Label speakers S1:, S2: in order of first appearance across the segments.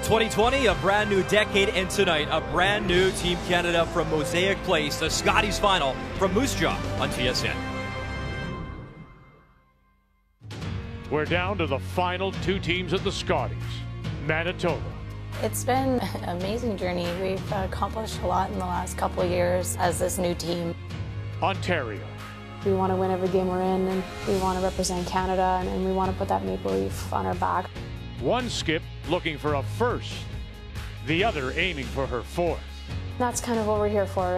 S1: 2020, a brand new decade, and tonight, a brand new Team Canada from Mosaic Place, the Scotties final from Moose Jaw on TSN.
S2: We're down to the final two teams at the Scotties. Manitoba.
S3: It's been an amazing journey. We've accomplished a lot in the last couple of years as this new team.
S2: Ontario.
S4: We want to win every game we're in, and we want to represent Canada, and we want to put that maple leaf on our back.
S2: One skip looking for a first, the other aiming for her fourth.
S4: That's kind of what we're here for.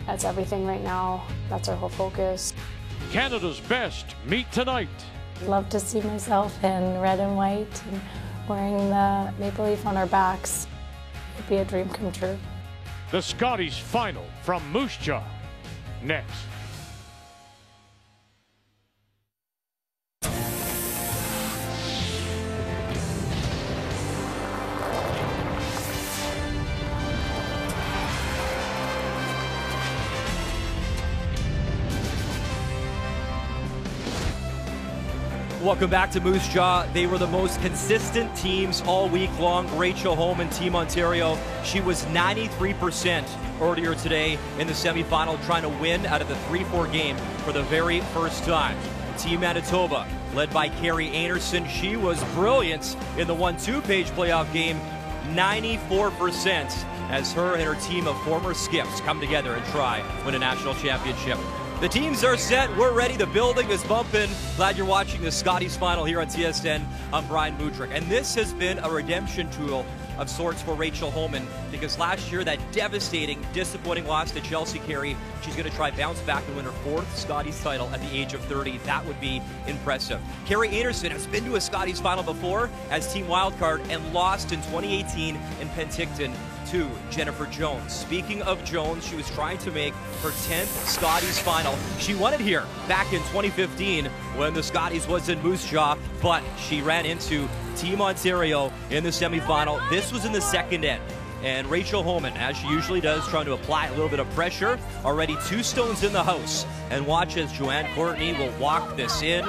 S4: That's everything right now. That's our whole focus.
S2: Canada's best meet tonight.
S3: I'd love to see myself in red and white and wearing the maple leaf on our backs. It'd be a dream come true.
S2: The Scotties final from Moose Jaw. Next.
S1: Welcome back to Moose Jaw. They were the most consistent teams all week long. Rachel Homan, Team Ontario, she was 93% earlier today in the semifinal, trying to win out of the 3-4 game for the very first time. Team Manitoba, led by Carrie Einarson, she was brilliant in the 1-2 page playoff game, 94%, as her and her team of former skips come together and try win a national championship. The teams are set. We're ready. The building is bumping. Glad you're watching the Scotties final here on TSN. I'm Brian Mudrick. And this has been a redemption tool of sorts for Rachel Homan, because last year, that devastating, disappointing loss to Chelsea Carey, she's going to try bounce back and win her 4th Scotties title at the age of 30. That would be impressive. Carrie Einarson has been to a Scotties final before as Team Wildcard and lost in 2018 in Penticton to Jennifer Jones. Speaking of Jones, she was trying to make her 10th Scotties final. She won it here back in 2015 when the Scotties was in Moose Jaw, but she ran into Team Ontario in the semifinal. This was in the second end, and Rachel Homan, as she usually does, trying to apply a little bit of pressure. Already 2 stones in the house, and watch as Joanne Courtney will walk this in.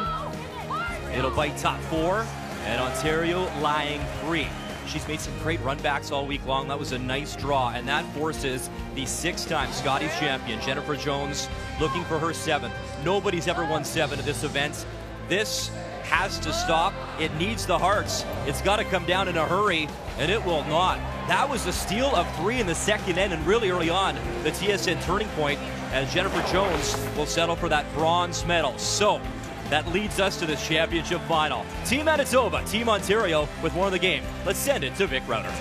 S1: It'll bite top 4, and Ontario lying 3. She's made some great runbacks all week long. That was a nice draw, and that forces the 6-time Scotties champion, Jennifer Jones, looking for her 7th. Nobody's ever won 7 at this event. This has to stop. It needs the hearts. It's got to come down in a hurry, and it will not. That was a steal of 3 in the second end, and really early on, the TSN turning point, as Jennifer Jones will settle for that bronze medal. So that leads us to this championship final. Team Manitoba, Team Ontario with more of the game. Let's send it to Vic Router.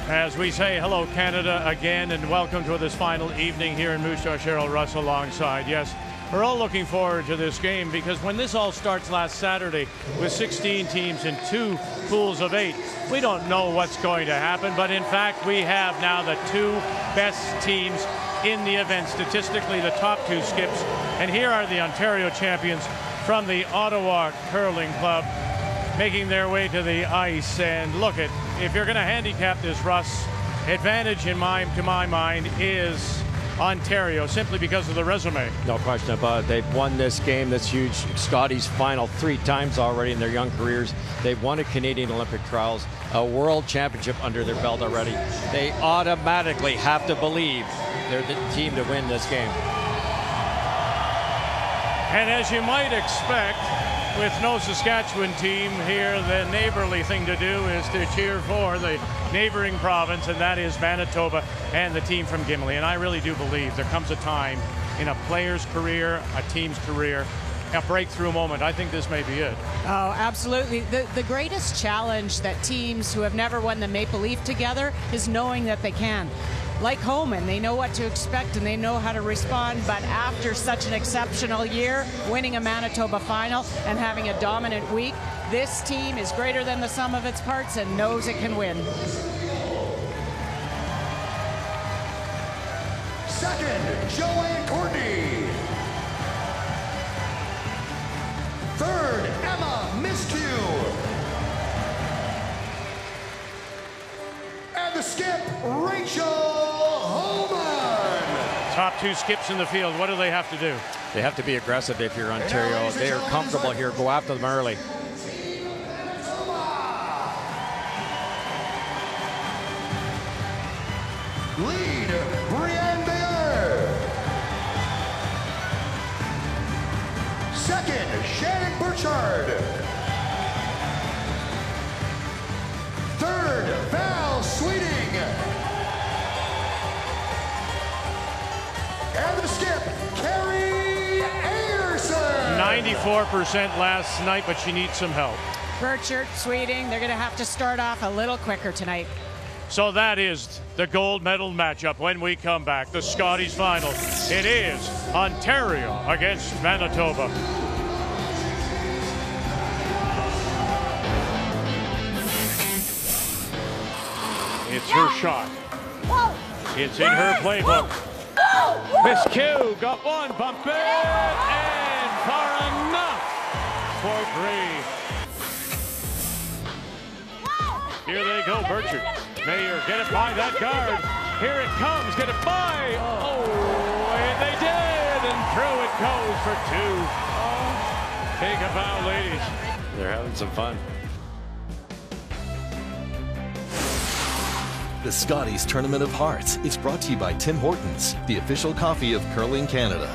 S2: As we say hello Canada again, and welcome to this final evening here in Moose Jaw. Cheryl Russ alongside. Yes, we're all looking forward to this game, because when this all starts last Saturday with 16 teams in 2 pools of 8, we don't know what's going to happen, but in fact we have now the 2 best teams in the event, statistically the top 2 skips. And here are the Ontario champions from the Ottawa Curling Club making their way to the ice. And look at, if you're going to handicap this, Russ, advantage to my mind is Ontario, simply because of the resume.
S5: No question about it. They've won this game, this huge Scotties final 3 times already in their young careers. They've won a Canadian Olympic trials, a world championship under their belt already. They automatically have to believe they're the team to win this game.
S2: And as you might expect, with no Saskatchewan team here, the neighborly thing to do is to cheer for the neighboring province, and that is Manitoba and the team from Gimli. And I really do believe there comes a time in a player's career, a team's career, a breakthrough moment. I think this may be it.
S6: Oh, absolutely. The greatest challenge that teams who have never won the Maple Leaf together is knowing that they can. Like Homan, they know what to expect and they know how to respond, but after such an exceptional year, winning a Manitoba final and having a dominant week, this team is greater than the sum of its parts and knows it can win.
S7: Second, Joanne Courtney. Third, Emma Miskew. And the skip, Rachel Homan.
S2: Top 2 skips in the field. What do they have to do?
S5: They have to be aggressive if you're Ontario. They are comfortable here. Go after them early.
S7: Lead, Brienne Bayer. Second, Shannon Burchard. Third, Val Sweeting. And the skip, Carrie Einarson.
S2: 94% last night, but she needs some help.
S6: Burchard, Sweeting, they're going to have to start off a little quicker tonight.
S2: So that is the gold medal matchup. When we come back, the Scotties final. It is Ontario against Manitoba. It's her shot. It's in her playbook. Miss Q got one, bump it, and far enough for three. Here they go, Burchard. Mayer, get it by that guard. Here it comes, get it by. Oh, and they did, and through it goes for two. Take a bow, ladies.
S5: They're having some fun.
S8: The Scotties Tournament of Hearts is brought to you by Tim Hortons, the official coffee of Curling Canada.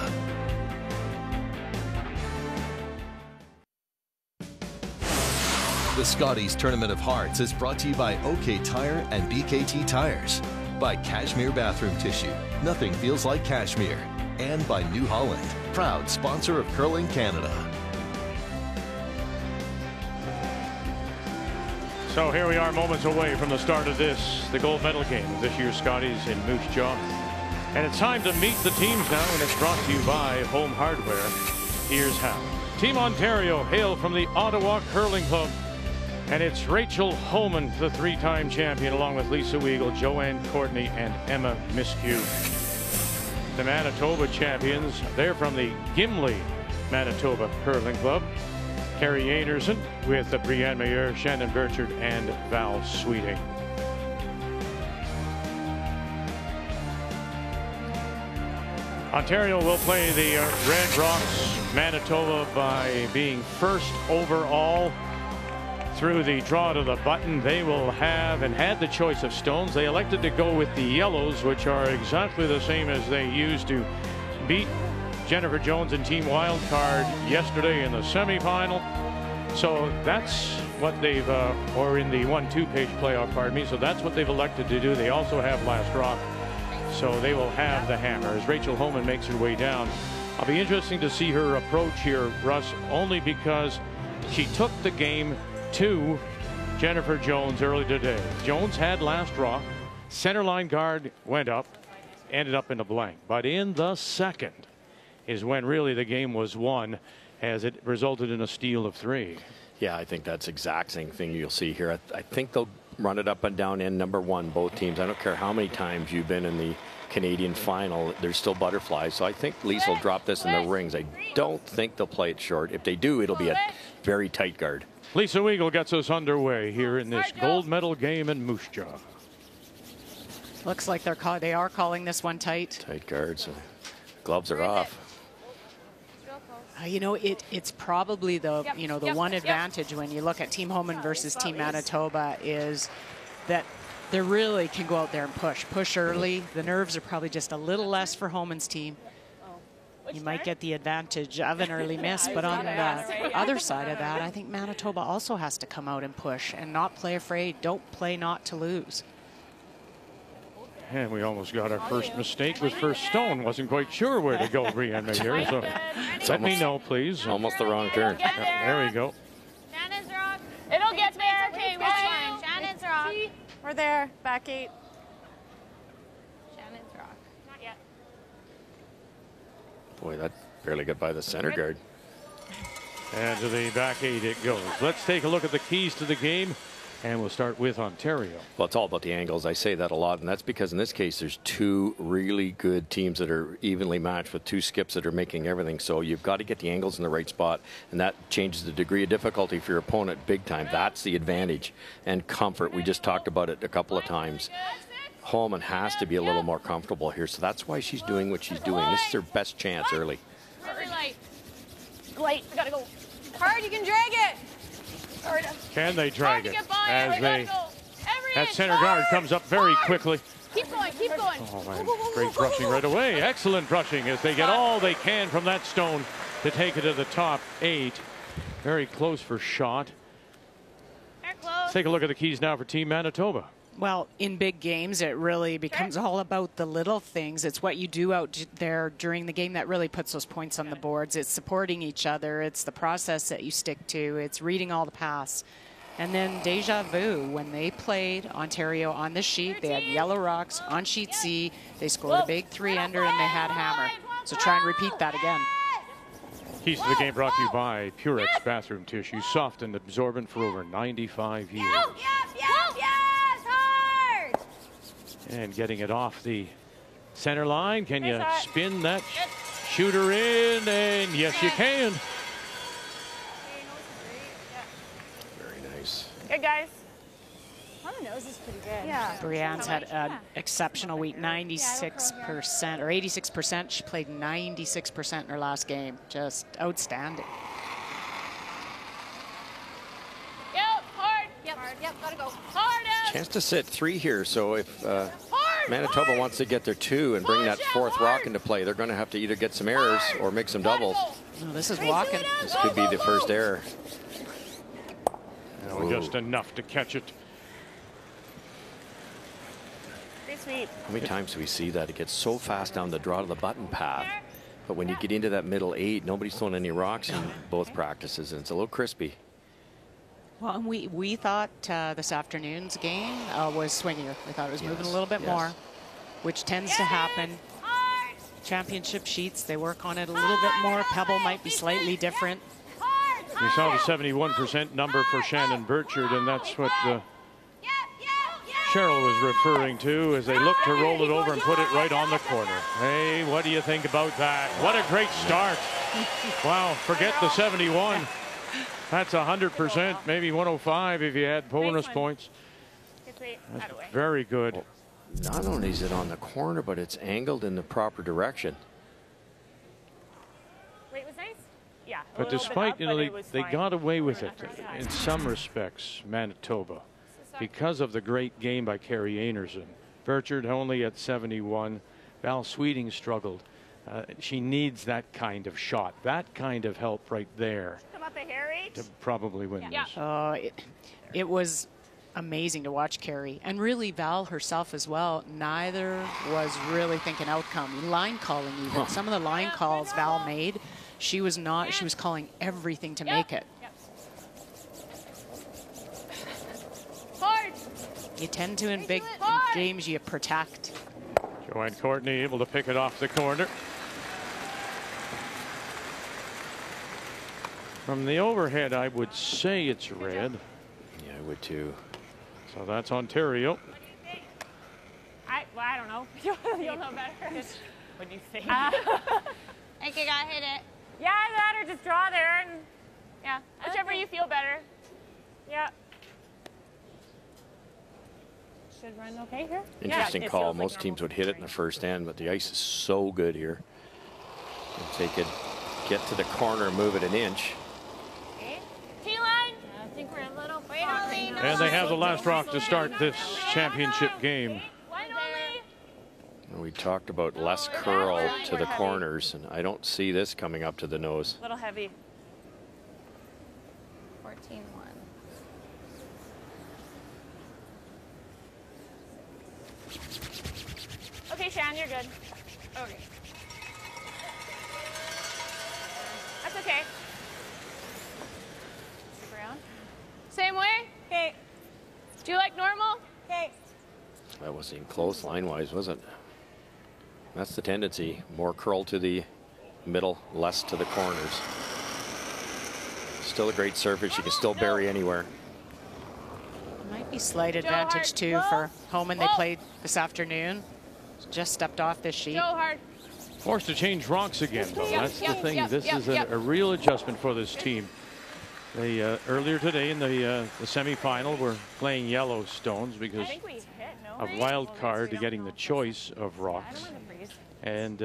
S8: The Scotties Tournament of Hearts is brought to you by OK Tire and BKT Tires, by Cashmere Bathroom Tissue, nothing feels like cashmere, and by New Holland, proud sponsor of Curling Canada.
S2: So here we are, moments away from the start of the gold medal game of this year's Scotties in Moose Jaw. And it's time to meet the teams now, and it's brought to you by Home Hardware. Here's how. Team Ontario hail from the Ottawa Curling Club. And it's Rachel Homan, the three-time champion, along with Lisa Weigel, Joanne Courtney, and Emma Miskew. The Manitoba Champions, they're from the Gimli Manitoba Curling Club. Carrie Einarson with Brienne Mayer, Shannon Burchard, and Val Sweeting. Ontario will play the Red Rocks. Manitoba by being first overall through the draw to the button. They will have and had the choice of stones. They elected to go with the yellows, which are exactly the same as they used to beat Jennifer Jones and Team Wildcard yesterday in the semifinal. So that's what they've, or in the 1-2 page playoff, pardon me. So that's what they've elected to do. They also have last rock. So they will have the hammer as Rachel Homan makes her way down. I'll be interesting to see her approach here, Russ, only because she took the game to Jennifer Jones early today. Jones had last rock. Center line guard went up, ended up in a blank. But in the second is when really the game was won, as it resulted in a steal of 3.
S5: Yeah, I think that's the exact same thing you'll see here. I think they'll run it up and down end number one, both teams. I don't care how many times you've been in the Canadian final, there's still butterflies. So I think Lisa will drop this in the rings. I don't think they'll play it short. If they do, it'll be a very tight guard.
S2: Lisa Weigel gets us underway here in this gold medal game in Moose Jaw.
S6: Looks like they are calling this one tight.
S5: Tight guards. Gloves are off.
S6: You know, it's probably the the one advantage when you look at Team Homan versus Team Manitoba is that they really can go out there and push early. The nerves are probably just a little less for Homan's team. You might get the advantage of an early miss, but on the other side of that, I think Manitoba also has to come out and push and not play afraid. Don't play not to lose.
S2: And we almost got our first mistake with first stone. Wasn't quite sure where to go, Brienne here. So let me know, please.
S5: Almost the wrong turn.
S2: There we go.
S9: Shannon's rock. It'll get there. Okay, we're fine. Shannon's rock.
S10: We're there. Back 8.
S9: Shannon's rock. Not yet.
S5: Boy, that barely got by the center guard.
S2: And to the back 8 it goes. Let's take a look at the keys to the game. And we'll start with Ontario.
S5: Well, it's all about the angles. I say that a lot, and that's because in this case, there's two really good teams that are evenly matched with two skips that are making everything. So you've got to get the angles in the right spot, and that changes the degree of difficulty for your opponent big time. That's the advantage and comfort. We just talked about it a couple of times. Homan has to be a little more comfortable here, so that's why she's doing what she's doing. This is her best chance early.
S9: Light. Light. We gotta go. Hard. You can drag it.
S2: Can they drag it as that center guard comes up very quickly?
S9: Keep going, keep going.
S2: Oh, man. Great brushing right away. Excellent brushing as they get all they can from that stone to take it to the top 8. Very close for shot. Let's take a look at the keys now for Team Manitoba.
S6: Well, in big games, it really becomes all about the little things. It's what you do out there during the game that really puts those points on the boards. It's supporting each other. It's the process that you stick to. It's reading all the paths. And then deja vu, when they played Ontario on the sheet, they had yellow rocks on sheet C. They scored a big 3-under and they had hammer. So try and repeat that again.
S2: Keys to the game brought to you by Purex Bathroom Tissue. Soft and absorbent for over 95 years. And getting it off the center line. Can you spin that shooter in? And yes, you can.
S5: Very nice.
S9: Good, guys. On the nose is pretty good.
S10: Yeah.
S6: Brienne's had an exceptional week, 96% or 86%. She played 96% in her last game. Just outstanding.
S9: Yep, hard. Yep, gotta go. Hard.
S5: Chance to sit 3 here, so if Manitoba wants to get their 2 and bring that 4th rock into play, they're going to have to either get some errors or make some doubles.
S6: Oh, this is walking.
S5: This could be the first error.
S2: No, just enough to catch it.
S9: Pretty sweet.
S5: How many times do we see that? It gets so fast down the draw to the button path. But when you get into that middle 8, nobody's throwing any rocks in both practices, and it's a little crispy.
S6: Well, and we thought this afternoon's game was swingier. We thought it was moving a little bit more, which tends to happen. Championship sheets, they work on it a little bit more. Pebble might be slightly different.
S2: You saw the 71% number for Shannon Burchard, and that's what Cheryl was referring to as they look to roll it over and put it right on the corner. Hey, what do you think about that? What a great start. Wow, forget the 71. That's 100%, maybe 105 if you add bonus points. That's very good.
S5: Well, not only is it on the corner, but it's angled in the proper direction.
S9: Wait, was nice? Yeah.
S2: But despite, they got away with it in some respects, Manitoba, because of the great game by Carrie Einarson. Burchard only at 71. Val Sweeting struggled. She needs that kind of shot, that kind of help right there to probably win this.
S6: It was amazing to watch Carrie, and really Val herself as well. Neither was really thinking outcome. Line calling even. Some of the line calls Val made, she was not. She was calling everything to make it.
S9: Hard.
S6: You tend to in big games you protect.
S2: Joanne Courtney able to pick it off the corner. From the overhead, I would say it's red.
S5: Yeah, I would too.
S2: So that's Ontario.
S9: I don't know. You'll know better. What do you think?
S10: I think you gotta hit it.
S9: Yeah, that or just draw there, and yeah, whichever you feel better. Yeah. Should run okay here.
S5: Interesting call. Most teams would hit it in the first end, but the ice is so good here. If they could get to the corner and move it an inch.
S9: T-line. I think we're a little
S2: And they have the last rock to start this championship game.
S5: We talked about less curl to the corners, and I don't see this coming up to the nose.
S9: A little heavy.
S10: 14-1.
S9: Okay, Shan, you're good. Okay. That's okay. Same way? Okay. Do you like normal? Okay.
S5: That wasn't even close line-wise, was it? That's the tendency. More curl to the middle, less to the corners. Still a great surface. You can still bury anywhere.
S6: Might be slight advantage too for Homan. They played this afternoon. Just stepped off this sheet.
S2: Forced to change rocks again, though. That's the thing. This is a real adjustment for this team. They earlier today in the semifinal were playing yellow stones because of wild card to getting the choice of rocks, and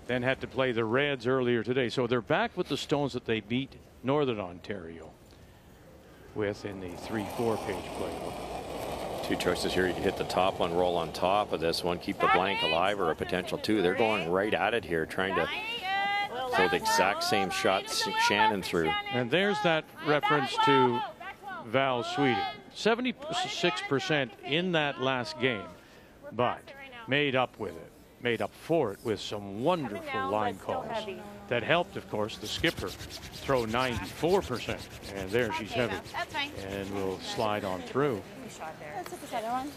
S2: then had to play the reds earlier today. So they're back with the stones that they beat Northern Ontario with in the 3-4 page play.
S5: Two choices here. You can hit the top one, roll on top of this one, keep the blank alive, or a potential two. They're going right at it here, trying to throw the exact same shot Shannon threw.
S2: And there's that reference to Val Sweeting. 76% in that last game, but made up with it. Made up for it with some wonderful line calls that helped, of course, the skipper throw 94%. And there she's heavy. And will slide on through.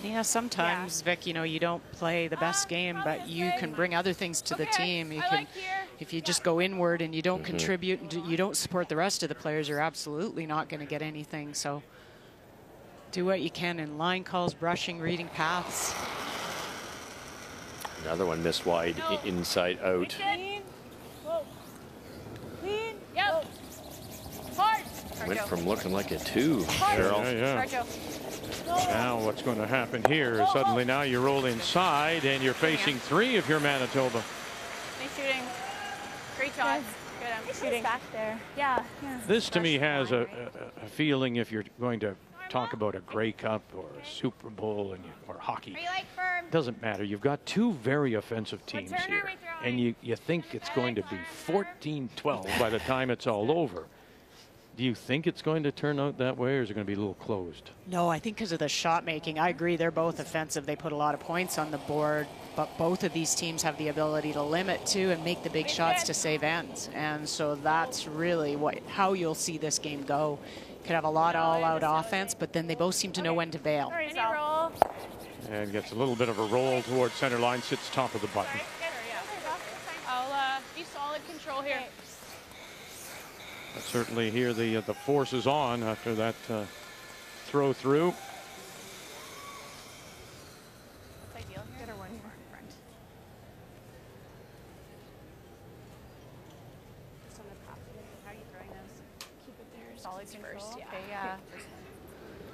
S6: Yeah, sometimes, Vic, you know, you don't play the best game, but you can bring other things to the team. You can, if you just go inward and you don't contribute and you don't support the rest of the players, you're absolutely not going to get anything. So do what you can in line calls, brushing, reading paths.
S5: Another one missed wide, inside out. Went from looking like a two, Cheryl.
S2: Yeah. Now what's going to happen here is suddenly now you roll inside and you're facing three if you're Manitoba.
S9: Nice shooting. Great shots. Good shooting. Back there. Yeah.
S2: This to me has a feeling, if you're going to talk about a Grey Cup or a Super Bowl or hockey, doesn't matter. You've got two very offensive teams here, and you think it's going to be 14-12 by the time it's all over. Do you think it's going to turn out that way, or is it going to be a little closed?
S6: No, I think because of the shot making. I agree, they're both offensive. They put a lot of points on the board, but both of these teams have the ability to limit to and make the big shots to save ends. And so that's really how you'll see this game go. Could have a lot of all-out offense, but then they both seem to know when to bail.
S2: And gets a little bit of a roll towards center line, sits top of the button.
S9: I'll be solid control here.
S2: But certainly here the force is on after that throw through.
S9: That's ideal. Get her one more in front. Just on the top. How are you throwing those? Keep it there. Solid first. Yeah.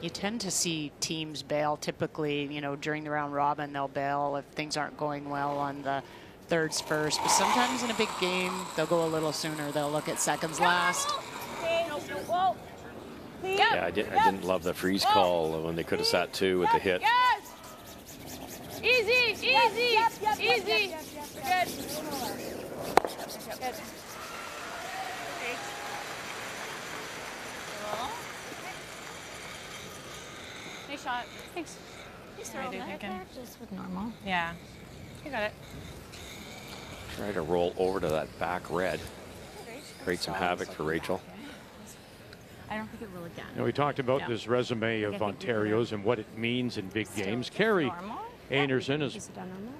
S6: You tend to see teams bail typically, you know, during the round robin. They'll bail if things aren't going well on the thirds first, but sometimes in a big game they'll go a little sooner. They'll look at seconds last.
S5: Yeah, I didn't love the freeze call when they could have sat two with the hit.
S9: Easy. Good. Good. Nice shot. Thanks. Nice throw.
S3: Just with normal.
S9: Yeah. You got it.
S5: Try to roll over to that back red. Create some havoc for Rachel.
S3: I don't think it will again.
S2: Now, we talked about this resume of Ontario's and what it means in big games. Carrie Einarson,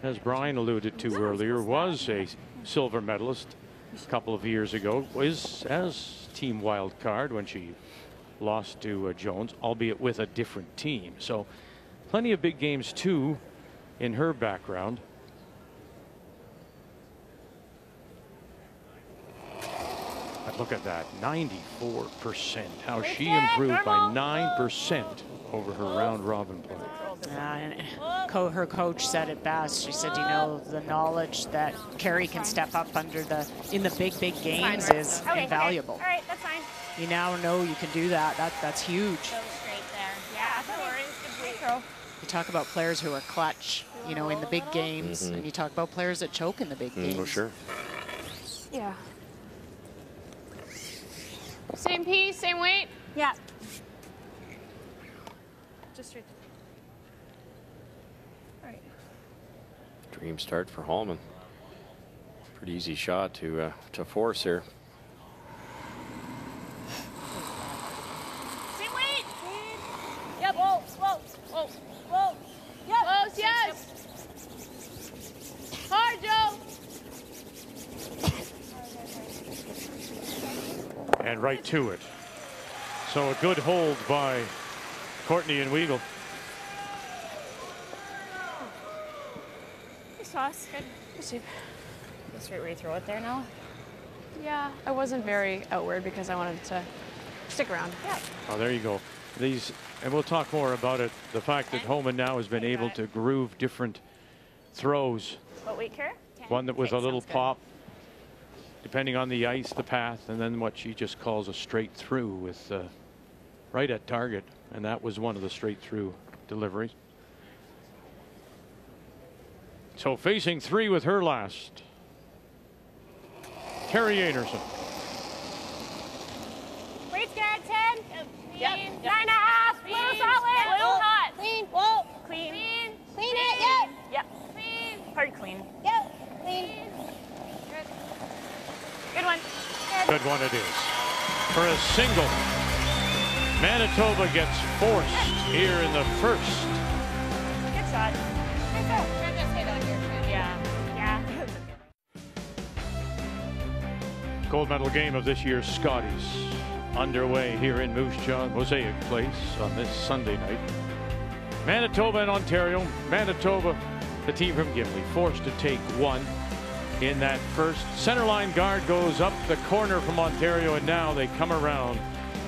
S2: as Brian alluded to earlier, was a silver medalist a couple of years ago, was as team wild card when she lost to Jones, albeit with a different team. So plenty of big games too in her background. But look at that, 94%. How she improved by 9% over her round robin play.
S6: And her coach said it best. She said, you know, the knowledge that Carrie can step up in the big games is invaluable.
S9: All right, that's fine.
S6: You now know you can do that. That's huge. You talk about players who are clutch, you know, in the big games, and you talk about players that choke in the big games.
S5: Oh, sure.
S4: Yeah.
S9: Same piece, same weight?
S4: Yeah.
S9: Just straight. All right.
S5: Dream start for Homan. Pretty easy shot to force here.
S9: Same weight. Yep. Whoa. Yep. Close, yes. Hard, Joe.
S2: And right to it. So a good hold by Courtney and Weagle.
S9: Nice toss. Good. Good shoot.
S4: That's right where you throw it there now?
S9: Yeah.
S4: I wasn't very outward because I wanted to stick around.
S9: Yeah.
S2: Oh, there you go. And we'll talk more about it. The fact that Homan now has been able to groove different throws.
S9: What weight, Kara?
S2: One that with a little pop, depending on the ice, the path, and then what she just calls a straight through with right at target. And that was one of the straight through deliveries. So facing 3 with her last. Carrie Einarson.
S9: Weight's good. 10.
S10: Yep.
S9: 9.5. Blue solid. Blue hot.
S10: Clean. Whoa.
S9: Clean.
S10: Clean it. Yep.
S9: Yep. Clean. Hard clean.
S10: Yep. Clean.
S9: Good one.
S2: Good one it is. For a single, Manitoba gets forced here in the first.
S9: Good shot.
S10: Good job. That just hit on your foot.
S9: Yeah.
S2: Gold medal game of this year's Scotties underway here in Moose Jaw Mosaic Place on this Sunday night. Manitoba and Ontario. Manitoba, the team from Gimli, forced to take one in that first. Centerline guard goes up the corner from Ontario, and now they come around.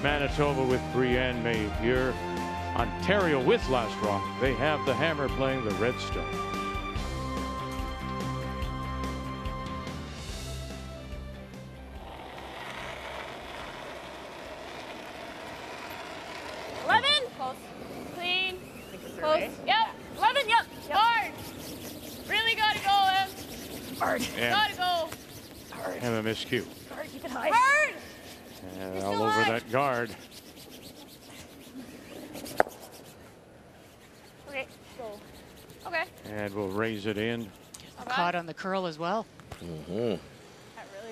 S2: Manitoba with Brianne May here. Ontario with Last Rock. They have the hammer playing the Redstone.
S9: Close. Clean. Close. Yep. 11. Yep. Hard. Really gotta go, Em. Hard. Gotta go.
S2: Hard. And a miscue.
S9: Hard. Keep it high. Hard.
S2: And all over that guard.
S9: Okay. Go. Okay.
S2: And we'll raise it in.
S6: Caught on the curl as well.
S9: That really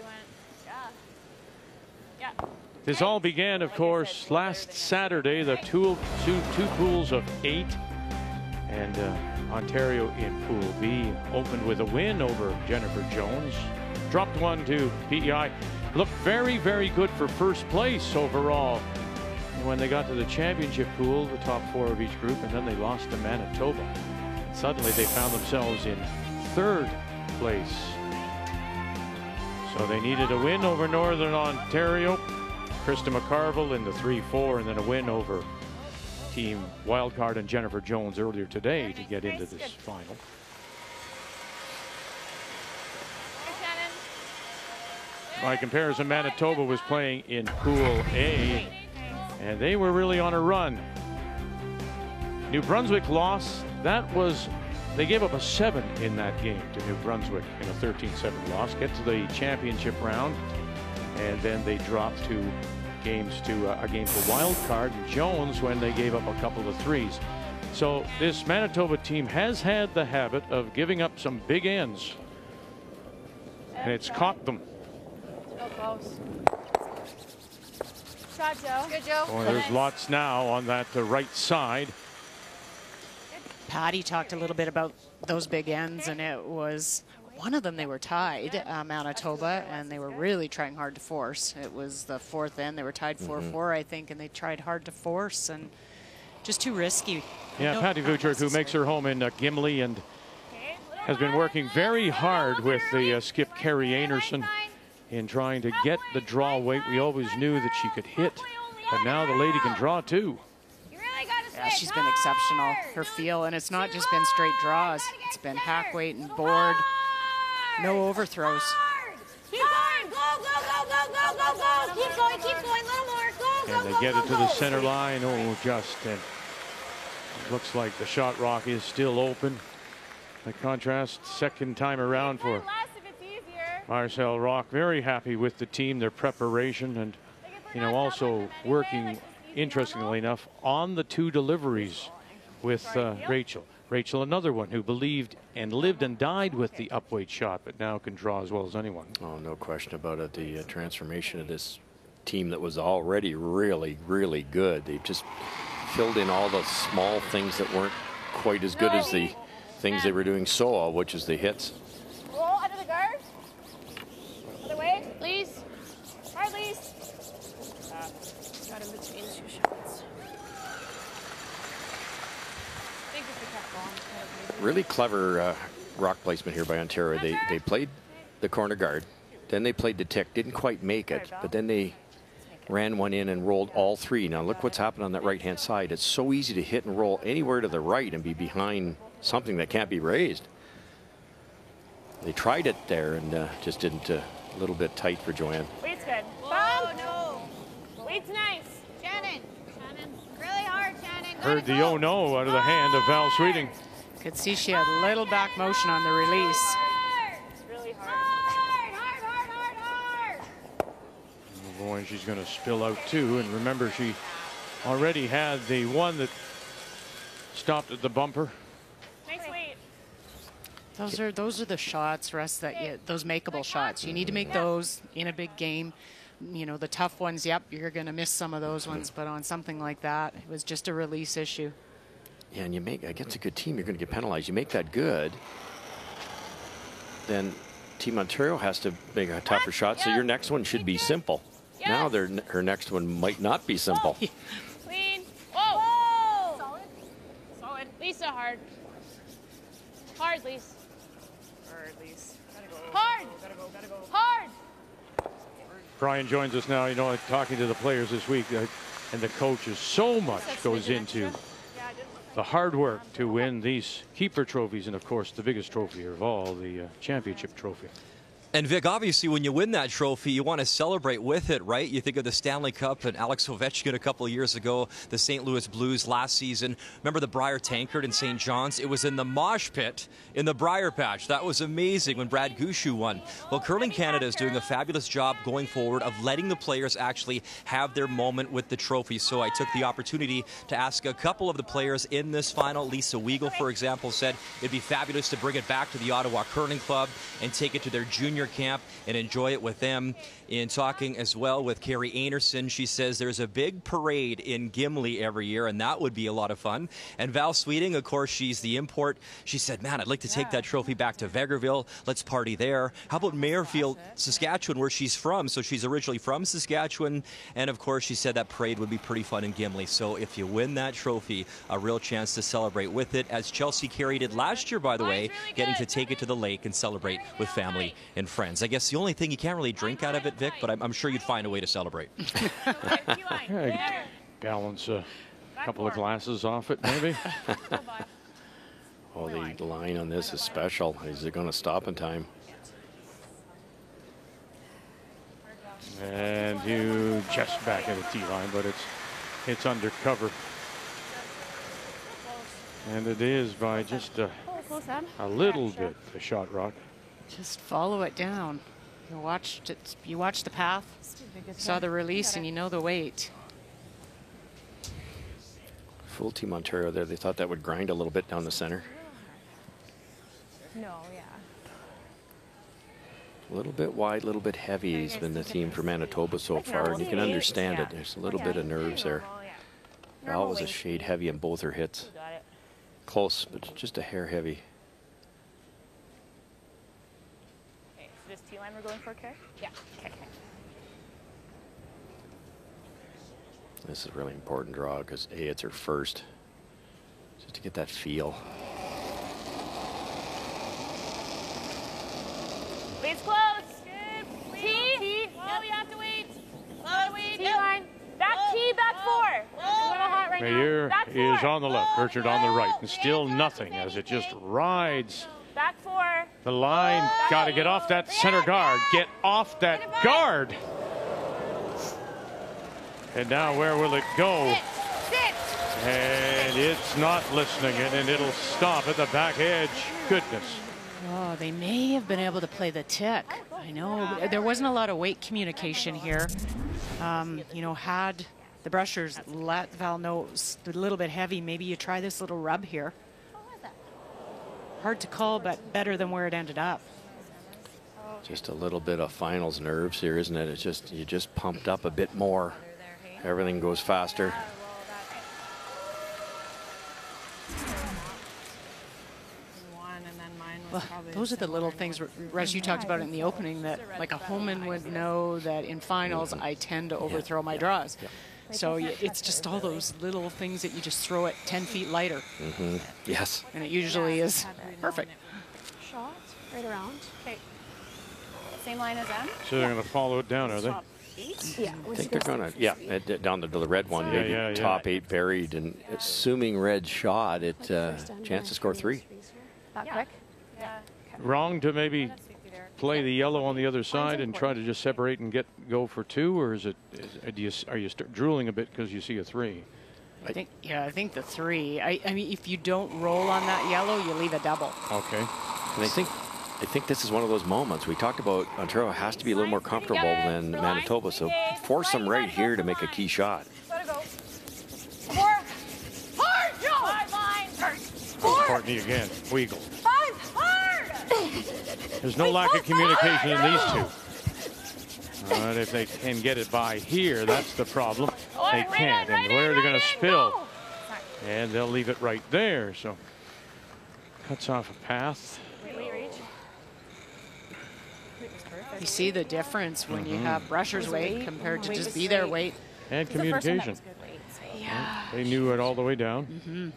S9: went. Yeah.
S2: This all began, of course, last Saturday. The two pools of 8, and Ontario in Pool B opened with a win over Jennifer Jones. Dropped one to PEI. Looked very, very good for first place overall. And when they got to the championship pool, the top 4 of each group, and then they lost to Manitoba. Suddenly they found themselves in 3rd place. So they needed a win over Northern Ontario. Krista McCarville in the 3-4, and then a win over Team Wildcard and Jennifer Jones earlier today to get into this final. By comparison, Manitoba was playing in Pool A, and they were really on a run. New Brunswick lost. They gave up a 7 in that game to New Brunswick in a 13-7 loss. Get to the championship round, and then they dropped 2 games to a game for wild card and Jones when they gave up a couple of 3s. So this Manitoba team has had the habit of giving up some big ends, and it's caught them.
S9: So close. Shot, Joe. Good, Joe.
S2: Boy, there's lots now on that right side.
S6: Patty talked a little bit about those big ends, and it was one of them they were tied, Manitoba, and they were really trying hard to force. It was the 4th end. They were tied 4-4, I think, and they tried hard to force, and just too risky.
S2: Yeah, Patty Vutrick, who makes her home in Gimli and has been working very hard with the skip Carrie Einarson in trying to get the draw weight. We always knew that she could hit, but now the lady can draw too.
S6: Yeah, she's been exceptional, her feel, and it's not just been straight draws. It's been hack weight and board, no overthrows.
S10: Keep going, go, go, go, go, go, go, go. Keep going, a little more. Go, go,
S2: And they get it to the center line. Oh, just, and it looks like the shot rock is still open. By contrast, second time around for Marcel Rock. Very happy with the team, their preparation, and also working, interestingly enough, on the 2 deliveries with Rachel. Rachel, another one who believed and lived and died with the upweight shot, but now can draw as well as anyone.
S5: Oh, no question about it. The transformation of this team that was already really, really good. They've just filled in all the small things that weren't quite as good as the things they were doing so well, which is the hits.
S9: Roll under the guard. Other way, please. Hard, please. Got him between 2 shots.
S5: Really clever rock placement here by Ontario. They played the corner guard, then they played the tick, didn't quite make it, but then they ran one in and rolled all 3. Now look what's happened on that right-hand side. It's so easy to hit and roll anywhere to the right and be behind something that can't be raised. They tried it there and just didn't. A little bit tight for Joanne.
S9: Weight's good.
S10: Oh, no.
S9: Weight's nice.
S10: Shannon, really hard, Shannon.
S2: Heard the oh no out of the hand of Val Sweeting.
S6: Could see she had a little back motion on the release.
S9: It's really hard.
S2: Oh boy, she's going to spill out too. And remember, she already had the one that stopped at the bumper.
S9: Nice weight.
S6: Those are the shots, Russ, those makeable shots. You need to make those in a big game. You know, the tough ones, yep, you're going to miss some of those ones, but on something like that, it was just a release issue.
S5: Yeah, and you make, against a good team, you're going to get penalized. You make that good, then Team Ontario has to make a tougher shot, so your next one should be simple. Now her next one might not be simple.
S9: Clean. Whoa. Solid. Solid. Lisa, hard. Hard, Lisa.
S6: Hard, Lisa.
S9: Hard. Hard.
S2: Brian joins us now. You know, talking to the players this week, and the coaches, so much goes into the hard work to win these keeper trophies, and of course the biggest trophy of all, the championship trophy.
S1: And Vic, obviously, when you win that trophy, you want to celebrate with it, right? You think of the Stanley Cup and Alex Ovechkin a couple of years ago, the St. Louis Blues last season. Remember the Briar Tankard in St. John's? It was in the mosh pit in the Briar Patch. That was amazing when Brad Gushue won. Well, Curling Canada is doing a fabulous job going forward of letting the players actually have their moment with the trophy. So I took the opportunity to ask a couple of the players in this final. Lisa Weigel, for example, said it'd be fabulous to bring it back to the Ottawa Curling Club and take it to their junior camp and enjoy it with them. In talking as well with Carrie Einarson, she says there's a big parade in Gimli every year, and that would be a lot of fun. And Val Sweeting, of course, she's the import. She said, man, I'd like to take that trophy back to Vegreville. Let's party there. How about Mayerfield, Saskatchewan, where she's from? So she's originally from Saskatchewan. And, of course, she said that parade would be pretty fun in Gimli. So if you win that trophy, a real chance to celebrate with it, as Chelsea Carey did last year, by the way, getting to take it to the lake and celebrate with family and friends. I guess the only thing, you can't really drink out of it, Vic, but I'm sure you'd find a way to celebrate.
S2: Balance a couple of glasses off it, maybe.
S5: Oh, the line on this is special. Is it going to stop in time?
S2: And you just back at the tee line, but it's undercover. And it is by just a little bit, the shot rock.
S6: Just follow it down. You watched it. You watched the path, saw the release, and you know the weight.
S5: Full Team Ontario there. They thought that would grind a little bit down the center.
S9: No, yeah.
S5: A little bit wide, a little bit heavy has been the team for Manitoba so far, and you can understand it. There's a little bit of nerves there. Val was a shade heavy in both her hits. Close, but just a hair heavy.
S9: Okay, so this T line we're going for, Carrie? Yeah. Okay.
S5: This is a really important draw because A, it's her first. Just to get that feel.
S9: Wait's close. Good. T. Oh, you have to wait. Wait. T line. Back T, back four. It's a little hot right
S2: Mayer
S9: now.
S2: is on the left, Gertrude on the right, and still nothing as it just rides
S9: Back four.
S2: the line. Got to get off that center guard. Get off that guard. And now where will it go? And it's not listening, and it'll stop at the back edge. Goodness.
S6: Oh, they may have been able to play the tick. I know there wasn't a lot of weight communication here. You know, had the brushers let Val know it was a little bit heavy, maybe you try this little rub here. Hard to call, but better than where it ended up.
S5: Just a little bit of finals nerves here, isn't it? It's just, you just pumped up a bit more. Everything goes faster.
S6: Well, those are the little things, Russ, you talked about it in the opening, that like a Homan would know that in finals I tend to overthrow my draws. So it's just all those little things that you just throw it 10 feet lighter.
S5: Yes.
S6: And it usually is perfect.
S4: Shot right around.
S9: Okay. Same line as them.
S2: So they're going to follow it down, are they?
S4: Yeah.
S5: I think they're going to, down to the red one, maybe top 8 buried, and assuming red shot, it chance to score 3.
S4: That quick?
S2: Wrong to maybe play the yellow on the other side and try to just separate and go for 2, or is it? Are you drooling a bit because you see a 3?
S6: I think the 3. I mean, if you don't roll on that yellow, you leave a double.
S2: Okay.
S5: And I think this is one of those moments. We talked about Ontario has to be a little more comfortable than Manitoba, so force them right here to make a key shot.
S9: Gotta go. 4. Hard, Joe. 5 line. 4.
S2: Courtney again. Weagle.
S9: 5. Hard.
S2: There's no lack of communication in these two. But if they can get it by here, that's the problem. They can't. And where are they going to spill? And they'll leave it right there. So cuts off a path.
S6: You see the difference when you have Brusher's weight compared to just be their weight.
S2: And communication.
S6: Yeah.
S2: They knew it all the way down.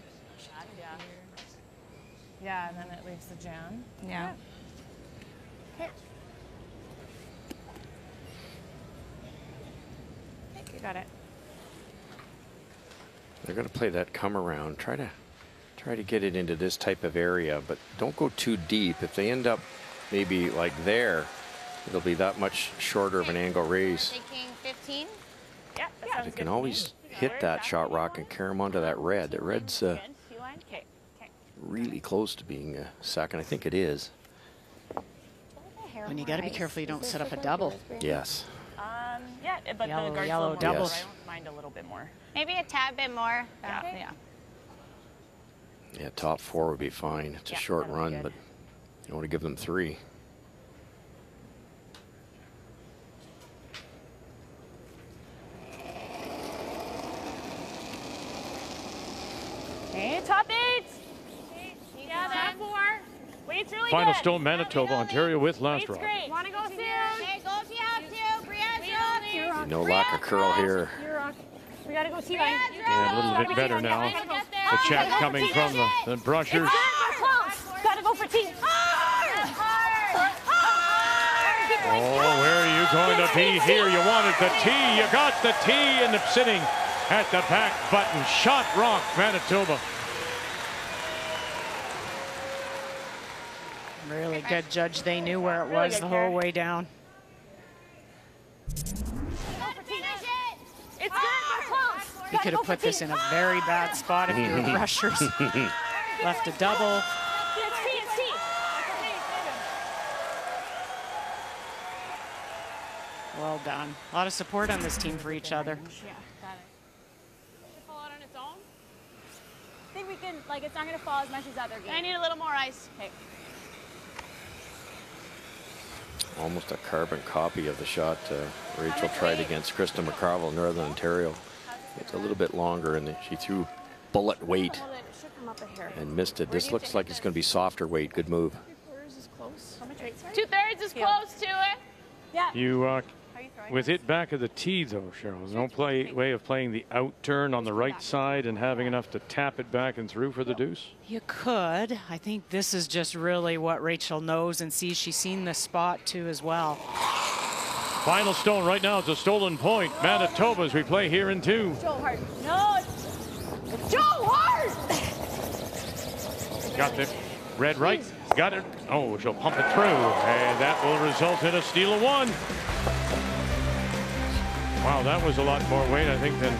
S11: Yeah, and then it leaves the jam.
S9: Yeah.
S11: Okay. You got it.
S5: They're going to play that come around. Try to get it into this type of area, but don't go too deep. If they end up maybe like there, it'll be that much shorter of an angle raise.
S9: Taking 15.
S11: Yeah,
S5: They can always hit that shot rock and carry them onto that red. The red's really close to being a second. I think it is.
S6: And you got to be careful you don't set up a double.
S5: Yes.
S11: Yeah, but
S6: Yellow,
S11: the guard's
S6: yellow
S11: a little
S6: double.
S11: more,
S5: Yes.
S11: I don't mind a little bit more.
S9: Maybe a tad bit more.
S11: Yeah.
S5: Yeah, top 4 would be fine. It's a short
S11: that'll be
S5: run,
S11: good.
S5: but you want to give them 3.
S11: Okay, top 8.
S9: Yeah,
S11: Top 4. Wait's really
S2: Final
S11: good.
S2: stone, Manitoba, Ontario with last
S11: Wait's
S2: rock.
S11: great. Want to go soon?
S9: Okay, go if you have to. Brianne's up.
S5: No lack of curl here.
S11: We got to go see line.
S2: Yeah, a little bit better now. The check coming from the Brushers.
S11: Got to go for T.
S2: Oh, where are you going to be here? You wanted the T. You got the T, and sitting at the back button. Shot rock, Manitoba.
S6: Really good judge. They knew where it was the whole way down.
S11: It's good, but close.
S6: You could have put this in a very bad spot if you were Brushers. Left a double.
S11: It's T.
S6: Well done. A lot of support on this team for each other.
S11: Yeah, got it.
S9: Should fall out on its own.
S11: I think we can, like, it's not going to fall as much as other games.
S9: I need a little more ice.
S11: Okay.
S5: Almost a carbon copy of the shot Rachel tried against Krista McCarville, Northern Ontario. It's a little bit longer, and she threw bullet weight and missed it. This looks like it's going to be softer weight. Good move.
S9: 2/3 is close to it.
S11: Yeah.
S2: You, with it back of the tee, though, Cheryl, there's no way of playing the out turn on the right side and having enough to tap it back and through for the deuce?
S6: You could. I think this is just really what Rachel knows and sees. She's seen the spot, too, as well.
S2: Final stone right now is a stolen point. Manitoba as we play here in 2.
S11: Joe Hart. No, it's Joe Hart.
S2: Got the red right. Got it. Oh, she'll pump it through. And that will result in a steal of 1. Wow, that was a lot more weight, I think, than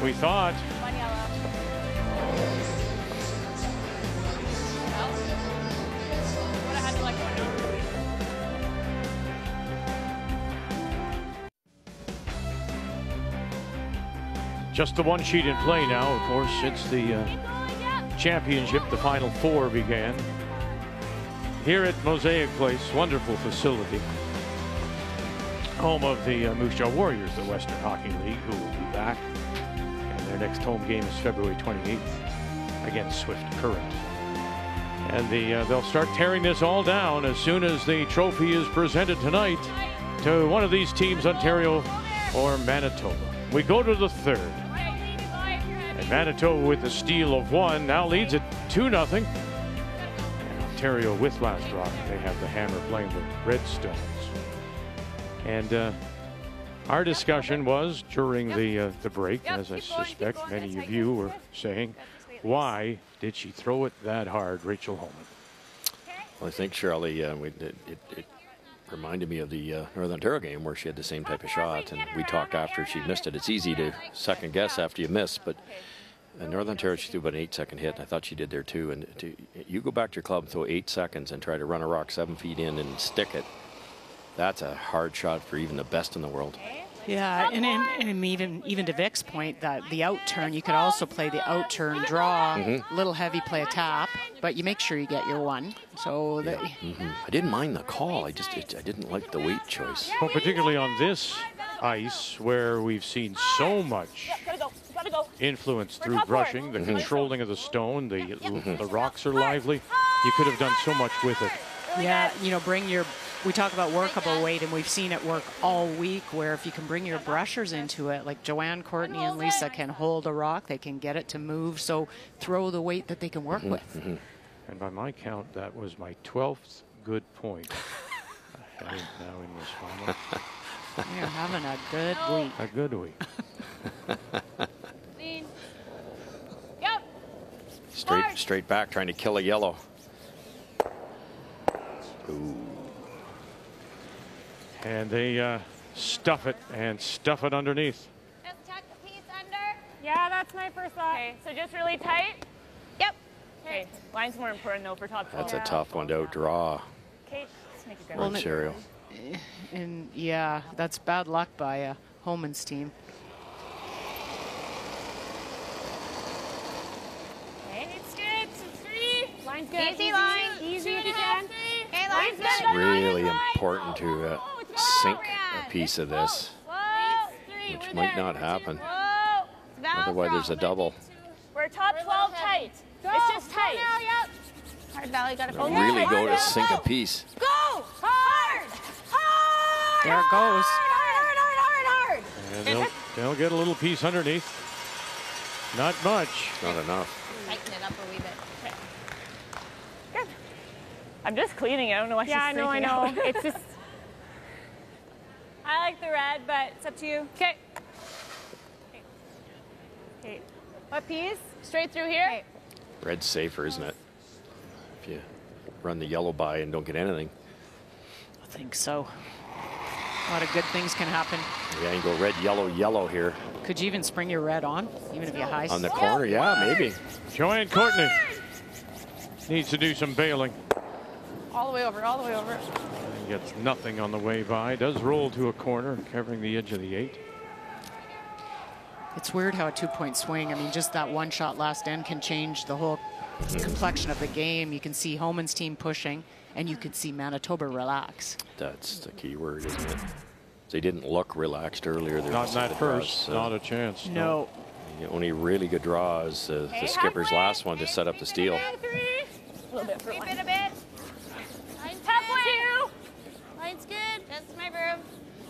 S2: we thought.
S11: One yellow.
S9: Would have had to like one over.
S2: Just the 1 sheet in play now, of course, since the championship, the Final 4 began. Here at Mosaic Place, wonderful facility. Home of the Moose Jaw Warriors, the Western Hockey League, who will be back. And their next home game is February 28th against Swift Current. And they'll start tearing this all down as soon as the trophy is presented tonight to one of these teams, Ontario or Manitoba. We go to the 3rd. And Manitoba with the steal of 1 now leads it 2-0. And Ontario with last rock. They have the hammer playing the Redstones. And our discussion was during the break, as I suspect many of you were saying, why did she throw it that hard, Rachel Homan?
S5: Well, I think, Shirley, Reminded me of the Northern Ontario game where she had the same type of shot, and we talked after she missed it. It's easy to second guess after you miss, but in Northern Ontario she threw about an 8-second hit, and I thought she did there too. And you go back to your club, throw 8 seconds, and try to run a rock 7 feet in and stick it. That's a hard shot for even the best in the world.
S6: Yeah, and even to Vic's point, that the out turn, you could also play the out turn draw, little heavy play a tap, but you make sure you get your one. So that
S5: I didn't mind the call. I didn't like the weight choice.
S2: Well, particularly on this ice where we've seen so much influence through brushing, the controlling of the stone, the rocks are lively. You could have done so much with it.
S6: Yeah, you know, we talk about workable weight, and we've seen it work all week, where if you can bring your brushers into it, like Joanne, Courtney, and Lisa can hold a rock, they can get it to move, so throw the weight that they can work with.
S2: And by my count, that was my 12th good point. Now in this final.
S6: You're having a good week.
S2: A good week.
S5: Straight back, trying to kill a yellow. Ooh.
S2: And they stuff it underneath.
S9: Just tuck the piece under. Yeah, that's my first thought. Okay, so just really tight. Yep. Okay, line's more important though for top 12.
S5: That's a tough one to outdraw.
S9: Okay, just make it go.
S5: Well, Ontario.
S6: And yeah, that's bad luck by Homan's team.
S9: Okay, it's good. So 3. Line's good.
S10: Easy line.
S9: Easy if you can.
S10: Okay, line's good.
S5: It's really important to sink a piece of this, which might not happen. Otherwise, there's a double.
S9: We're top 12 tight. It's just tight.
S10: Hard valley, gotta
S5: Really go to sink a piece.
S10: Go! Hard! Hard!
S6: There it goes.
S10: Hard!
S2: And they'll get a little piece underneath. Not much.
S5: Not enough.
S10: Tighten it up a wee bit.
S9: Okay. Good. I'm just cleaning it. I don't know why she's freaking
S11: I know.
S9: out.
S11: It's just... I like the red, but it's up to you.
S9: Okay. Okay. What piece? Straight through here? Okay.
S5: Red's safer, isn't it? If you run the yellow by and don't get anything.
S6: I think so. A lot of good things can happen.
S5: Yeah, you go red, yellow here.
S6: Could you even spring your red on, even if you high?
S5: On the corner, yeah, maybe.
S2: Joanne Courtney needs to do some bailing.
S9: All the way over, all the way over.
S2: And gets nothing on the way by. Does roll to a corner, covering the edge of the 8.
S6: It's weird how a 2-point swing, I mean, just that one shot last end can change the whole complexion of the game. You can see Homan's team pushing, and you can see Manitoba relax.
S5: That's the key word, isn't it? They didn't look relaxed earlier.
S2: Not in that first, not a chance.
S6: No.
S5: The only really good draw is the skipper's last one to set up the steal.
S9: A little bit for
S10: Keep
S9: line.
S10: it a bit. Line's
S9: Halfway.
S10: Line's good. That's my broom.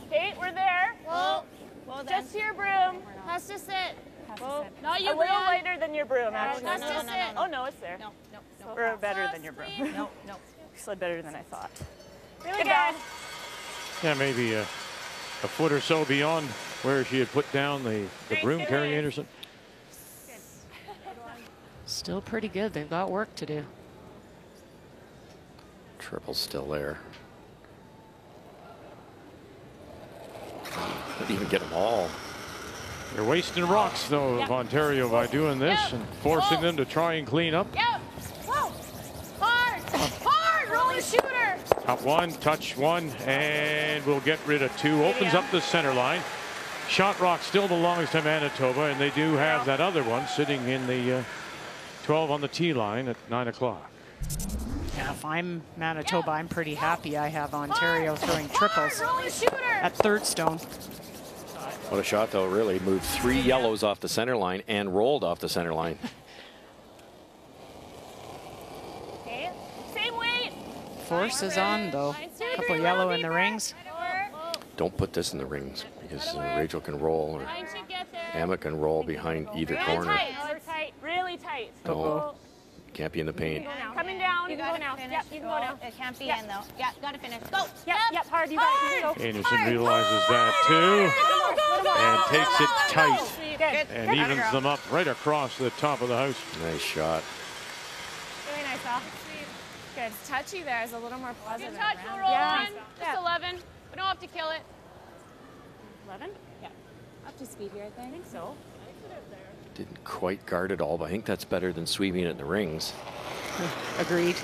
S9: Okay, we're there.
S10: Whoa. Whoa, then.
S9: Just your broom.
S10: Has to sit.
S9: Whoa.
S10: Not
S9: A
S10: your
S9: little
S10: broom.
S9: lighter than your broom,
S10: No,
S9: actually.
S10: no, no, no, no.
S9: Oh, no, it's there.
S10: No.
S9: We're better than your broom.
S10: No.
S9: You slid better than I thought.
S10: Really
S9: Good
S10: good.
S9: job.
S2: Yeah, maybe a foot or so beyond where she had put down the broom, Carrie Einarson.
S6: Still pretty good. They've got work to do.
S5: Triple's still there. Couldn't even get them all.
S2: They're wasting rocks, though, of Ontario by doing this and forcing them to try and clean up.
S9: Yep. Whoa. Hard. Hard. Roll the shooter.
S2: Up one, touch one, and we'll get rid of 2. Opens up the center line. Shot rock still belongs to Manitoba, and they do have that other one sitting in the 12 on the tee line at 9 o'clock.
S6: Yeah, if I'm Manitoba, I'm pretty happy I have Ontario throwing triples at third stone.
S5: What a shot, though, really. Moved 3 yellows off the center line and rolled off the center line.
S9: Okay. Same weight.
S6: Force is on, though. A couple yellow in the rings.
S5: Don't put this in the rings because Rachel can roll or Emma can roll behind either corner.
S9: Tight. Really tight.
S5: No, can't be in the paint.
S9: Coming down. You can go now. Yep, you can go now.
S10: It can't be in, though. Yeah, gotta finish. Go.
S9: Yep, hard. You got it.
S2: Einarson realizes that, too, and takes it tight and evens them up right across the top of the house.
S5: Nice shot.
S9: Really nice, Al. Good. It's touchy there. It's a little more positive.
S11: Good touch,
S9: around.
S11: roll
S9: Yeah.
S11: on.
S9: Just 11. We don't have to kill it.
S11: 11? Yeah. Up to speed here, I think. I think so.
S5: Didn't quite guard it all, but I think that's better than sweeping it in the rings.
S6: Agreed.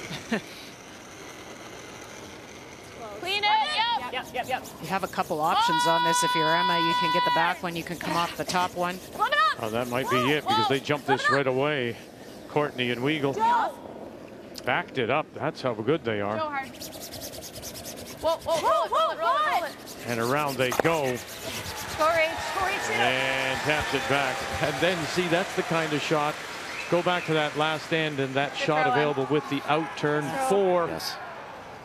S9: Clean it.
S11: Yep.
S6: You have a couple options on this. If you're Emma, you can get the back one, you can come off the top one.
S2: Oh, that might be it because they jumped this right away. Courtney and Weagle backed it up. That's how good they are.
S9: Go hard. Whoa, roll it.
S2: And around they go.
S11: Go Rach.
S2: And taps it back. And then, see, that's the kind of shot. Go back to that last end and that shot available with the out turn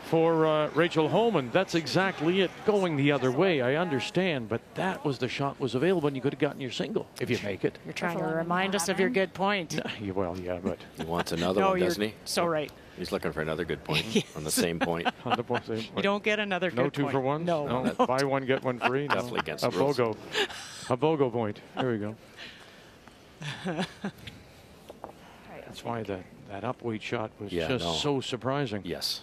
S2: for Rachel Homan. That's exactly it. Going the other way, I understand, but that was the shot was available and you could have gotten your single if you make it.
S6: You're trying to remind us of your good point.
S2: Well, yeah, but
S5: he wants another one, doesn't he?
S6: So right.
S5: He's looking for another good point on the same point.
S2: On the same point.
S6: You don't get another good point.
S2: No 2 for 1?
S6: No.
S2: Buy one, get one free? No.
S5: Definitely against
S2: a
S5: the rules.
S2: BOGO. A BOGO point. There we go. That's why that upweight shot was just so surprising.
S5: Yes.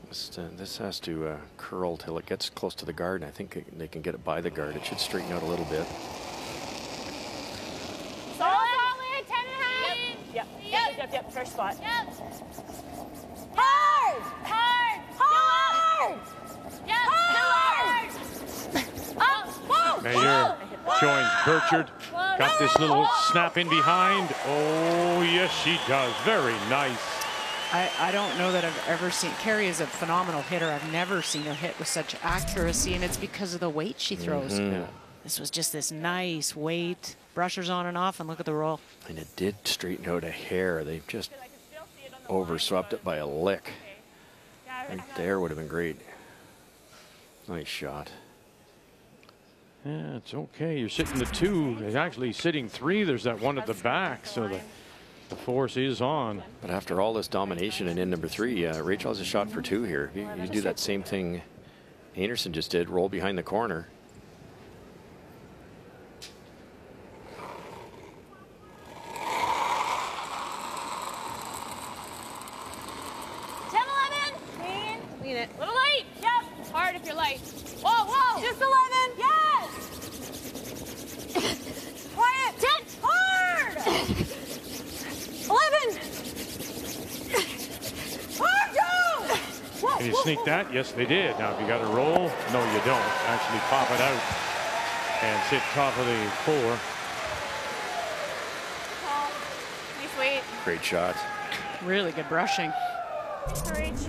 S5: This has to curl till it gets close to the guard, and I think they can get it by the guard. It should straighten out a little bit.
S11: Solid. 10.5. Yep. Fresh spot.
S10: Hard!
S2: Mayer joins Burchard. Got this little snap in behind. Oh, yes, she does. Very nice.
S6: I don't know that I've ever seen. Carrie is a phenomenal hitter. I've never seen her hit with such accuracy, and it's because of the weight she throws. This was just this nice weight. Brushers on and off, and look at the roll.
S5: And it did straighten out a hair. They just overswept it by a lick. Right there would have been great. Nice shot.
S2: Yeah, it's okay. You're sitting the 2. They're actually sitting 3. There's that one at the back, so the force is on.
S5: But after all this domination in number 3, Rachel has a shot for 2 here. You do that same thing Einarson just did, roll behind the corner.
S9: Clean it. Little light. Yep. Hard if you're light. Whoa.
S10: Just 11. Yes. Quiet. 10. Hard. 11. Hard go.
S2: Can you sneak that? Yes, they did. Now, if you got a roll, no, you don't. Actually pop it out and sit top of the 4.
S9: Nice weight.
S5: Great shot.
S6: Really good brushing.
S9: Courage.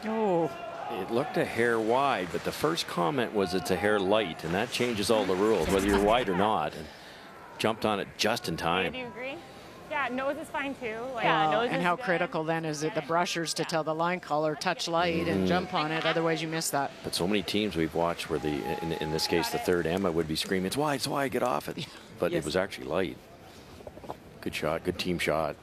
S6: Oh.
S5: It looked a hair wide, but the first comment was it's a hair light, and that changes all the rules, whether you're wide or not. And jumped on it just in time.
S11: Do you agree? Yeah, nose is fine too. Like,
S6: And how critical then is it the brushers to tell the line caller touch light and jump on it, otherwise you miss that.
S5: But so many teams we've watched where in this case the third Emma would be screaming, it's wide, get off it. But it was actually light. Good shot, good team shot.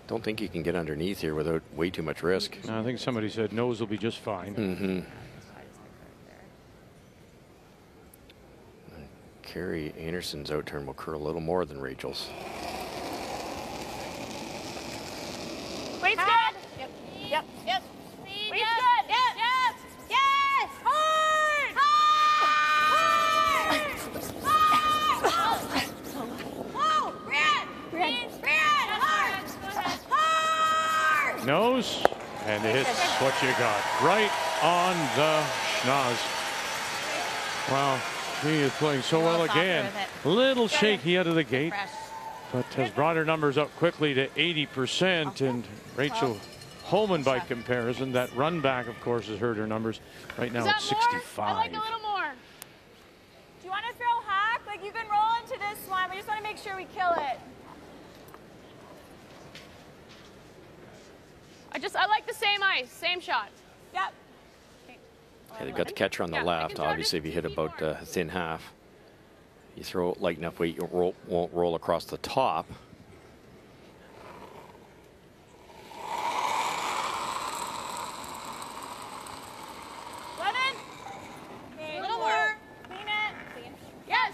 S5: Don't think you can get underneath here without way too much risk.
S2: I think somebody said nose will be just fine.
S5: Carrie Einarson's out turn will curl a little more than Rachel's.
S11: Weight's good. Yep. Weight's good.
S10: Yes. Hard. Whoa, Brian. Hard.
S2: Nose, and it's what you got. Right on the schnoz. Wow, she is playing so well again. Little shaky out of the gate, but has brought her numbers up quickly to 80%. And Rachel Homan, by comparison, that run back, of course, has hurt her numbers. Right now it's 65.
S11: I like a little more. Do you want to throw hack? Like you can roll into this one. We just want to make sure we kill it.
S9: I like the same ice, same shot.
S11: Yep.
S5: Yeah, they've got the catcher on the left. Obviously, if you hit about a thin half, you throw it light enough weight, you won't roll across the top.
S11: A little more. Clean it. Yes.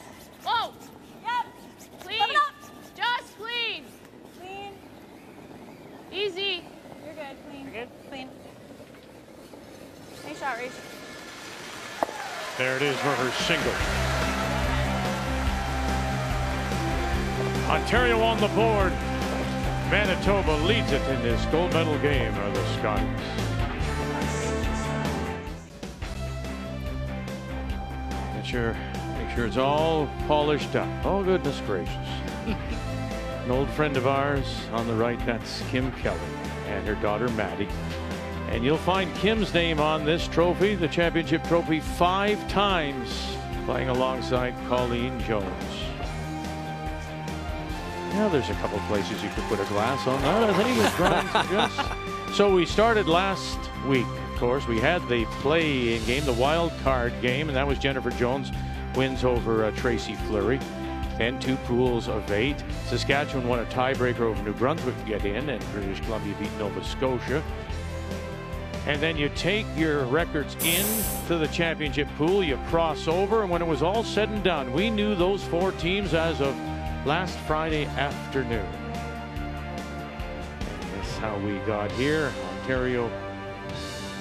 S11: shot, Rach.
S2: There it is for her single. Ontario on the board. Manitoba leads it in this gold medal game of the Scotties. Make sure it's all polished up. Oh, goodness gracious. An old friend of ours on the right, that's Kim Kelly and her daughter Maddie. And you'll find Kim's name on this trophy, the championship trophy, 5 times, playing alongside Colleen Jones. Now there's a couple places you could put a glass on that. I think it's Brian. So we started last week, of course. We had the play-in game, the wild card game, and that was Jennifer Jones wins over Tracy Fleury. Then 2 pools of 8. Saskatchewan won a tiebreaker over New Brunswick to get in, and British Columbia beat Nova Scotia. And then you take your records into the championship pool, you cross over, and when it was all said and done, we knew those 4 teams as of last Friday afternoon. And this is how we got here. Ontario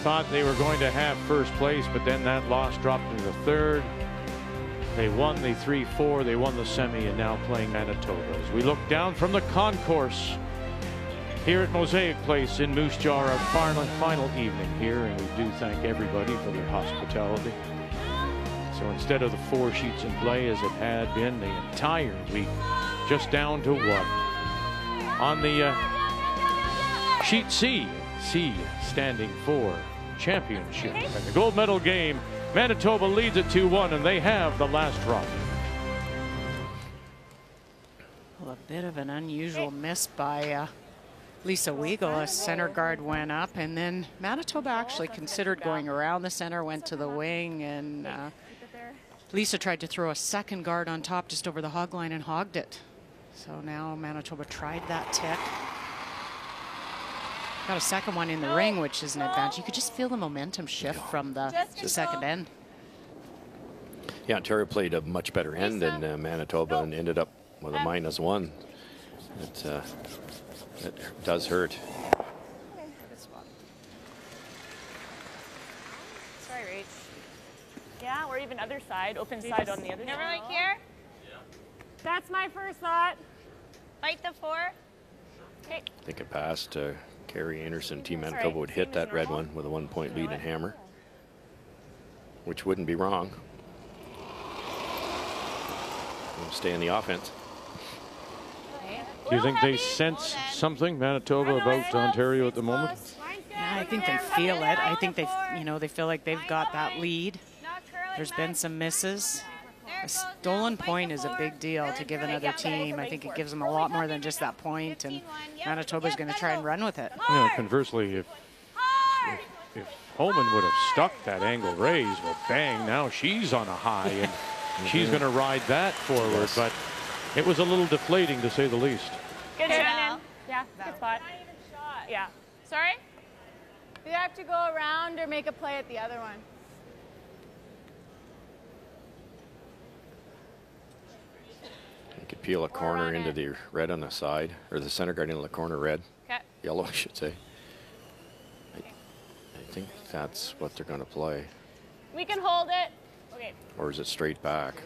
S2: thought they were going to have first place, but then that loss dropped into the 3rd. They won the 3-4, they won the semi, and now playing Manitoba. As we look down from the concourse here at Mosaic Place in Moose Jaw, our final evening here, and we do thank everybody for their hospitality. So instead of the 4 sheets in play as it had been the entire week, just down to 1. On the sheet C standing for championship. And the gold medal game, Manitoba leads it 2-1, and they have the last drop.
S6: Well, a bit of an unusual miss by Lisa Weigel. A center guard went up, and then Manitoba actually considered going around the center, went to the wing, and Lisa tried to throw a second guard on top just over the hog line and hogged it. So now Manitoba tried that tick. Got a second one in the ring, which is an advantage. You could just feel the momentum shift from the second end.
S5: Yeah, Ontario played a much better end than Manitoba and ended up with a -1. It does hurt.
S11: Sorry, Rach. Yeah, or even other side, open side on the other side.
S10: Never like here?
S11: Yeah. That's my first thought.
S10: Fight the 4.
S11: Okay.
S5: I think it passed. Carrie Einarson, Team Manitoba would hit that red one with a 1-point lead in hammer, which wouldn't be wrong. We'll stay in the offense.
S2: Do you think they sense something, Manitoba, about Ontario at the moment?
S6: Yeah, I think they feel it. I think they feel like they've got that lead. There's been some misses. A stolen point is a big deal to give another team. I think it gives them a lot more than just that point, and Manitoba's going to try and run with it.
S2: Yeah, conversely, if Homan would have stuck that angle raise, well, bang, now she's on a high, and she's going to ride that forward, but it was a little deflating, to say the least.
S11: Good Shannon. Yeah, good spot. Yeah. Sorry?
S12: You have to go around or make a play at the other one.
S5: You could peel a corner into the red on the side, or the center guard into the corner red.
S11: Okay.
S5: Yellow, I should say. I think that's what they're going to play.
S11: We can hold it. Okay.
S5: Or is it straight back?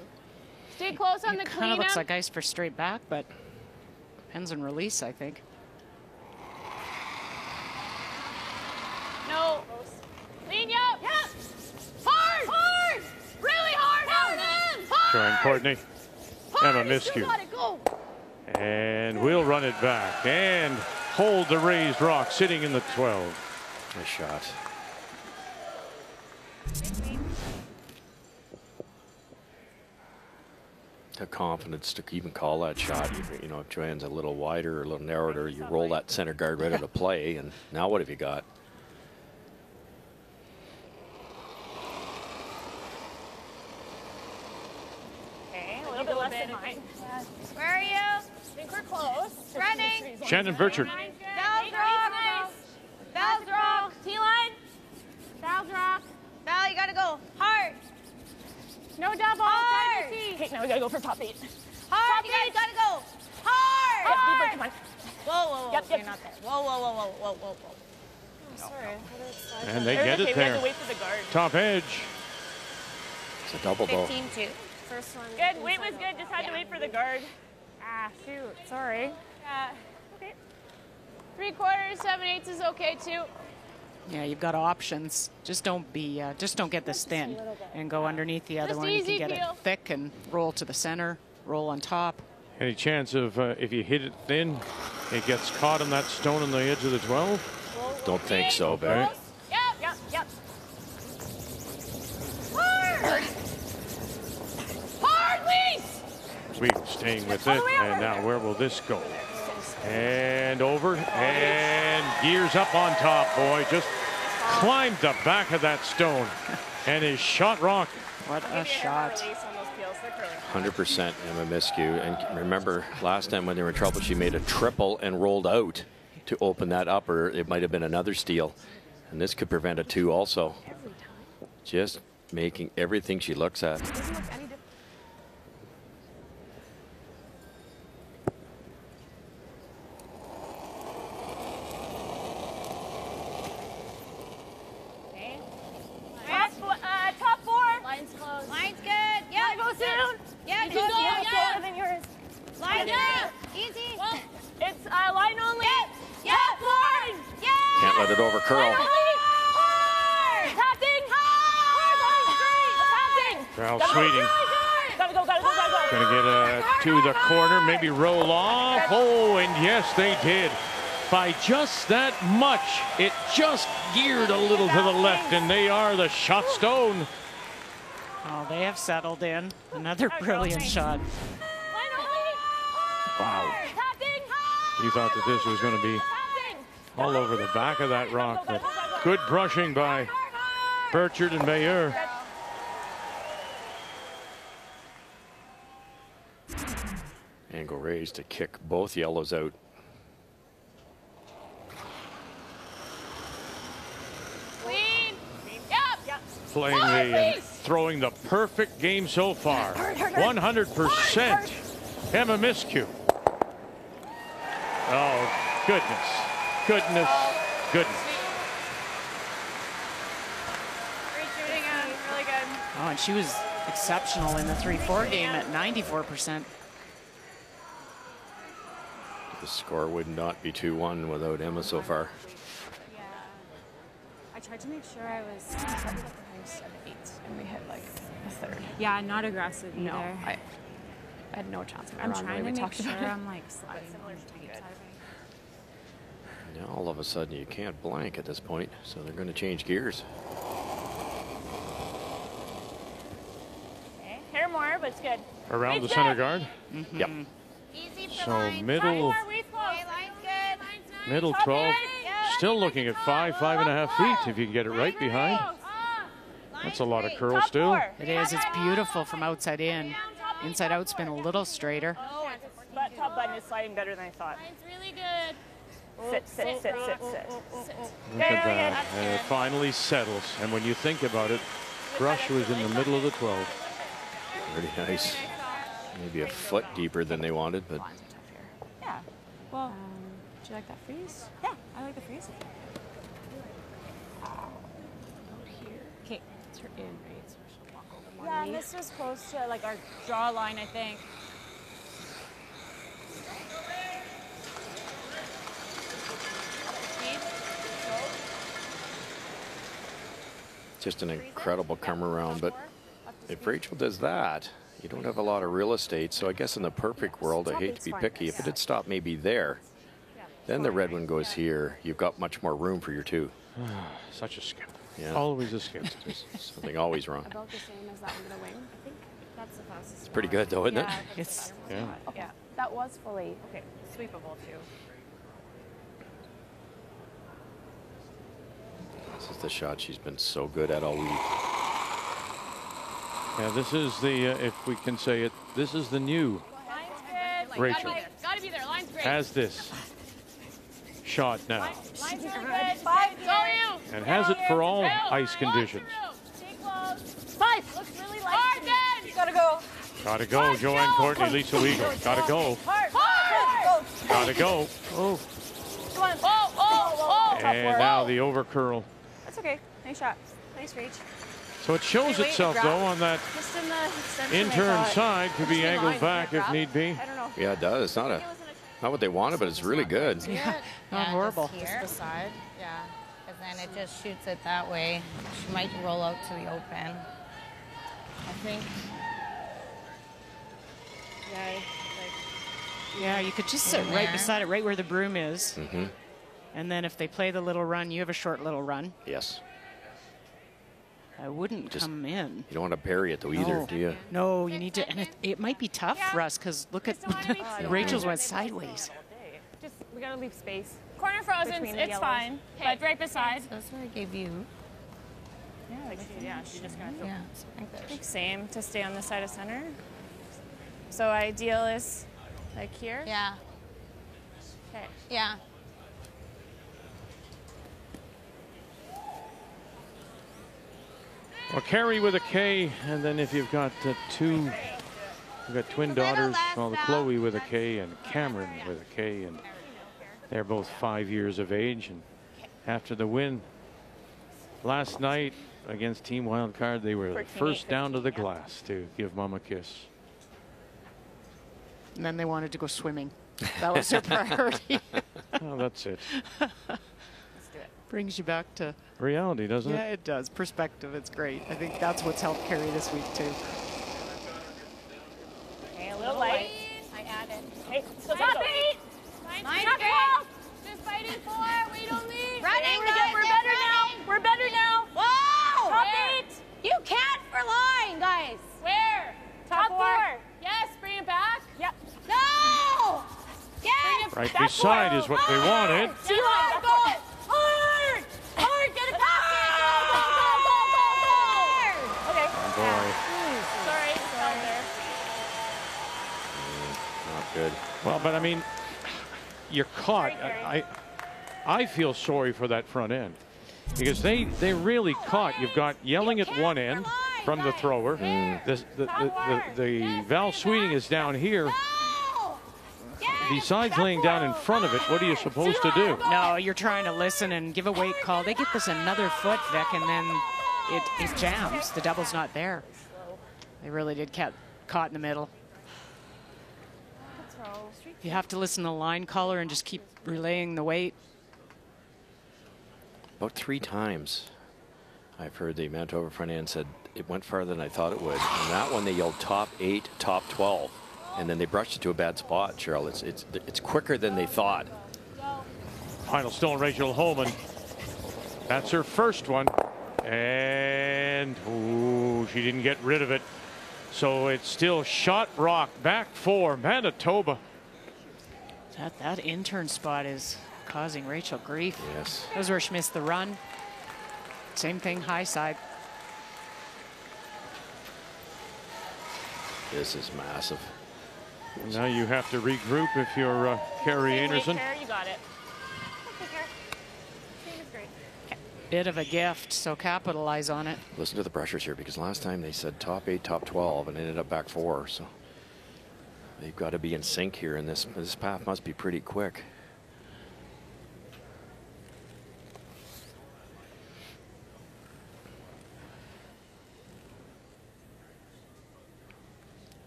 S11: Stay close on the
S6: It kind
S11: cleanup.
S6: of looks like ice for straight back, but depends on release, I think.
S11: No. Lean up. Yep. Hard. Hard. Really hard. Hard.
S2: Showing Courtney. Emma miscue.
S11: Go.
S2: And we'll run it back and hold the raised rock sitting in the 12.
S5: Nice shot. The confidence to even call that shot. You know, if Joanne's a little wider or a little narrower, you roll that center guard right out of play, and now what have you got?
S11: Okay, a little bit less than mine.
S10: Where are you?
S11: I think we're close.
S10: Running.
S2: Shannon Burchard.
S10: Val's rock. Val's rock.
S11: T-line. Val's rock.
S10: Val, you gotta go hard.
S11: No double.
S10: Hard.
S11: Okay, now we gotta go for top 8.
S10: Hard. You guys gotta go hard.
S11: Yep, deeper, come on.
S10: Whoa, whoa, whoa.
S11: Yep, yep.
S10: You're not there. Whoa, whoa, whoa, whoa, whoa, whoa, whoa.
S2: And they get it there. Top edge.
S5: It's a double though.
S10: 15-2. First one.
S11: Good. Weight was good. Just had to wait for the guard.
S12: Ah, shoot. Sorry.
S11: Okay.
S12: 3/4, 7/8 is okay too.
S6: Yeah, you've got options. Just don't get this thin and go underneath the other
S12: Just
S6: one. You can
S12: easy
S6: get it
S12: peel.
S6: thick and roll to the center, roll on top.
S2: Any chance of if you hit it thin, it gets caught on that stone on the edge of the 12?
S5: Don't think so, Barry.
S11: Yep.
S12: Hard, Leeds!
S2: Sweet, staying with it. And now where will this go? And over. And gears up on top, boy. Just climbed the back of that stone. And his shot rocked.
S6: What a shot.
S5: 100% Emma Miskew. And remember, last time when they were in trouble, she made a triple and rolled out to open that up, or it might have been another steal. And this could prevent a 2 also. Just making everything she looks at.
S11: Top 4.
S10: Line's closed. Line's good. Yeah.
S11: Go soon.
S10: Yeah,
S11: You
S10: go.
S11: can go.
S10: Yeah.
S11: Shorter than yours.
S10: Line up. Easy.
S11: It's line only.
S10: Yeah.
S11: Top line.
S10: Yeah.
S5: Can't let it over curl.
S11: Hard. Tapping. Hard. Tapping.
S2: Val Sweeting.
S11: Gotta go.
S2: Gonna get to the corner, maybe roll off. Oh, and yes, they did. By just that much, it just geared a little to the left, and they are the shot stone.
S6: Oh, they have settled in. Another brilliant shot.
S2: Wow. You thought that this was going to be all over the back of that rock, but good brushing by Burchard and Bayeux.
S5: Angle raised to kick both yellows out.
S2: Playing and throwing the perfect game so far. 100% Emma Miskew. Oh, goodness. Goodness.
S11: Great shooting, really good.
S6: Oh, and she was exceptional in the 3-4 game at 94%.
S5: The score would not be 2-1 without Emma so far.
S12: Yeah. I tried to make sure I was 7-8, and we hit like a third.
S13: Yeah, not aggressive either.
S12: No, I had no chance.
S13: I'm trying to make sure I'm like sliding similar to me.
S5: Now all of a sudden you can't blank at this point, so they're going to change gears.
S11: Okay. Hair more, but it's good.
S2: Around the center guard?
S5: Yep.
S10: Easy
S2: So middle 12, still looking at 5.5 feet if you can get it right behind. That's a lot of curl still.
S6: It is. It's beautiful from outside in. Inside out's been a little straighter.
S11: But top button is sliding better than I thought.
S10: Line's really good.
S11: Sit.
S2: Look at that. And it finally settles. And when you think about it, Brush was in the middle of the 12.
S5: Pretty nice. Maybe a foot deeper than they wanted, but
S13: Yeah. Well, do you like that freeze? Yeah, I like the freeze. Okay, it's her in, right? So she'll walk over more.
S11: Yeah, and this was close to like our draw line, I think.
S5: just an incredible come around. But if Rachel does that, you don't have a lot of real estate. So I guess in the perfect world, I hate to be picky, if it had stopped maybe there, then the red one goes here. You've got much more room for your two.
S2: Such a skip.
S5: Yeah.
S2: Always a skip.
S5: There's something always wrong.
S4: About the same as that one gonna wing. I think that's the fastest.
S5: It's pretty good though, isn't it?
S6: It's
S2: yeah.
S4: Okay. That was fully
S11: okay. Sweepable too.
S5: This is the shot she's been so good at all week.
S2: Yeah, this is the, if we can say it, this is the new Rachel.
S12: Gotta be there. Line's great.
S2: Has this shot now.
S11: Line's really good. 5, go you.
S2: And has it for all ice conditions.
S11: Stay close. 5. Looks really light. Hard then. Gotta go.
S2: Gotta go, Joanne Courtney, Lisa Weagle. Gotta go.
S11: Hard. Hard.
S2: Gotta go. Oh.
S11: Come on. Oh.
S2: And now the over curl.
S12: That's okay. Nice shot. Nice reach.
S2: So it shows itself, though, on that
S12: Just in the extension,
S2: in-turn
S12: I thought.
S2: side. Could be
S12: Just in
S2: angled
S12: line,
S2: back
S12: can't
S2: if
S12: grab.
S2: need be.
S12: I don't know.
S14: Yeah, it does. It's not what they wanted, but it's really good.
S6: Yeah, not horrible.
S10: Just beside, yeah. Because then it just shoots it that way. She might roll out to the open. I think.
S6: Yeah, you could just sit right beside it, right where the broom is.
S14: Mm-hmm.
S6: And then if they play the little run, you have a short little run.
S14: Yes.
S6: I wouldn't come in.
S14: You don't want to bury it, though, either, do you?
S6: No, you need to. And it might be tough for us because look at Rachel's went sideways.
S12: Just, we gotta leave space.
S11: Corner frozen,
S12: Between the
S11: it's
S12: yellows.
S11: fine. But right beside.
S10: That's what I gave you.
S12: Yeah, she's just gonna throw.
S10: Yeah,
S12: I think same to stay on the side of center. So ideal is like here?
S10: Yeah.
S12: Okay.
S10: Yeah.
S2: Well, Carrie with a K, and then if you've got you've got twin daughters, well, Chloe with a K and Cameron with a K, and they're both 5 years of age. And after the win last night against Team Wildcard, they were the first down to the glass to give Mom a kiss.
S6: And then they wanted to go swimming. That was their priority.
S2: Oh, that's it.
S6: Let's do it. Brings you back to
S2: reality, doesn't it?
S6: Yeah, it does. Perspective. It's great. I think that's what's helped Carrie this week too.
S11: Okay, a little light.
S10: I added.
S11: Okay, so top 8.
S10: Nice.
S11: Top 12. Just fighting for. Wait on me.
S10: Running,
S11: Okay,
S10: guys,
S11: we're
S10: they're
S11: better now.
S10: running.
S11: We're better now.
S10: Whoa!
S11: Top
S10: Where?
S11: 8.
S10: You can't for line, guys.
S11: Where? Top 4. Yes, bring it back. Yep.
S10: No! Yes!
S2: Right beside is what they wanted.
S11: See hard, go. Hard! Hard, get it back. Go, go, go, go, go. Okay.
S2: Oh, boy.
S11: Sorry, it's out there.
S14: Not good.
S2: Well, but I mean, you're caught. I feel sorry for that front end because they really caught. You've got yelling at one end from the thrower. The Val Sweeting is down here. Besides laying down in front of it, what are you supposed to do?
S6: No, you're trying to listen and give a weight call. They get this another foot, Vic, and then it jams. The double's not there. They really did get caught in the middle. You have to listen to the line caller and just keep relaying the weight.
S14: About 3 times I've heard the Manitoba front end said it went farther than I thought it would. And that one they yelled top 8, top 12. And then they brushed it to a bad spot, Cheryl. It's quicker than they thought.
S2: Final still Rachel Homan. That's her first one. And ooh, she didn't get rid of it. So it's still shot rock back for Manitoba.
S6: That intern spot is causing Rachel grief.
S14: Yes.
S6: That was where she missed the run. Same thing, high side.
S14: This is massive.
S2: Now you have to regroup if you're Carrie Einarson.
S11: You got it. Team is great.
S6: Bit of a gift, so capitalize on it.
S14: Listen to the pressures here, because last time they said top 8, top 12, and ended up back 4. So they've got to be in sync here, and this path must be pretty quick.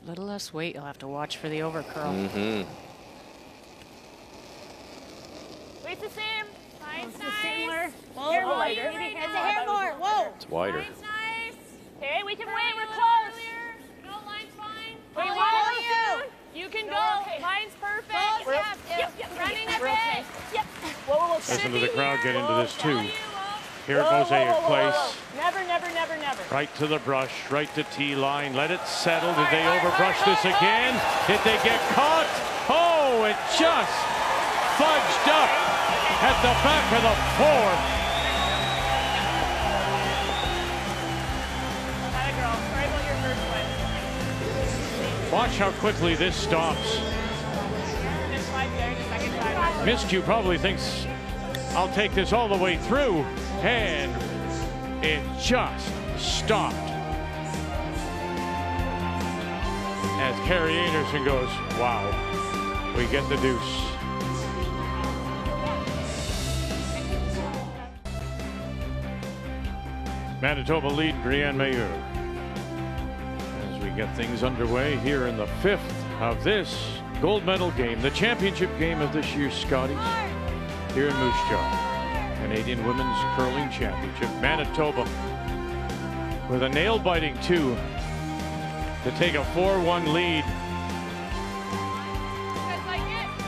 S6: Little less weight. You'll have to watch for the over curl.
S14: Mm-hmm.
S11: Weight's the same. Line's nice.
S10: Similar.
S11: Whoa, hair
S10: lighter.
S11: right
S10: It's a
S11: now.
S10: hair more. Whoa.
S14: It's wider.
S11: Line's nice. Okay, we can wait. We're close. No, line's fine.
S10: Wait,
S11: Wait,
S10: whoa,
S11: you can
S10: No,
S11: go.
S10: okay.
S11: Line's perfect.
S10: Close,
S11: Yep.
S10: Running a
S11: We're
S10: bit.
S11: okay. Yep. Whoa, whoa, whoa.
S2: Listen to the crowd get into this too. Here it
S11: Whoa,
S2: goes,
S11: whoa, whoa, whoa,
S2: place.
S11: whoa. Never, never, never, never.
S2: Right to the brush, right to T-line. Let it settle. Did they overbrush this again? Did they get caught? Oh, it just fudged up at the back of the 4. Watch how quickly this stops. Missed you probably thinks I'll take this all the way through, and it just stopped. As Carrie Einarson goes, wow, we get the deuce. Manitoba lead Brienne Mayer. As we get things underway here in the 5th of this gold medal game, the championship game of this year's Scotties here in Moose Jaw. Canadian Women's Curling Championship. Manitoba with a nail-biting 2 to take a 4-1 lead.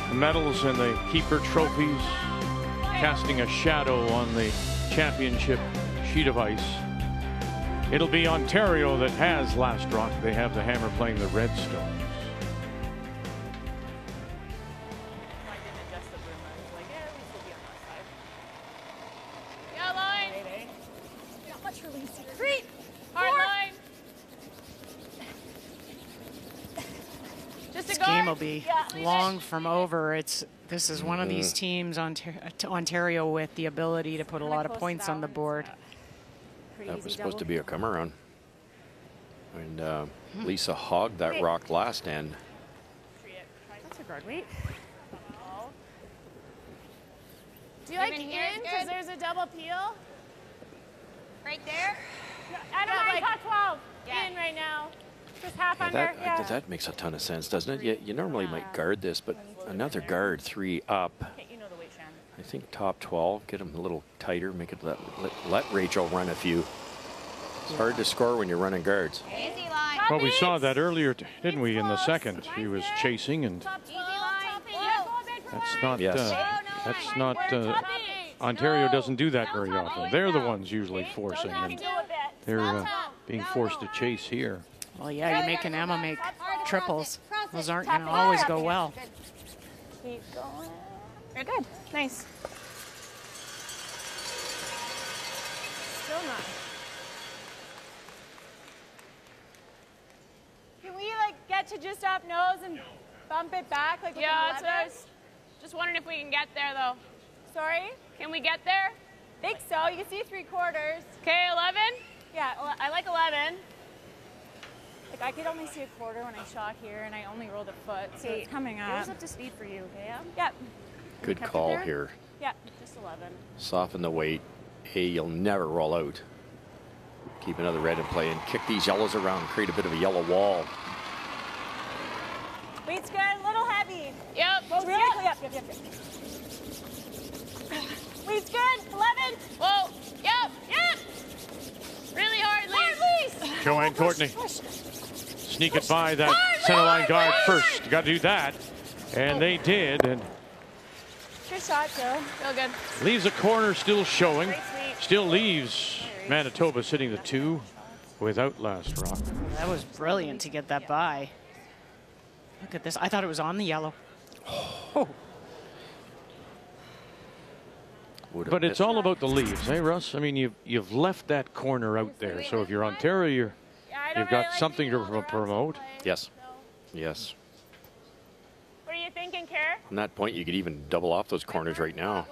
S2: The medals and the keeper trophies casting a shadow on the championship sheet of ice. It'll be Ontario that has last rock. They have the Hammer playing the Redstones.
S6: This game will be long from over. This is one of these teams, Ontario, with the ability to put a lot of points on the board.
S14: That was supposed to be a come around. And Lisa hogged that rock last end.
S12: That's a guard weight.
S11: Do you like in? Because there's a double peel.
S9: Right there?
S11: I don't mind top 12. In right now. Just half under.
S14: That makes a ton of sense, doesn't it? You normally might guard this, but another guard 3 up.
S12: You know the weight, Shannon.
S14: I think top 12, get them a little tighter, make it let Rachel run a few. It's hard to score when you're running guards.
S9: Easy line.
S2: Well, we saw that earlier, didn't we, in the second? He was chasing, and that's not Ontario doesn't do that very often. They're the ones usually forcing, and they're being forced to chase here.
S6: Well, yeah, you make an Emma make triples. Those aren't going to always go well.
S11: Keep going. You're good. Nice. Still not. Can we get to just up nose and bump it back like with
S9: that's what I was just wondering if we can get there though.
S11: Sorry?
S9: Can we get there?
S11: Think so. You can see 3/4.
S9: Okay, 11?
S11: Yeah, I like 11.
S12: I could only see a quarter when I shot here, and I only rolled a foot, so it's coming up. It was up to speed for you, yeah?
S11: Yep.
S14: Good call here.
S12: Yep, just 11.
S14: Soften the weight. Hey, you'll never roll out. Keep another red in play and kick these yellows around, create a bit of a yellow wall.
S11: Weight's good, a little heavy.
S9: Yep.
S11: Really? Yep. Weight's good, 11.
S9: Whoa, yep. Really hard, Lise.
S2: Joanne Courtney. Sneak it by that center line guard first. You got to do that. And they did. And
S11: good shot, Joe.
S9: Feel good.
S2: Leaves a corner still showing. Still leaves Manitoba sitting the 2 without last rock.
S6: That was brilliant to get that by. Look at this. I thought it was on the yellow. Oh.
S2: But it's all about the leaves, eh, Russ? I mean, you've left that corner out there. So if you're Ontario, you've got something to promote.
S14: Yes. Yes.
S11: What are you thinking, Kara?
S14: On that point, you could even double off those corners right now.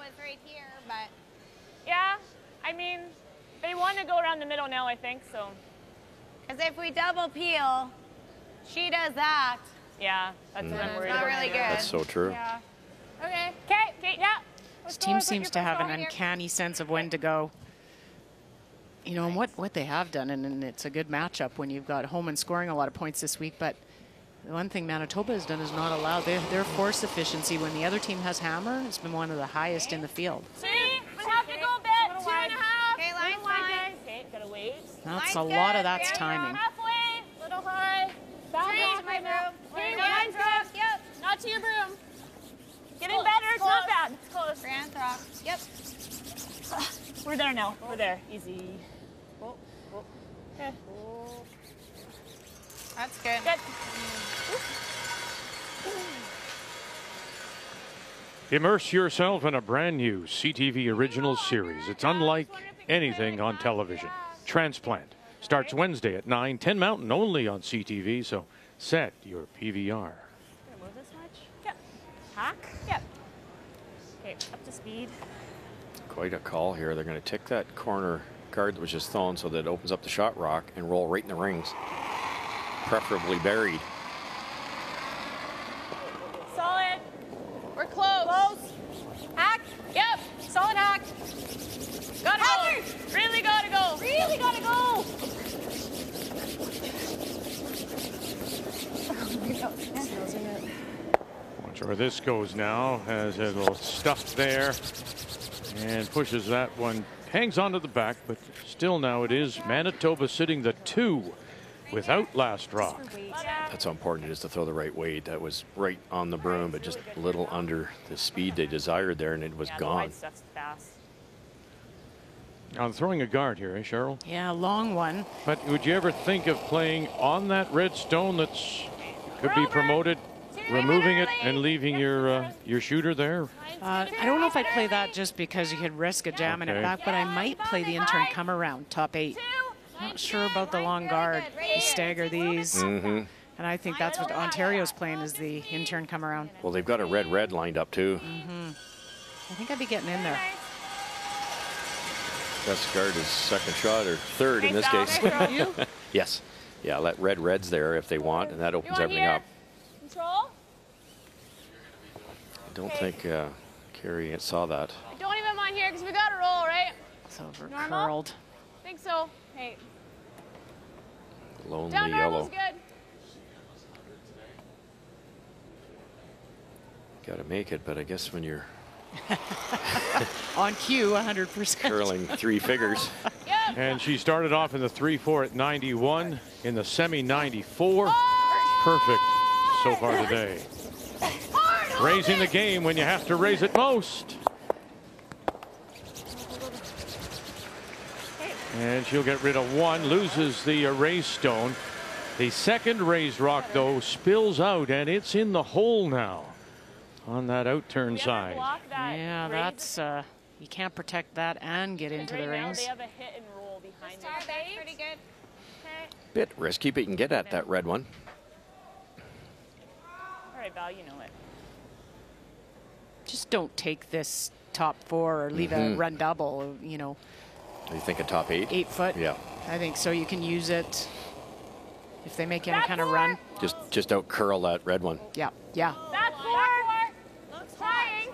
S11: Yeah, I mean, they want to go around the middle now, I think, so.
S9: Because if we double peel, she does that.
S11: Yeah, that's what I'm worried
S9: not
S11: about.
S9: really good.
S14: That's so true.
S11: Yeah. Okay, yeah.
S6: This team seems to have an uncanny sense of when to go. You know, and what they have done, and it's a good matchup when you've got Homan scoring a lot of points this week, but the one thing Manitoba has done is not allow their force efficiency when the other team has hammer. It's been one of the highest in the field.
S11: See, we have to go a bit, 2.5.
S9: Okay, line's fine.
S11: Okay, gotta wait.
S6: That's a lot of that's timing.
S11: Halfway, little high.
S9: Three to my broom.
S11: Okay, line's good.
S9: Yep.
S11: Not to your broom. Getting better, it's not bad. It's close.
S9: Grand throw. Yep.
S11: We're there now. We're there. Easy. Okay.
S9: That's good.
S2: Immerse yourself in a brand new CTV original series. It's unlike anything on television. Transplant starts Wednesday at 9, 10 Mountain, only on CTV, so set your PVR.
S12: Move this much? Yep. Hack? Yep. Okay, up to speed.
S14: Quite a call here. They're going to tick that corner guard that was just thrown so that it opens up the shot rock and roll right in the rings. Preferably buried.
S11: Solid.
S9: We're close.
S11: Close. Hack.
S9: Yep.
S11: Solid hack.
S9: Gotta go. Really gotta go.
S11: Really gotta go.
S2: Watch where this goes now, as a little stuff there and pushes that one, hangs onto the back, but still now it is Manitoba sitting the 2 without last rock.
S14: That's how important it is to throw the right weight. That was right on the broom, but just a little under the speed they desired there, and it was gone.
S2: I'm throwing a guard here, eh, Cheryl?
S6: Yeah, long one.
S2: But would you ever think of playing on that red stone that's could be promoted, removing it and leaving your shooter there?
S6: I don't know if I'd play that just because you could risk a jamming it back, but I might play the intern come around, top 8. Not sure about the long guard. You stagger these.
S14: Mm-hmm.
S6: And I think that's what Ontario's playing is the intern come around.
S14: Well, they've got a red lined up too.
S6: Mm-hmm. I think I'd be getting in there.
S14: Best guard is second shot or third in this case.
S6: You?
S14: Yes. Yeah, let red's there if they want, and that opens everything up.
S11: Control.
S14: I don't think Carrie saw that.
S11: I don't even mind here because we got to roll, right?
S6: It's over
S11: Normal?
S6: curled.
S11: I think so. Hey.
S14: Lonely
S11: Down
S14: yellow.
S11: normal's good.
S14: Got to make it, but I guess when you're
S6: on cue, 100%.
S14: curling 3 figures.
S2: And she started off in the 3-4 at 91, in the semi 94. Perfect so far today. Raising the game when you have to raise it most. And she'll get rid of 1, loses the raised stone. The second raised rock, though, spills out, and it's in the hole now on that outturn side.
S6: Yeah, that's you can't protect that and get into the rings.
S11: They have a hit and roll behind it. That's pretty good.
S14: Bit risky, but you can get at that red one.
S11: All right, Val, you know it.
S6: Just don't take this top 4 or leave a run double, you know.
S14: Are you thinking top 8?
S6: 8 foot?
S14: Yeah.
S6: I think so. You can use it if they make any kind of run.
S14: Just out curl that red one.
S6: Yeah, yeah.
S11: Back 4. Looks trying.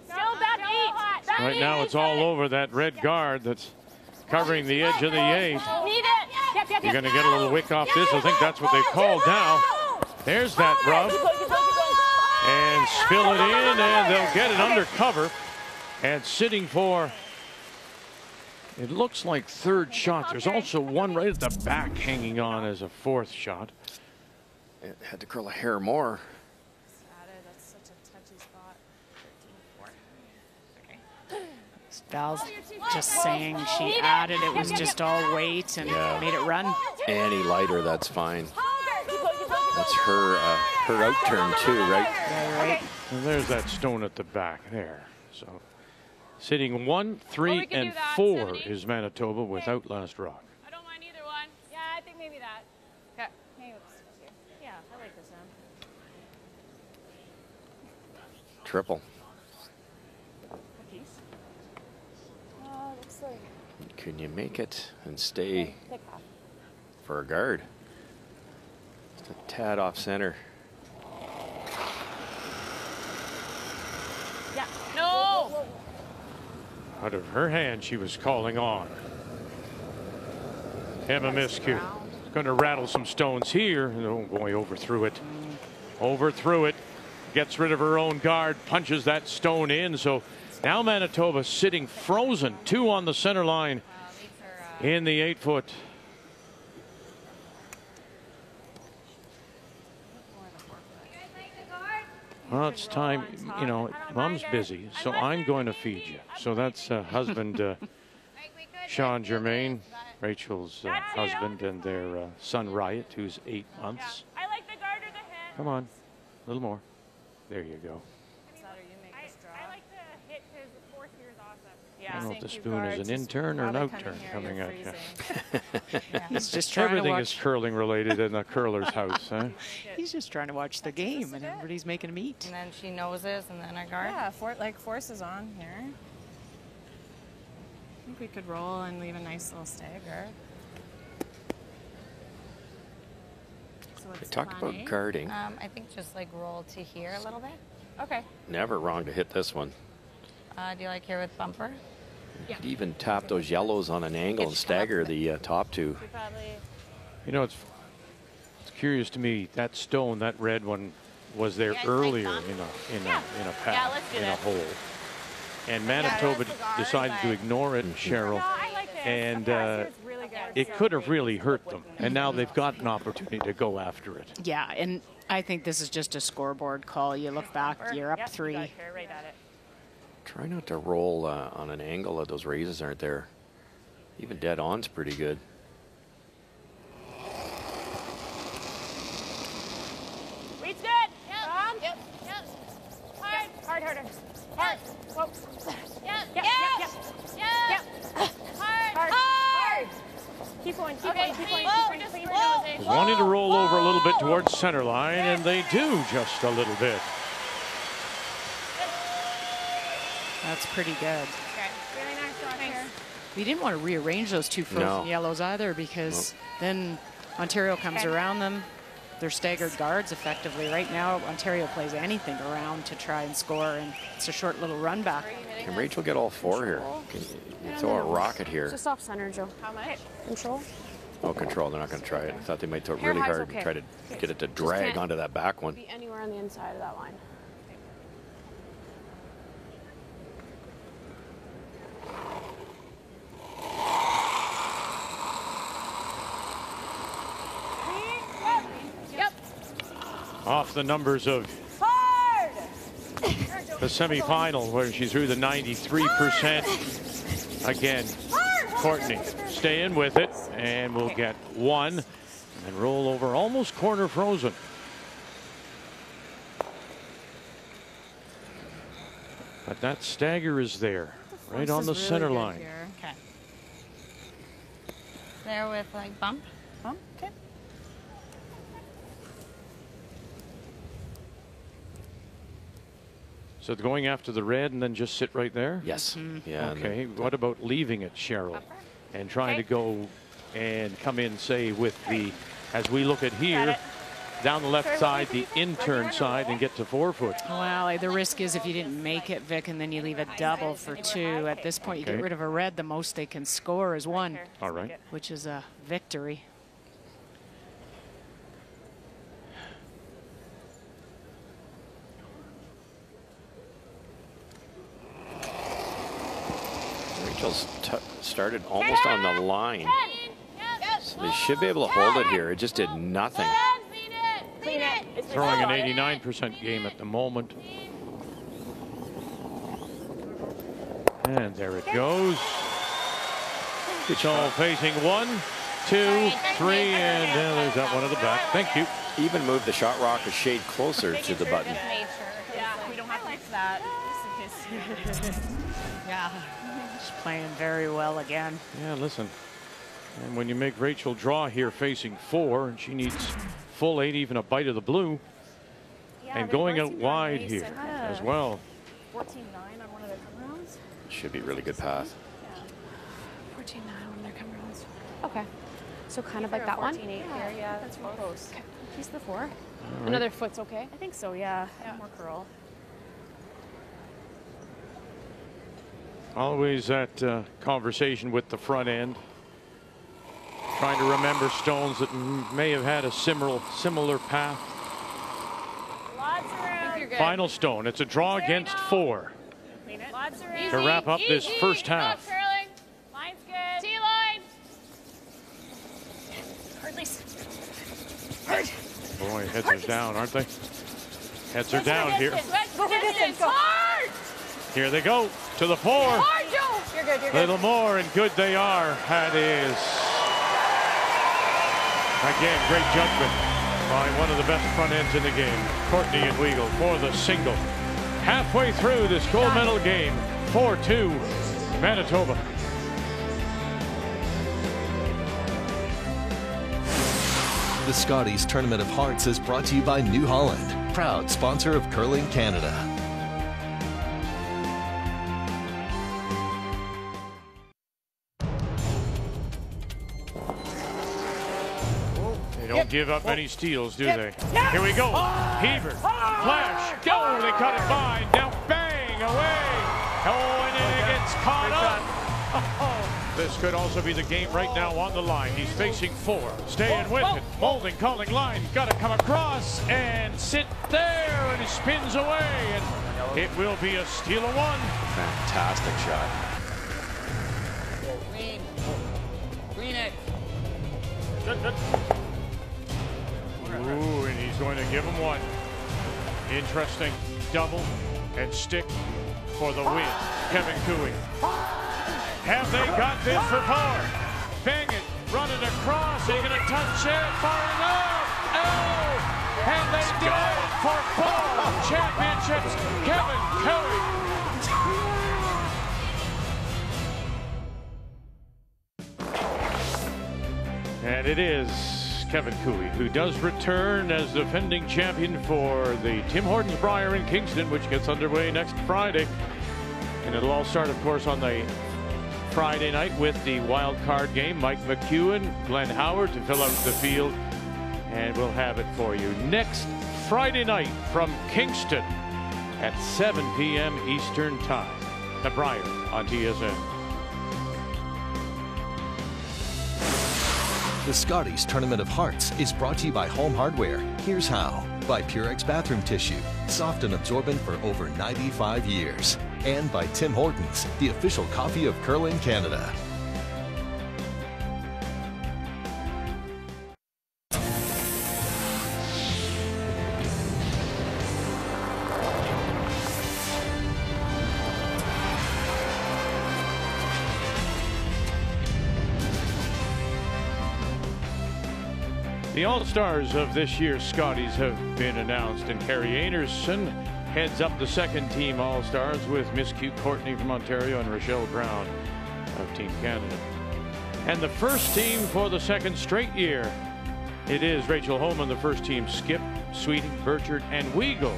S11: Still back 8.
S2: Right now it's all over that red guard that's covering the edge of the 8.
S11: Need it. Yep.
S2: You're going to get a little wick off this. I think that's what they called now. There's that rub. And spill it in, and they'll get it under cover. And sitting for, it looks like 3rd shot. There's also one right at the back hanging on as a 4th shot.
S14: It had to curl a hair more.
S12: That's such a touchy spot. 13-4. Okay.
S6: Val's just saying she added it was just all weight and made it run.
S14: Any lighter, that's fine. That's her outturn too, right?
S6: Yeah, right.
S2: And there's that stone at the back there. So sitting 1, 3, and 4 is Manitoba without last rock.
S11: I don't mind either one. Yeah, I think maybe that. Okay. Hey, yeah, I like this one.
S14: Triple.
S11: A piece. Looks like.
S14: Can you make it and stay for a guard? Just a tad off center.
S11: Yeah. No.
S2: Out of her hand, she was calling on. Emma Miscue going to rattle some stones here. Oh boy, overthrew it. Overthrew it. Gets rid of her own guard, punches that stone in. So now Manitoba sitting frozen. 2 on the center line in the 8-foot. Well, it's time, you know, Mom's busy, so I'm going to feed you. So that's husband Sean Germain, Rachel's husband, and their son Riot, who's 8 months.
S11: I like the guard or the hit.
S2: Come on, a little more. There you go.
S11: I like the hit because the 4th here is awesome.
S2: I don't know if the spoon is an intern or an outturn coming at you.
S6: He's just trying
S2: Everything
S6: to
S2: is
S6: watch.
S2: curling related in a curler's house, huh?
S6: He's just trying to watch the game, and everybody's making him eat.
S10: And then she noses, and then a guard.
S12: Yeah, force is on here. I think we could roll and leave a nice little stagger. So
S14: They
S12: it's
S14: talked about
S12: funny.
S14: guarding.
S10: I think just like roll to here a little bit.
S12: Okay.
S14: Never wrong to hit this one.
S10: Do you like here with bumper?
S14: You could even tap those yellows on an angle and stagger the top two.
S2: You know, it's curious to me, that stone, that red one, was there earlier in a path, in a hole. And Manitoba decided to ignore it, Cheryl. And it could have really hurt them. And now they've got an opportunity to go after it.
S6: Yeah, and I think this is just a scoreboard call. You look back, you're up 3.
S14: Try not to roll on an angle that those raises aren't there. Even dead on's pretty good.
S11: Reach good. Yep. Hard. Harder. Hard. Whoa. Yep. Hard. Keep going.
S2: Wanting to roll over a little bit towards center line, and they do just a little bit.
S6: That's pretty good.
S11: Okay. Really nice shot here.
S6: We didn't want to rearrange those two frozen yellows either, because then Ontario comes around them. They're staggered guards effectively. Right now, Ontario plays anything around to try and score, and it's a short little run back.
S14: Can Rachel get all 4 here? Can you throw a rocket here?
S4: Just off center, Joe.
S11: How much?
S4: Control.
S14: Oh, control. They're not going to try it. I thought they might throw it really hard and try to get it to drag onto that back one.
S4: Be anywhere on the inside of that line.
S2: Off the numbers of the semifinal, where she threw the 93%. Again, Courtney staying with it, and we'll get 1 and roll over, almost corner frozen. But that stagger is there, right on the center line.
S10: Okay. There with like bump. Okay.
S2: So going after the red and then just sit right there?
S14: Yes. Yeah.
S2: Okay. What about leaving it, Cheryl, and trying to go and come in, say, with the, as we look at here, down the left side, the in-turn side, and get to 4 foot?
S6: Well, the risk is if you didn't make it, Vic, and then you leave a double for 2. At this point, you get rid of a red. The most they can score is 1.
S2: All right.
S6: Which is a victory.
S14: Rachel's started almost on the line. So they should be able to hold it here. It just did nothing.
S2: Throwing an 89% game at the moment. And there it goes. It's all facing 1, 2, 3, and there's that one at the back. Thank you.
S14: Even moved the shot rock a shade closer to the button.
S11: Yeah, we don't have to fix that.
S6: Yeah. She's playing very well again.
S2: Yeah, listen. And when you make Rachel draw here facing 4, and she needs full 8, even a bite of the blue, and going out wide here as well.
S4: 14-9 on one of their come rounds.
S14: Should be a really good path.
S4: Yeah. 14-9 on their come rounds. Okay. So kind of like that one?
S11: 14-8 here, yeah. That's real close.
S4: Okay. He's the 4.
S2: Right.
S4: Another foot's okay?
S11: I think so, yeah. More curl.
S2: Always that conversation with the front end. Trying to remember stones that may have had a similar path.
S11: Lots of room.
S2: Final stone. It's a draw against 4
S11: Lots of room.
S2: to wrap up this first half.
S11: Curling. Line's good. T-line.
S2: Boy, heads are down, aren't they? Heads are down here.
S11: Hard.
S2: Here they go to the 4.
S11: Hard, Joe. You're good.
S2: Little more, and good they are. That is, again, great judgment by one of the best front ends in the game, Courtney and Weigel, for the single. Halfway through this gold medal game, 4-2, Manitoba.
S8: The Scotties Tournament of Hearts is brought to you by New Holland, proud sponsor of Curling Canada.
S2: They don't give up many steals, do they? Here we go. Heaver, flash, go. They cut it by. Now bang, away. Oh, and it gets caught up. This could also be the game right now on the line. He's facing 4, staying with it. Molding, calling line, got to come across and sit there, and he spins away, and it will be a steal of 1.
S14: Fantastic shot.
S15: Clean it.
S2: Ooh, and he's going to give him 1. Interesting double and stick for the win. Kevin Cooey. Have they got this for 4? Bang it, run it across. Are you going to touch it? Far enough. Oh, and they did it for 4 championships. Kevin Cooey. And it is Kevin Cooey who does return as defending champion for the Tim Hortons Brier in Kingston, which gets underway next Friday. And it'll all start, of course, on the Friday night with the wild card game. Mike McEwen, Glenn Howard to fill out the field. And we'll have it for you next Friday night from Kingston at 7 p.m. Eastern Time. The Brier on TSN.
S8: The Scotties Tournament of Hearts is brought to you by Home Hardware. Here's how. By Purex Bathroom Tissue, soft and absorbent for over 95 years. And by Tim Hortons, the official coffee of curling Canada.
S2: The All-Stars of this year's Scotties have been announced, and Carrie Einarson heads up the second team All-Stars with Miss Cute Courtney from Ontario and Rochelle Brown of Team Canada. And the first team for the second straight year, it is Rachel Homan, the first team skip, Sweeting, Burchard, and Weagle.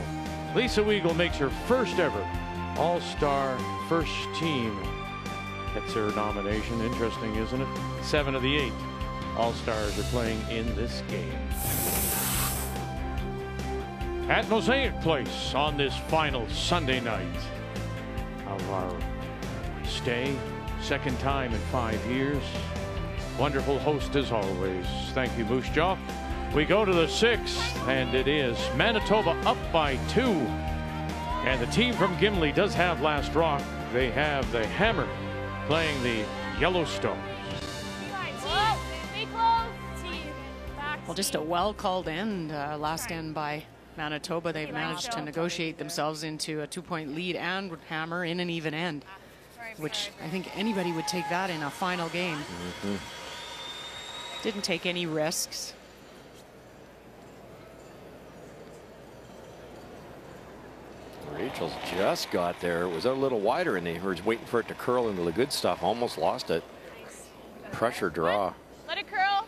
S2: Lisa Weagle makes her first ever All-Star first team. That's her nomination. Interesting, isn't it? 7 of the 8 All-Stars are playing in this game. At Mosaic Place on this final Sunday night of our stay, second time in 5 years. Wonderful host as always. Thank you, Moose Jaw. We go to the 6th, and it is Manitoba up by 2. And the team from Gimli does have last rock. They have the Hammer playing the Yellowstone.
S6: Well, just a well-called end, last end by Manitoba. They've managed to negotiate themselves into a 2-point lead and would hammer in an even end, which I think anybody would take that in a final game. Didn't take any risks.
S14: Rachel's just got there. It was a little wider, and they were waiting for it to curl into the good stuff. Almost lost it. Pressure draw.
S11: Let it curl.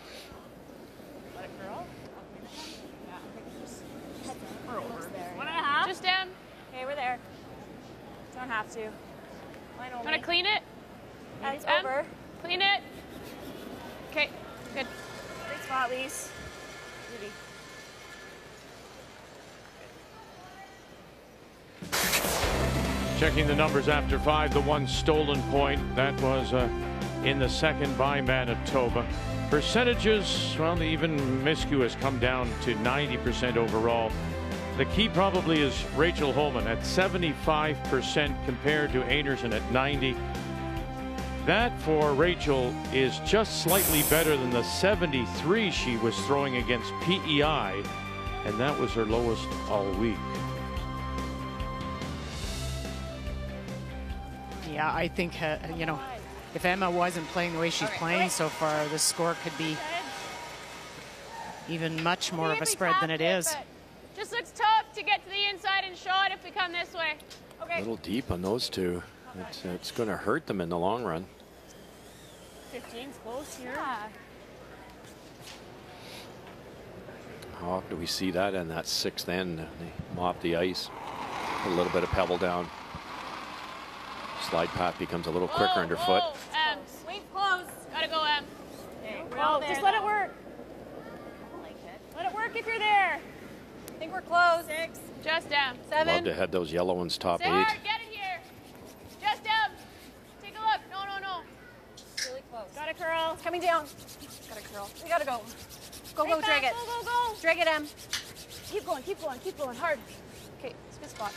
S11: Just down.
S12: Okay, we're there. Don't have to.
S11: Want to clean it?
S12: It's over.
S11: Clean it. Okay, good.
S12: Great spot, Lise. Rudy.
S2: Checking the numbers after 5, the 1 stolen point. That was in the second by Manitoba. Percentages, well, even Miscue has come down to 90% overall. The key probably is Rachel Homan at 75% compared to Einarson at 90%. That for Rachel is just slightly better than the 73 she was throwing against PEI, and that was her lowest all week.
S6: Yeah, I think, you know, if Emma wasn't playing the way she's playing so far, the score could be even much more of a spread than it is.
S11: Just looks tough to get to the inside and shot if we come this way. Okay.
S14: A little deep on those two. It's going to hurt them in the long run.
S12: 15's close here.
S14: How often do we see that in that 6th end? They mop the ice, put a little bit of pebble down. Slide path becomes a little quicker underfoot.
S11: Wait, close. Gotta go, Em.
S12: Okay, well, just let it work. Let it work if you're there.
S11: I think we're close. 6. Just down. 7.
S14: Love to head those yellow ones top 8.
S11: Sarah, get it here. Just down. Take a look. No.
S12: Coming down. Gotta curl. We gotta go. Go,
S11: Right
S12: go, drag
S11: back,
S12: it.
S11: go, go, go.
S12: Drag it, Em. Keep going, keep going, keep going. Hard. Okay, it's a good spot.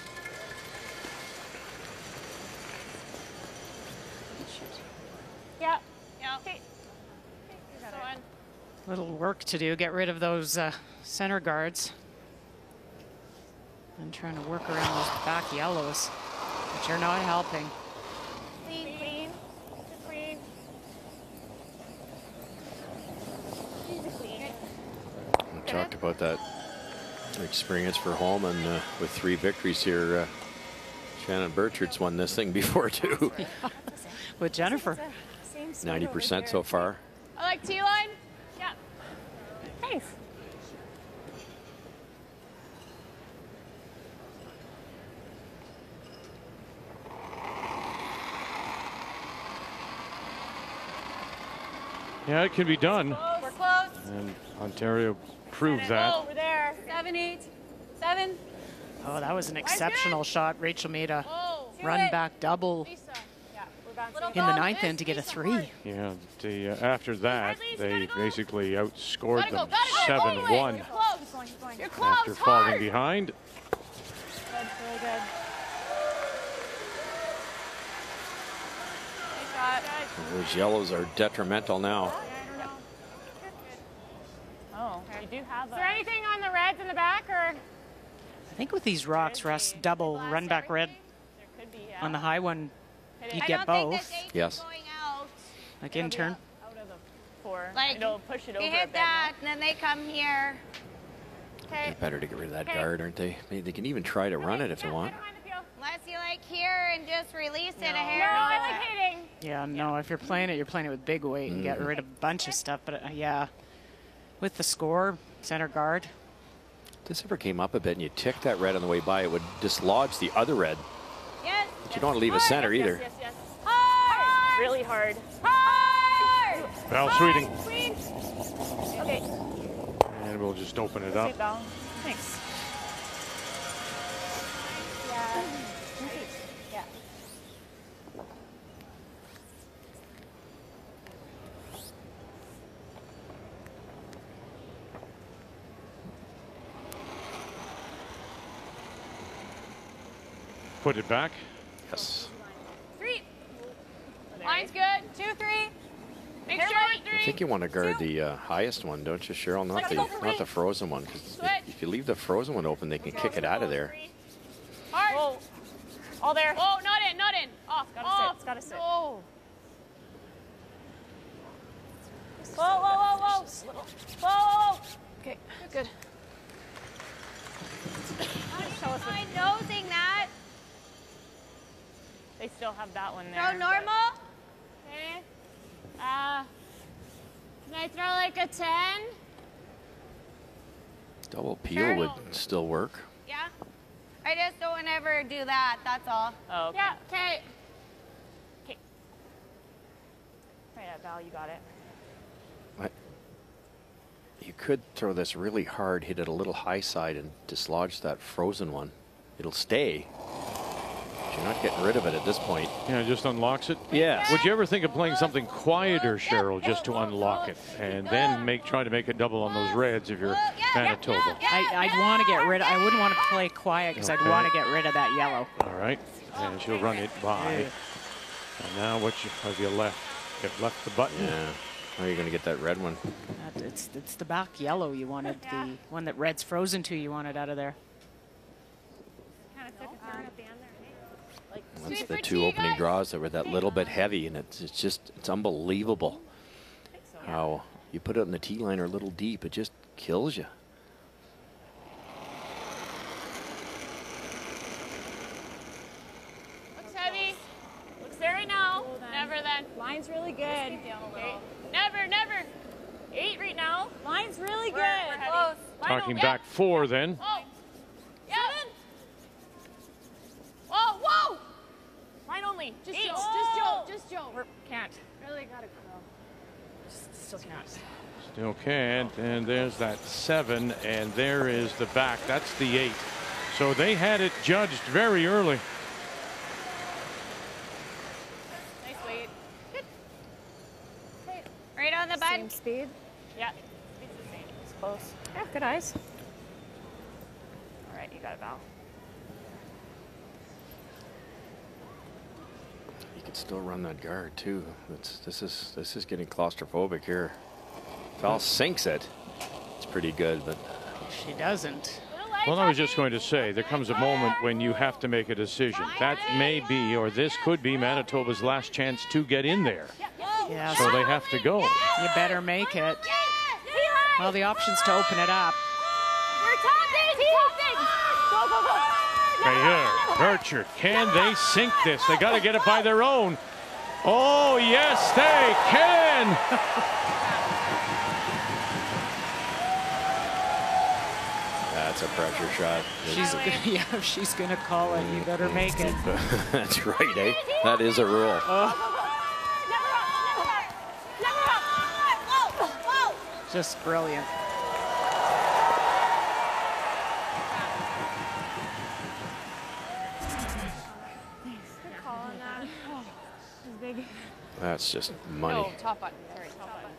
S11: Yeah.
S9: Yeah.
S11: Okay.
S12: You got it.
S6: Little work to do. Get rid of those center guards. And trying to work around those back yellows, which are not helping.
S11: Clean, clean. Just clean. Easy clean.
S14: We talked about that experience for Homan with 3 victories here. Shannon Burchard's won this thing before too.
S6: With Jennifer.
S14: 90% so far.
S11: I like T-line. Yeah. Thanks.
S2: Yeah, it can be done.
S11: We're close.
S2: And Ontario proved that.
S11: Over there.
S12: 7, 8, 7.
S6: Oh, that was an exceptional shot. Rachel made a
S11: Do
S6: run
S11: it.
S6: back double
S11: Lisa. Yeah, we're bouncing.
S6: in the 9th inning to get a 3.
S2: Yeah, after that, they basically outscored them
S11: Gotta go.
S2: 7-1
S11: You're close. You're close.
S2: after falling
S11: Hard.
S2: behind.
S11: Good, really good. Nice shot.
S14: Those yellows are detrimental now.
S11: Oh, you do have. Is there anything on the reds in the back, or?
S6: I think with these rocks, Russ, double run back red
S11: Could be.
S6: on the high one, you
S9: I
S6: get
S9: don't
S6: both.
S9: think
S14: Yes.
S9: going out.
S6: Like in turn.
S11: Out of the 4.
S9: Like,
S11: it'll push it over
S9: They
S11: a
S9: hit
S11: bit.
S9: that, and then they come here.
S14: They're better to get rid of that guard, aren't they? Maybe they can even try to run it if they want.
S9: Unless you like here and just release it a
S11: No,
S9: hair.
S11: I like hitting.
S6: Yeah, no, if you're playing it with big weight and get rid of a bunch of stuff. But yeah, with the score, center guard.
S14: If this ever came up a bit and you tick that red on the way by, it would dislodge the other red.
S9: Yes.
S14: But you don't want to leave a center either.
S11: Yes, yes. Hard. Really hard. Hard.
S2: Val Sweeting.
S11: Clean. Okay.
S2: And we'll just open it up.
S11: Val. Thanks. Yeah. Yeah.
S2: Put it back.
S14: Yes.
S11: 3. Line's good. 2, 3. Make sure
S14: I
S11: 3.
S14: think you want to guard the highest one, don't you, Cheryl? Not the frozen one, because if you leave the frozen one open, they can kick it out of there.
S11: Hard. Whoa. All there. Oh, not in, not in. Off.
S12: Gotta
S11: off.
S12: sit, it's gotta sit.
S11: No. Whoa, whoa, whoa, whoa. Whoa, whoa, whoa.
S12: Okay, good.
S9: By nosing that.
S11: They still have that one there.
S9: Throw normal.
S11: Okay. Can I throw like a 10?
S14: Double peel would still work.
S9: Yeah. I just don't ever do that. That's all.
S11: Oh, okay. Yeah, okay. Okay. Try that, Val, you got it.
S14: You could throw this really hard, hit it a little high side, and dislodge that frozen one. It'll stay. But you're not getting rid of it at this point.
S2: Yeah, it just unlocks it.
S14: Yeah.
S2: Would you ever think of playing something quieter, Cheryl, just to unlock it, and then try to make a double on those reds if you're Manitoba?
S6: I'd want to get rid. I wouldn't want to play quiet because I'd want to get rid of that yellow.
S2: All right, and she'll run it by. And now what have you left? You've left the button.
S14: Yeah. How are you going to get that red one?
S6: It's the back yellow you wanted. The one that red's frozen to, you wanted out of there.
S11: Kind of took a turn at the end there.
S14: That's the 2 opening draws that were that little bit heavy, and it's unbelievable how you put it on the tee line or a little deep, it just kills you.
S11: Looks heavy. Looks there right now. Never then.
S12: Line's really good.
S11: Okay. Never, never. 8 right now.
S12: Line's really good.
S11: We're close.
S2: Talking back 4 then.
S11: Oh. 7. Whoa, whoa. Line only.
S12: Just
S11: 8.
S12: Joe, just Joe.
S11: Can't.
S12: Really gotta go.
S11: Still can't.
S2: Still can't, and there's that 7, and there is the back. That's the 8. So they had it judged very early.
S11: Nice weight. Good.
S9: Right on
S12: speed?
S11: Yeah. Speed's the same.
S12: It's close. Yeah, good eyes.
S11: All right, you got it, Val.
S14: You can still run that guard too. This is getting claustrophobic here. Val sinks it. It's pretty good, but
S6: she doesn't.
S2: Well, I was just going to say, there comes a moment when you have to make a decision. That may be, or this could be, Manitoba's last chance to get in there.
S6: Yeah,
S2: so they have to go.
S6: You better make it. Well, the option's to open it up.
S11: We're topping! Go, go, go!
S2: Right here, Burchard. Can they sink this? They got to get it by their own. Oh, yes, they can!
S14: That's a pressure shot.
S6: She's gonna call it. You better make it.
S14: That's right, eh? That is a rule.
S6: Just brilliant.
S12: Good call on that. Big.
S14: That's just money.
S12: No, top button. Sorry, top button.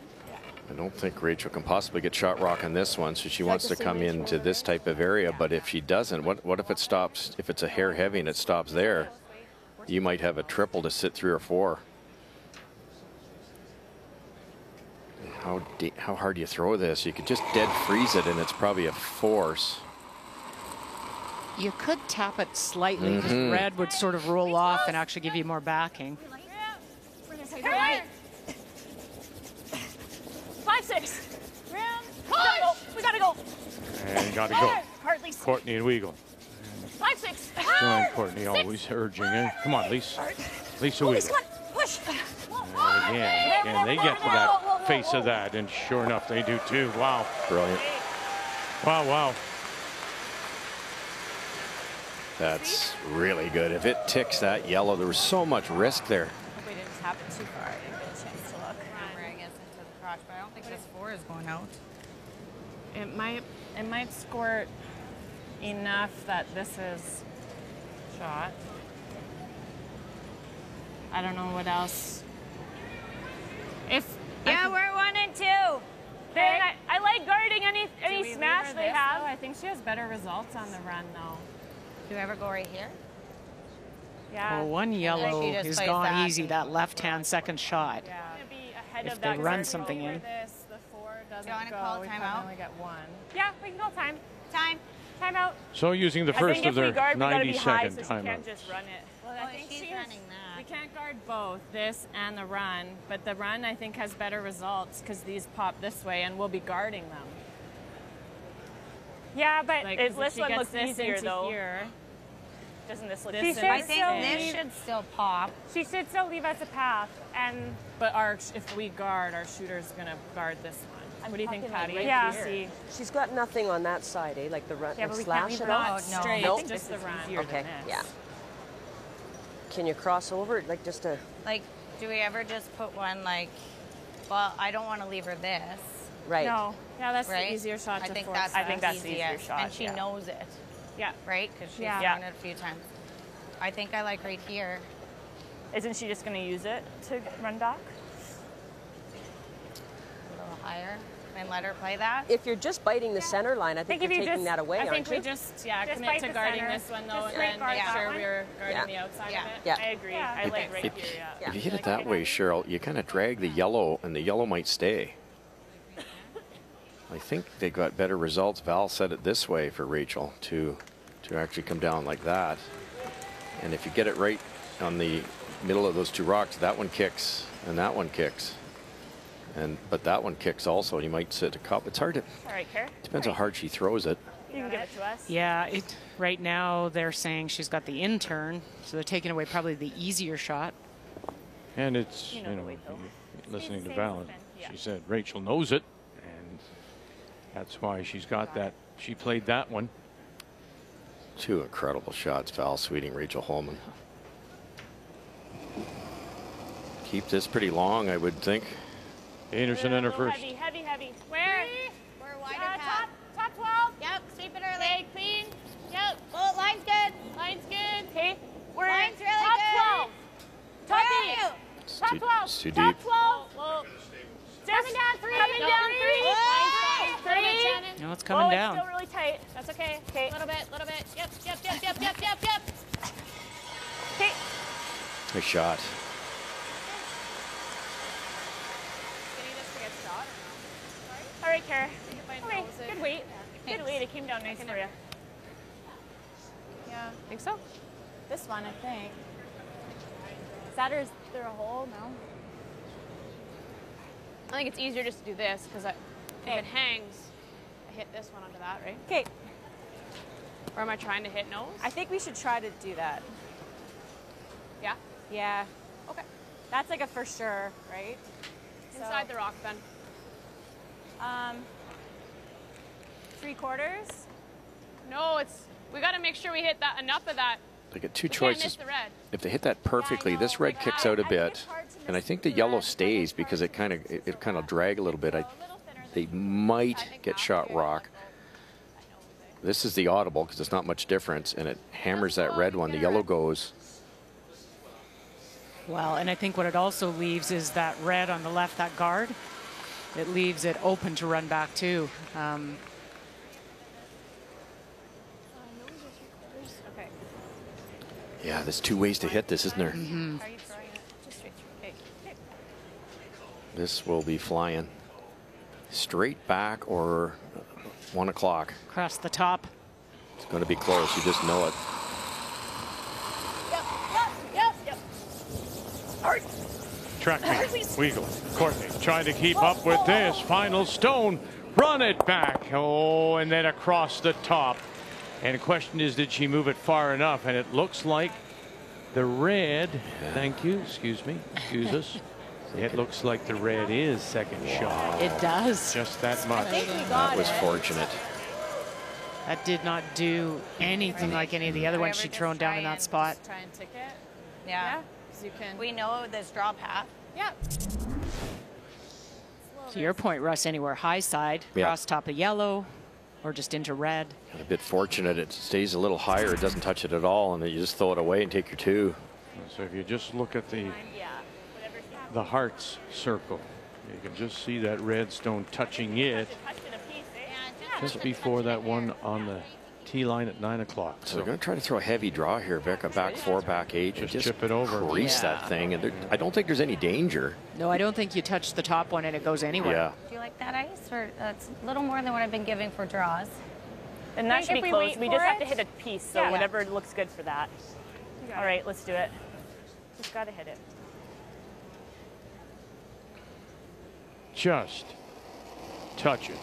S14: I don't think Rachel can possibly get shot rock on this one, so she wants to come into this type of area. But if she doesn't, what if it stops? If it's a hair heavy and it stops there, you might have a triple to sit 3 or 4. How hard do you throw this? You could just dead freeze it, and it's probably a force.
S6: You could tap it slightly because red would sort of roll off and actually give you more backing.
S11: 5-6. We gotta go.
S2: And got to go.
S11: Hardly.
S2: Courtney and Weagle.
S11: 5-6.
S2: Join Courtney always urging it. Come on, Lisa. Lisa Weagle.
S11: Push.
S2: And again, they get to that face of that, and sure enough, they do too. Wow.
S14: Brilliant.
S2: Wow, wow.
S14: That's really good. If it ticks that yellow, there was so much risk there.
S12: Hope we didn't tap it too far. I didn't get a chance to look.
S10: I guess into the crotch, but I don't think this 4 is going out.
S12: It might squirt enough that this is shot. I don't know what else.
S11: Yeah, we're 1 and 2. I like guarding any smash they have.
S12: I think she has better results on the run, though.
S10: Do you ever go right here?
S12: Yeah.
S6: Well, one yellow is gone easy, that left-hand second shot.
S12: Yeah.
S6: If they run something in.
S12: This, the 4 doesn't
S10: Do you want to
S12: go.
S10: call
S12: We
S10: timeout?
S12: only get 1.
S11: Yeah, we can call time. Time out.
S2: So using the first of their 90-second
S11: so she
S2: timeouts.
S11: can't just run it.
S12: Well, I think
S10: she's running that.
S12: We can't guard both, this and the run, but the run I think has better results because these pop this way and we'll be guarding them.
S11: Yeah, but
S12: Like,
S11: this one looks easier though.
S12: Here,
S11: doesn't this look
S12: This
S11: easier?
S10: I think this should still pop.
S11: She should still leave us a path, and
S12: but if we guard, our shooter's gonna guard this one. What do you think, Patty?
S11: yeah.
S16: She's got nothing on that side, eh? Like the run,
S11: Yeah, but we
S16: slash
S11: can't leave
S16: it
S11: her
S16: off.
S11: not
S12: straight.
S16: Nope.
S12: It's just the run.
S16: Okay, yeah. Can you cross over, like just a?
S10: Like, do we ever just put one like? Well, I don't want to leave her this.
S16: Right.
S11: No.
S12: Yeah, that's
S10: Right?
S12: the easier shot
S10: I
S12: to
S10: think
S12: force.
S10: that's
S11: I think that's the easier
S10: easiest,
S11: shot,
S10: and she
S11: yeah.
S10: knows it.
S11: Yeah.
S10: Right? Because she's
S11: Yeah.
S10: done it a few times. I think I like right here.
S11: Isn't she just going to use it to run dock?
S10: A little higher, and let her play that.
S16: If you're just biting the center line, I think
S11: if
S16: you're
S11: you
S16: taking
S11: just-
S16: that away,
S12: I think
S16: aren't
S12: we
S16: you?
S12: just
S11: Just
S12: commit
S11: bite
S12: to
S11: the
S12: guarding
S11: center.
S12: this one though,
S11: Just
S12: and
S11: straight
S12: then
S11: guard
S12: make
S11: that
S12: sure
S11: one.
S12: we're guarding
S16: Yeah.
S12: the outside
S10: Yeah.
S12: of it.
S16: Yeah.
S11: I agree.
S12: Yeah.
S11: I like right
S14: If,
S11: here, yeah.
S14: if you hit it that way, Cheryl, you kind of drag the yellow, and the yellow might stay. I think they got better results. Val said it this way for Rachel to actually come down like that. And if you get it right on the middle of those 2 rocks, that one kicks and that one kicks. But that one kicks also. You might sit a cup. It's hard to.
S11: All right, Care.
S14: Depends how hard she throws it.
S11: You can give it to us.
S6: Yeah, right now they're saying she's got the in turn, so they're taking away probably the easier shot.
S2: And it's,
S11: You know the weight, though.
S2: listening to
S11: Same
S2: Val,
S11: spin, yeah.
S2: she said Rachel knows it, and that's why she's got that. She played that one.
S14: 2 incredible shots, Val Sweeting, Rachel Homan. Keep this pretty long, I would think.
S2: Einarson in her first.
S11: Heavy. Where?
S10: We're wider
S11: Top 12.
S10: Yep, sweep it early.
S11: Leg clean. Yep.
S10: Oh, line's good.
S11: Line's good. Okay. We're
S10: Line's really
S11: top
S10: good.
S11: 12. Top
S10: Where are
S11: 8.
S10: you?
S14: It's
S11: Top
S14: too,
S11: 12.
S14: it's too
S11: Top
S14: deep.
S11: 12. Whoa. Coming down 3. Coming down 3. 3.
S6: No, it's coming down.
S11: It's still really tight. That's okay. Okay.
S9: A little bit. Yep.
S11: Okay.
S14: Nice shot.
S11: All right, Kara. Okay, good weight. Good weight. It came down nice for you.
S12: Yeah, I think so. This one, I think. Is that or is there a hole? No.
S9: I think it's easier just to do this because if it hangs, I hit this one onto that, right?
S12: Okay.
S9: Or am I trying to hit nose?
S12: I think we should try to do that.
S9: Yeah?
S12: Yeah. Okay. That's like a for sure, right?
S9: Inside the rock then.
S12: 3/4.
S9: No, we got to make sure we hit that enough of that.
S14: They get two
S9: We can't
S14: choices.
S9: miss the red.
S14: If they hit that perfectly, this red kicks out a bit, and I think the yellow stays because it kind of drag a little bit. They might get shot rock. This is the audible because it's not much difference, and it hammers that red one. The yellow goes.
S6: Well, and I think what it also leaves is that red on the left, that guard. It leaves it open to run back too.
S12: Okay.
S14: Yeah, there's two ways to hit this, isn't there?
S6: Mm-hmm.
S12: Are you throwing it just straight through? Okay.
S14: This will be flying straight back or 1 o'clock.
S6: Across the top.
S14: It's going to be close. You just know it.
S11: Yep. All right.
S2: Track me, Weagle, Courtney trying to keep up with this. Final stone, run it back. Oh, and then across the top. And the question is, did she move it far enough? And it looks like the red, thank you, excuse me, excuse us. It looks like the red is second shot.
S6: It does.
S2: Just that much.
S14: That was fortunate.
S6: That did not do anything like any of the other ones she'd thrown down in that spot.
S12: Try and tick it.
S10: Yeah.
S12: So you can.
S10: We know this draw path.
S12: Yeah.
S6: To your point, Russ, anywhere high side,
S14: Yeah.
S6: cross top of yellow, or just into red.
S14: A bit fortunate. It stays a little higher. It doesn't touch it at all, and then you just throw it away and take your 2.
S2: So if you just look at the hearts circle, you can just see that red stone touching it just before that one on the tee line at 9 o'clock.
S14: So they're going to try to throw a heavy draw here, Becca. Back 4, back 8.
S2: Just chip it over.
S14: Crease that thing. And I don't think there's any danger.
S6: No, I don't think you touch the top one and it goes anywhere.
S14: Yeah.
S10: Do you like that ice? Or it's a little more than what I've been giving for draws.
S11: And that should be close. We just have to hit a piece, so
S10: Yeah.
S11: whatever looks good for that. All right, let's do it. Just got to hit it.
S2: Just touch it.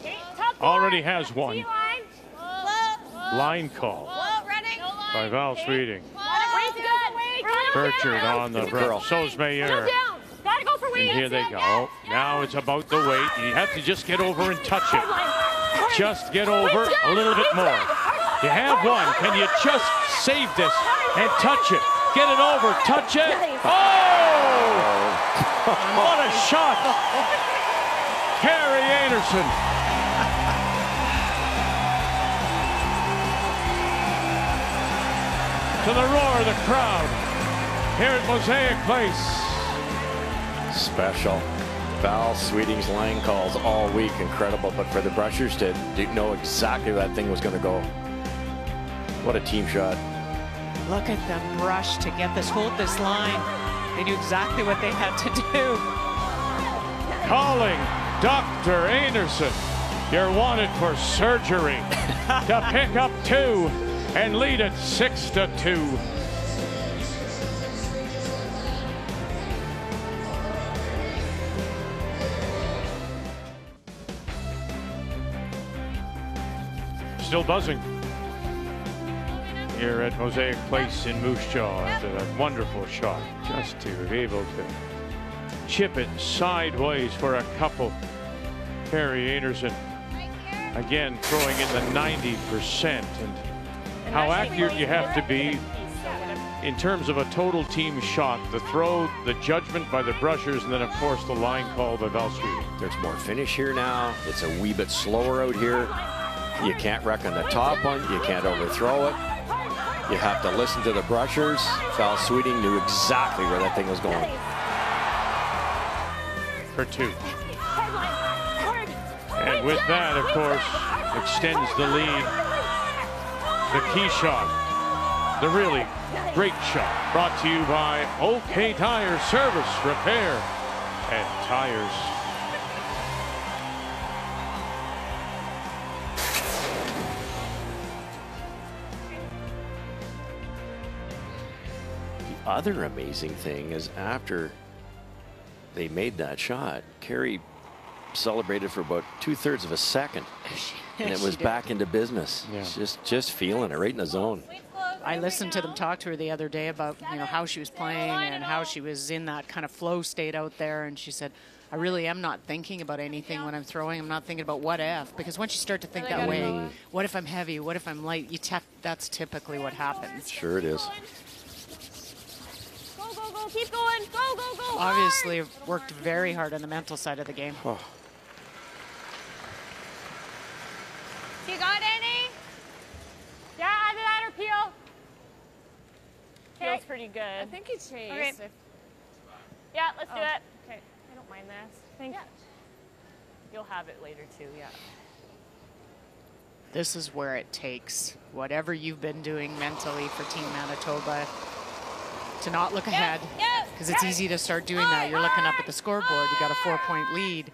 S11: Okay, top
S2: Already has one.
S11: line.
S2: Line call
S11: Running.
S2: by Val Sweeting.
S11: Wade's good.
S2: Burchard on the
S14: girl.
S2: So's Mayer.
S11: Down. Gotta go for Wade.
S2: And here they go. Now it's about the weight. You have to just get over and touch it. Just get over a little bit more. You have one. Can you just save this and touch it? Get it over. Touch it. Oh! What a shot. Carrie Einarson. To the roar of the crowd here at Mosaic Place.
S14: Special. Val Sweeting's line calls all week. Incredible. But for the Brushers to know exactly where that thing was going to go. What a team shot.
S6: Look at the brush to get this, hold this line. They knew exactly what they had to do.
S2: Calling Dr. Einarson. You're wanted for surgery to pick up 2 and lead it 6-2. Still buzzing here at Mosaic Place in Moose Jaw after that wonderful shot. Just to be able to chip it sideways for a couple. Carrie Einarson again throwing in the 90%. And how accurate you have to be in terms of a total team shot. The throw, the judgment by the Brushers, and then of course the line call by Val Sweeting.
S14: There's more finish here now. It's a wee bit slower out here. You can't wreck on the top one. You can't overthrow it. You have to listen to the Brushers. Val Sweeting knew exactly where that thing was going.
S2: for 2. And with that, of course, extends the lead. The key shot, the really great shot, brought to you by OK Tire Service, Repair, and Tires.
S14: The other amazing thing is after they made that shot, Carrie celebrated for about 2/3 of a second, and it was back into business.
S2: Yeah.
S14: Just feeling it right in the zone.
S6: I listened to them talk to her the other day about, you know, how she was playing and how she was in that kind of flow state out there, and she said, I really am not thinking about anything when I'm throwing. I'm not thinking about what if, because once you start to think that way, what if I'm heavy, what if I'm light, that's typically what happens.
S14: Sure it is.
S11: Go, go, go, keep going, go, go, go.
S6: Obviously worked very hard on the mental side of the game.
S14: Oh.
S11: You got any? Yeah, either that or peel. Feels pretty good.
S12: I think he chased.
S11: Okay. Yeah, let's do it. Okay, I don't mind this. Thank you. You'll have it later too, yeah.
S6: This is where it takes whatever you've been doing mentally for Team Manitoba to not look ahead, because it's easy to start doing that. You're looking up at the scoreboard. You got a 4-point lead.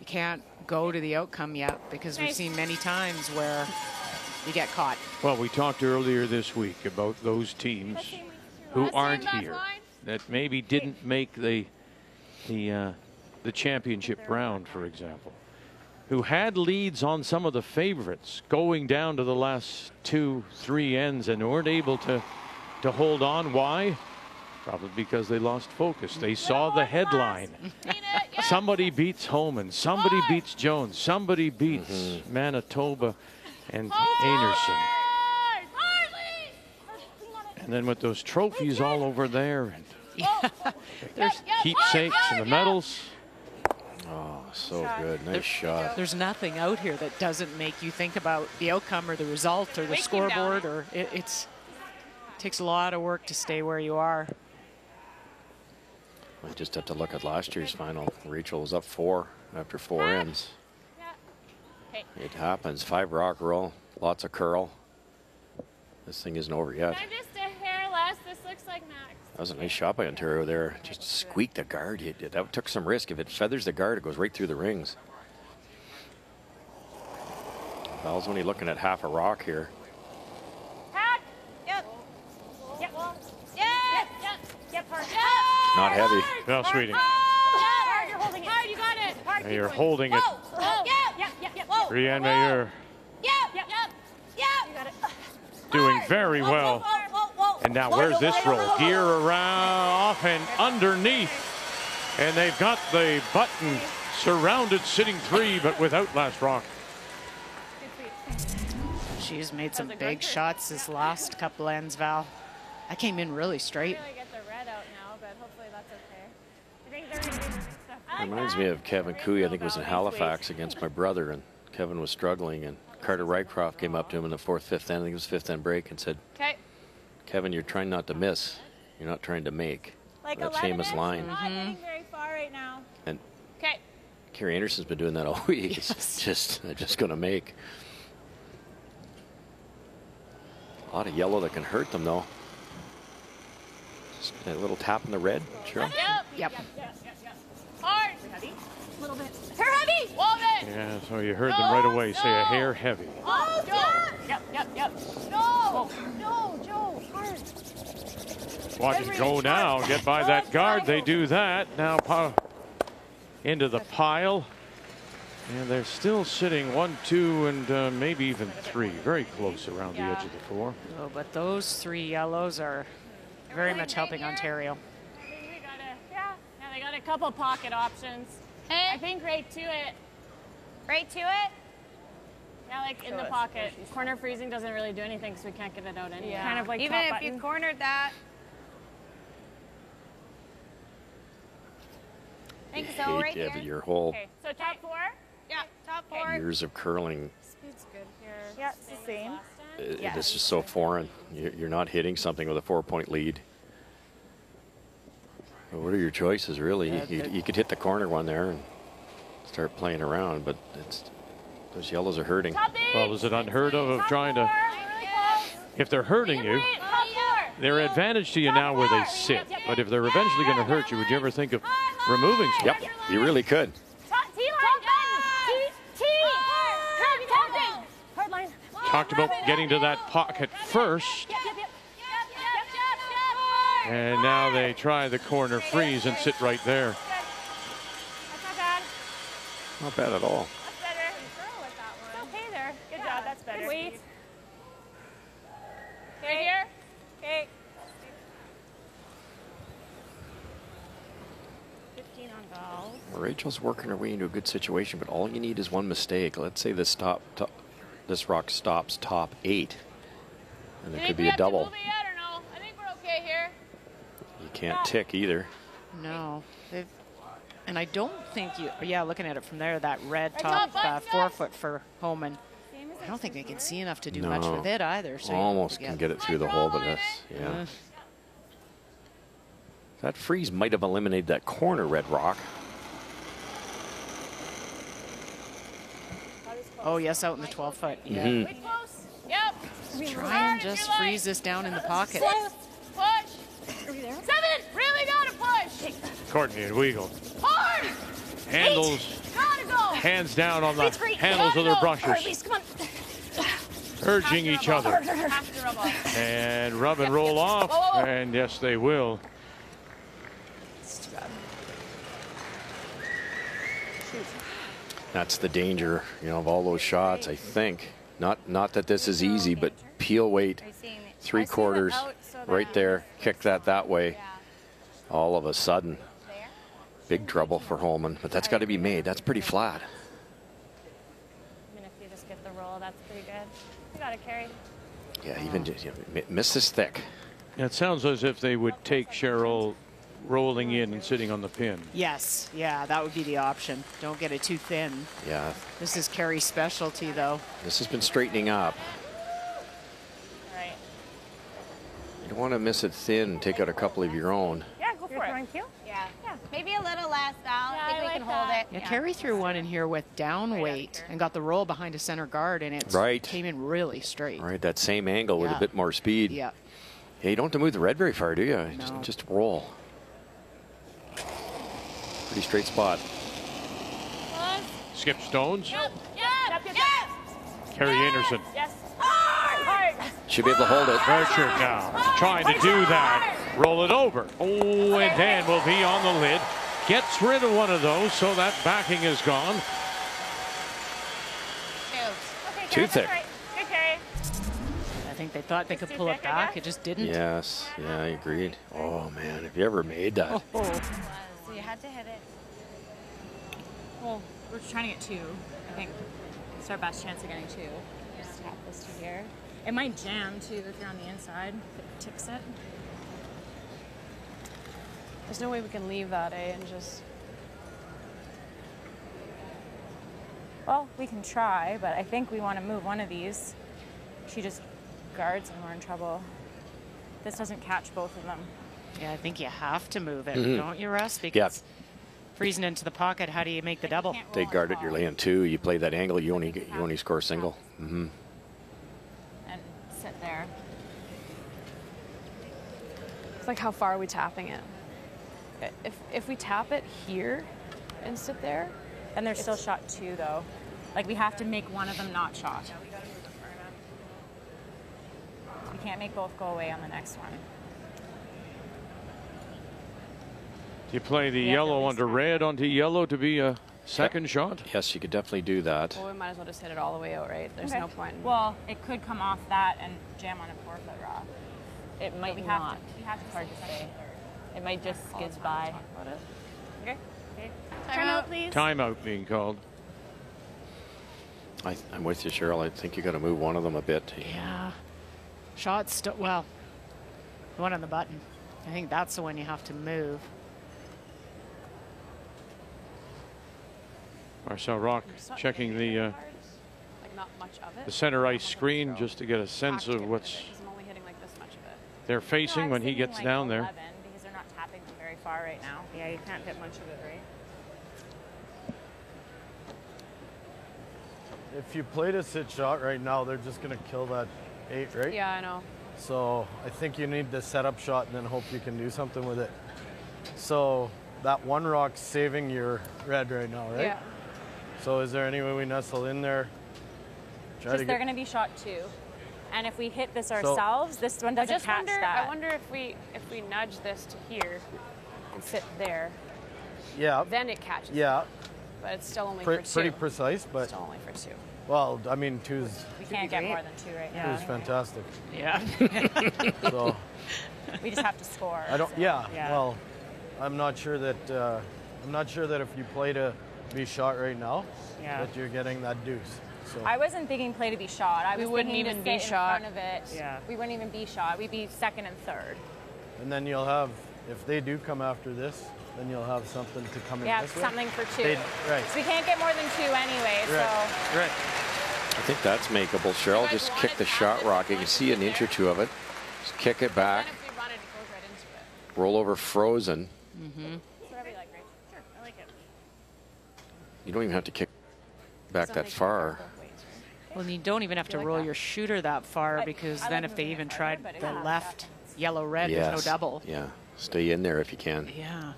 S6: You can't go to the outcome yet, because we've seen many times where you get caught.
S2: Well, we talked earlier this week about those teams who aren't here, that maybe didn't make the championship round, for example, who had leads on some of the favorites going down to the last 2-3 ends and weren't able to hold on. Why? Probably because they lost focus. They saw the headline. Somebody beats Homan. Somebody beats Jones. Somebody beats Manitoba and Einarson. And then with those trophies all over there, and there's keepsakes and the medals.
S14: Oh, so good. Nice shot.
S6: There's nothing out here that doesn't make you think about the outcome or the result or the scoreboard, or it takes a lot of work to stay where you are.
S14: I just have to look at last year's final. Rachel was up 4 after 4 ends. It happens. 5 rock roll, lots of curl. This thing isn't over yet.
S11: I'm just a hair less. This looks like max.
S14: That was a nice shot by Ontario there. Just squeaked the guard. That took some risk. If it feathers the guard, it goes right through the rings. Val's only looking at half a rock here.
S11: Pat. Yep. Yep. Yep. Yep.
S14: Not heavy.
S2: Val Sweeting.
S11: Hard, you're holding it. Hard, you got it. Hard,
S2: And you're holding it. Brienne Mayer doing very well. And now where's this roll? Gear around, off and underneath. And they've got the button surrounded, sitting 3, but without last rock.
S6: She's made some big shots this last couple ends, Val. I came in really straight.
S14: Reminds me of Kevin Cooey. I think it was in Halifax against my brother, and Kevin was struggling, and Carter Rycroft came up to him in the 4th, 5th end. I think it was 5th end break, and said, Kevin, you're trying not to miss. You're not trying to make.
S11: Like
S14: that famous line.
S11: Not hitting very far right now.
S14: And Carrie Einarsson's been doing that all week. It's just going to make. A lot of yellow that can hurt them, though. Just a little tap in the red, Cheryl.
S6: Yep.
S11: Hard. Heavy. A little bit. Hair heavy. Wall it.
S2: Yeah, so you heard them right away say a hair heavy.
S11: Oh, Joe. Yep. No. No, Joe. Hard.
S2: Watch it go now. Get by that guard. They do that. Now into the pile. And they're still sitting 1, 2, and maybe even 3. Very close around the edge of the 4.
S6: Oh, but those 3 yellows are very much helping Ontario.
S11: Now they got a couple pocket options. I think right to it. Right to it? Yeah, like in the pocket. Corner freezing doesn't really do anything because we can't get it out anyway.
S9: Yeah.
S11: Kind of like
S9: even if you cornered that.
S11: I think
S14: so, right here. Your whole
S11: so top 4? Yeah, top 4.
S14: years of curling.
S11: Speed's good here. Yeah, it's the same.
S14: This is so foreign. You're not hitting something with a 4-point lead. Well, what are your choices, really? You could hit the corner one there and start playing around, but those yellows are hurting.
S2: Well, is it unheard of trying to? If they're hurting you, they're advantage to you now where they sit. But if they're eventually going to hurt you, would you ever think of removing some?
S14: Yep, you really could.
S2: Talked about getting to that pocket first. And now they try the corner freeze and sit right there.
S14: Not bad at all.
S11: That's better. It's okay there. Good job. That's better. Good weight. Okay, here. Okay. 15 on goal.
S14: Rachel's working her way into a good situation, but all you need is one mistake. Let's say this rock stops top 8, and there could be a double.
S11: Move it yet or no? I think we're okay here.
S14: You can't tick either.
S17: No. And I don't think you, yeah, looking at it from there, that red top 4-foot for Homan. I don't think they can see enough to do much with it either. So
S14: almost can get it through the hole, but that's, yeah. That freeze might have eliminated that corner red rock.
S17: Oh, yes, out in the 12-foot. Yeah.
S14: Mm-hmm.
S11: Yep.
S17: Try and just freeze this down in the pocket.
S11: Push. 7. Really gotta push.
S2: Courtney and Weagle.
S11: Hard.
S2: Handles.
S11: Gotta go.
S2: Hands down on the handles of their brushes.
S11: Come on.
S2: Urging each other. And rub and roll off.
S11: Whoa.
S2: And yes, they will.
S14: That's the danger, you know, of all those shots, I think. Not that this is easy, but peel weight, 3/4, right there, kick that way. All of a sudden, big trouble for Homan, but that's got to be made. That's pretty flat.
S11: Even if you just get the roll, that's pretty good. You got to carry.
S14: Yeah, even just, you know, miss this thick.
S2: Yeah, it sounds as if they would take Cheryl rolling in and sitting on the pin.
S17: Yes, yeah, that would be the option. Don't get it too thin.
S14: Yeah.
S17: This is Carrie's specialty, though.
S14: This has been straightening up.
S11: All right.
S14: You don't want to miss it thin and take out a couple of your own.
S11: Yeah, go for it.
S10: Yeah. Maybe a little less down. I think we can hold it.
S17: Yeah, Carrie threw one in here with down weight and got the roll behind a center guard, and it came in really straight.
S14: Right, that same angle with a bit more speed.
S17: Yeah.
S14: Yeah, you don't have to move the red very far, do you?
S17: No.
S14: Just roll. Pretty straight spot.
S2: Skip Stones.
S11: Yep. Yes.
S2: Carrie Einarson.
S11: Yes. Hard.
S14: Should be able to hold it.
S2: Pressure now. Trying to do that. Roll it over. Oh, and Dan will be on the lid. Gets rid of one of those, so that backing is gone.
S14: Too thick.
S11: Good carry.
S17: I think they thought they could pull it back. It just didn't.
S14: Yes. Yeah, I agreed. Oh, man. Have you ever made that?
S10: So you had to hit it.
S13: Well, we're trying to get 2. I think it's our best chance of getting 2. Just tap this to here. It might jam too if you're on the inside. If it tips it.
S12: There's no way we can leave that, and just...
S13: Well, we can try, but I think we want to move one of these. She just guards and we're in trouble. This doesn't catch both of them.
S17: Yeah, I think you have to move it,
S14: Mhm.
S17: don't you, Russ? Because freezing into the pocket, how do you make the double?
S14: They guard it, you're laying 2. You play that angle, you only score a single. Mm-hmm.
S13: And sit there.
S12: It's like, how far are we tapping it? If we tap it here and sit there,
S13: and there's still shot 2 though. Like we have to make one of them not shot. We can't make both go away on the next one.
S2: You play the yellow onto red onto yellow to be a second shot?
S14: Yes, you could definitely do that.
S12: well, we might as well just hit it all the way out, right? There's
S13: Okay.
S12: no point.
S13: Well, it could come off that and jam on a 4-foot rock.
S11: It might
S13: we
S11: not.
S13: We have to hard to say.
S11: It might just skid by.
S13: Okay. Okay.
S11: Time out, please.
S2: Timeout being called.
S14: I'm with you, Cheryl. I think you got to move one of them a bit.
S17: Yeah. Shots, well, the one on the button. I think that's the one you have to move.
S2: Marcel Rock checking the
S12: like not much of it.
S2: the center ice screen just to get a sense of what's
S12: I'm only hitting like this much of it.
S2: they're facing when he gets down there.
S13: Because they're not tapping them very
S11: far right now. Yeah, you can't hit much of it, right?
S18: If you played a sit shot right now, they're just going to kill that 8, right?
S11: Yeah, I know.
S18: So I think you need the setup shot and then hope you can do something with it. So that one rock's saving your red right now, right?
S11: Yeah.
S18: So is there any way we nestle in there?
S13: They're going to be shot 2. And if we hit this ourselves, this one doesn't catch that.
S11: I wonder if we nudge this to here and sit there.
S18: Yeah.
S11: Then it catches.
S18: Yeah.
S11: But it's still only for 2.
S18: Pretty precise, but
S11: still only for 2.
S18: Well, I mean, 2's.
S13: We can't get more than 2 right now.
S18: 2's fantastic.
S13: Yeah.
S18: So.
S13: We just have to score.
S18: I don't.
S13: So,
S18: yeah. Well, I'm not sure that if you play to be shot right now, that you're getting that deuce. So.
S13: I wasn't thinking play to be shot. I was
S11: wouldn't
S13: thinking
S11: even
S13: to
S11: be
S13: sit
S11: shot.
S13: in front of it.
S11: Yeah.
S13: We wouldn't even be shot. We'd be second and third.
S18: And then you'll have, if they do come after this, then you'll have something to come in this way.
S13: Yeah, something for 2.
S18: Right.
S13: So we can't get more than 2 anyway.
S18: Right.
S13: So.
S18: Right.
S14: I think that's makeable, Cheryl. Just kick the shot rock. You can see an inch or 2 of it. Just kick it back. Roll over frozen.
S13: Mm-hmm. Whatever you like, Rach. Sure, I like it.
S14: You don't even have to kick back that far.
S17: Well, you don't even have to roll your shooter that far because then if they even tried the left yellow-red, there's no double.
S14: Yeah, stay in there if you can.
S17: Yeah.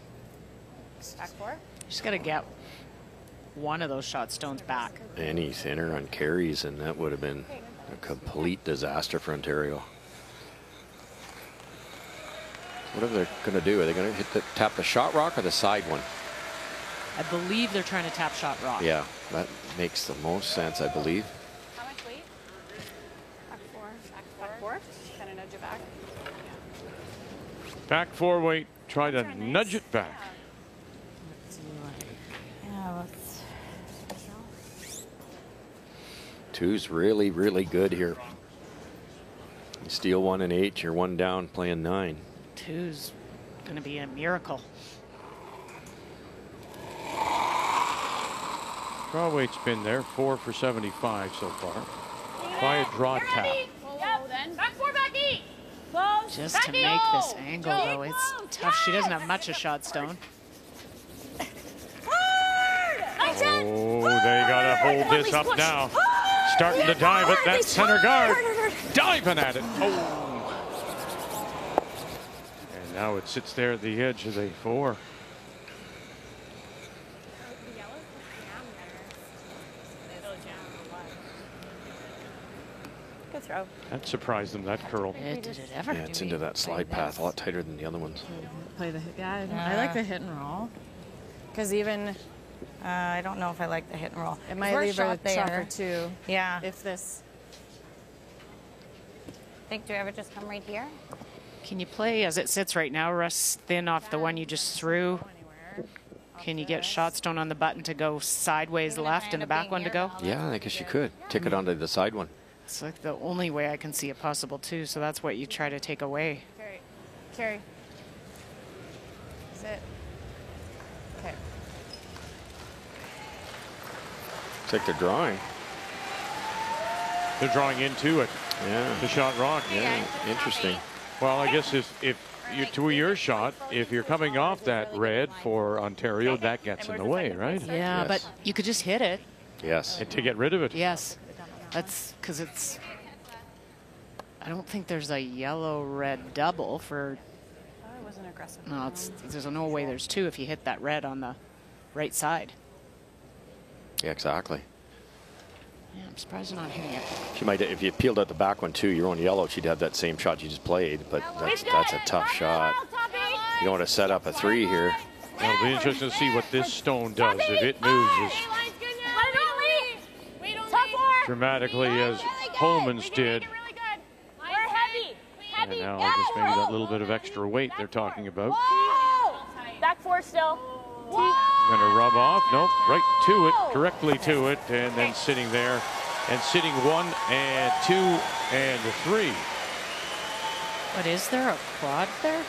S13: Back 4?
S17: You just got to get one of those shot stones back.
S14: Any thinner on carries, and that would have been a complete disaster for Ontario. What are they going to do? Are they going to tap the shot rock or the side one?
S17: I believe they're trying to tap shot rock.
S14: Yeah, that makes the most sense, I believe.
S11: How much weight? Back 4. Back 4. Kind of nudge it back.
S2: Back 4 weight. Try to nudge it back.
S10: Yeah,
S14: 2's really, really good here. You steal 1 and 8, you're 1 down, playing 9.
S17: 2's going to be a miracle.
S2: Draw weight's been there, 4 for 75 so far. By a draw tap.
S11: Then. Back 4, back 8. Close.
S17: Just
S11: back
S17: to make this angle, though, it's tough. She doesn't have much of shot stone.
S2: Oh, they got to hold this up now. Starting to dive at that center guard. Diving at it. Oh. And now it sits there at the edge of the 4.
S11: Good throw.
S2: That surprised them, that curl.
S17: Did it ever?
S14: Yeah, it's into that slide path, a lot tighter than the other ones.
S6: Play the I like the hit and roll. Because even
S10: I don't know if I like the hit and roll.
S6: it might leave her there too.
S10: Yeah.
S6: If this.
S10: Think, do I ever just come right here?
S17: Can you play as it sits right now, Russ, thin off the one you just threw? Can you get shot stone on the button to go sideways left and the back one to go?
S14: Yeah, I guess you could. Tick it onto the side one.
S17: It's like the only way I can see it possible too, so that's what you try to take away.
S11: Carry. Sit. Okay.
S14: It's like they're drawing.
S2: They're drawing into it.
S14: Yeah.
S2: The shot rock.
S14: Yeah, interesting.
S2: Well, I guess if you're to your shot, if you're coming off that red for Ontario, that gets in the way, right?
S17: Yeah,
S14: Yes.
S17: but you could just hit it.
S14: Yes.
S2: And to get rid of it.
S17: Yes. That's because it's. I don't think there's a yellow-red double for.
S11: I wasn't aggressive.
S17: No, there's no way there's 2 if you hit that red on the right side.
S14: Yeah, exactly.
S17: Yeah, I'm surprised you're not hitting it.
S14: She might, if you peeled out the back one too, you're on yellow, she'd have that same shot you just played, but that's a tough shot. You don't want to set up a 3 here.
S2: It'll be interesting to see what this stone does. If it moves as dramatically as Homan's did. And now just maybe that little bit of extra weight they're talking about.
S11: Back 4 still.
S2: Going to rub off. Nope, right to it, directly to it, and then sitting there. And sitting 1 and 2 and 3.
S17: But is there a quad there?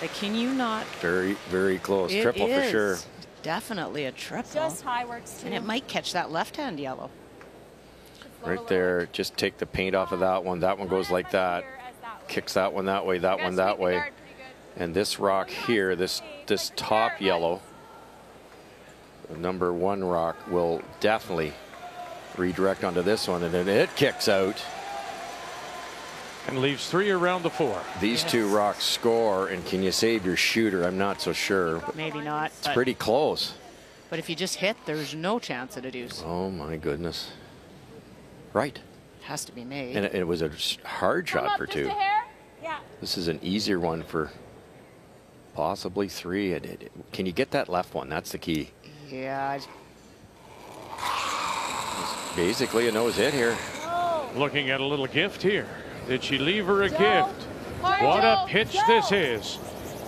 S17: Like, can you not?
S14: Very, very close. Triple for sure.
S17: Definitely a triple.
S13: Just high works too.
S17: And it might catch that left-hand yellow.
S14: Right there. Just take the paint off of that one. That one goes like that. Kicks that one that way, that one that way. And this rock here, this this top yellow. The number 1 rock will definitely redirect onto this one, and then it kicks out.
S2: And leaves 3 around the 4.
S14: These 2 rocks score, and can you save your shooter? I'm not so sure.
S17: Maybe not.
S14: It's pretty close.
S17: But if you just hit, there's no chance at a deuce.
S14: Oh my goodness. Right.
S17: Has to be made.
S14: And it was a hard shot for 2.
S11: Yeah.
S14: This is an easier one for possibly 3. Can you get that left one? That's the key.
S17: Yeah.
S14: It's basically a nose hit here.
S2: Looking at a little gift here. Did she leave her a gift? What a pitch this is.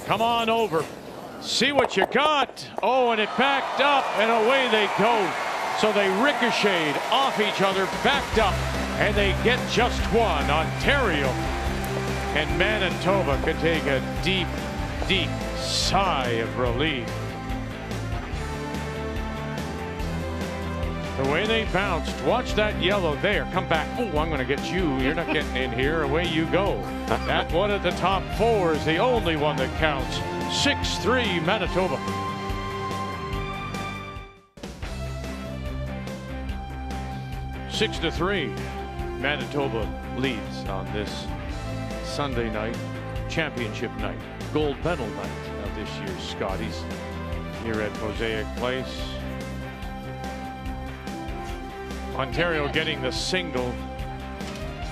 S2: Come on over. See what you got. Oh, and it backed up, and away they go. So they ricocheted off each other, backed up, and they get just one. Ontario and Manitoba could take a deep, deep sigh of relief. The way they bounced, watch that yellow there, come back. Oh, I'm going to get you. You're not getting in here. Away you go. That one at the top 4 is the only one that counts. 6-3 Manitoba. Six to 3. Manitoba leads on this Sunday night, championship night, gold medal night of this year's Scotties here at Mosaic Place. Ontario getting the single,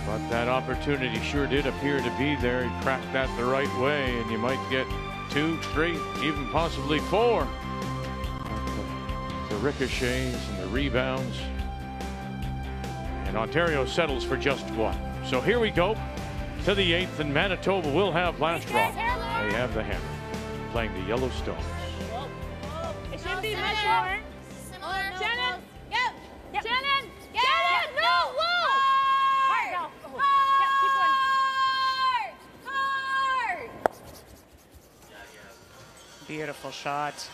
S2: but that opportunity sure did appear to be there. He cracked that the right way, and you might get 2, 3, even possibly 4. The ricochets and the rebounds. And Ontario settles for just 1. So here we go to the 8th, and Manitoba will have last rock. They have the hammer, playing the Yellowstones.
S11: It should be much more. Shannon, go. Yep. Shannon, Shannon, no, whoa. Hard, no. Yep, keep going. Hard.
S17: Beautiful shot.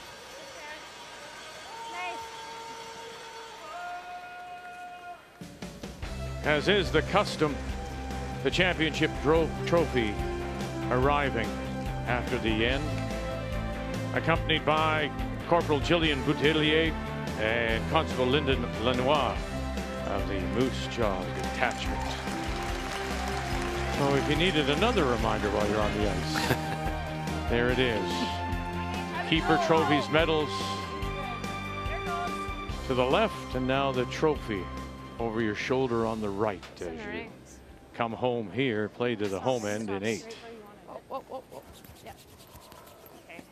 S2: As is the custom, the championship trophy arriving after the end, accompanied by Corporal Gillian Boutelier and Constable Lyndon Lenoir of the Moose Jaw Detachment. So if you needed another reminder while you're on the ice, there it is. Keeper trophies, medals to the left, and now the trophy over your shoulder on the right as you come home here. Play to the home end in 8.
S11: Yeah. Okay.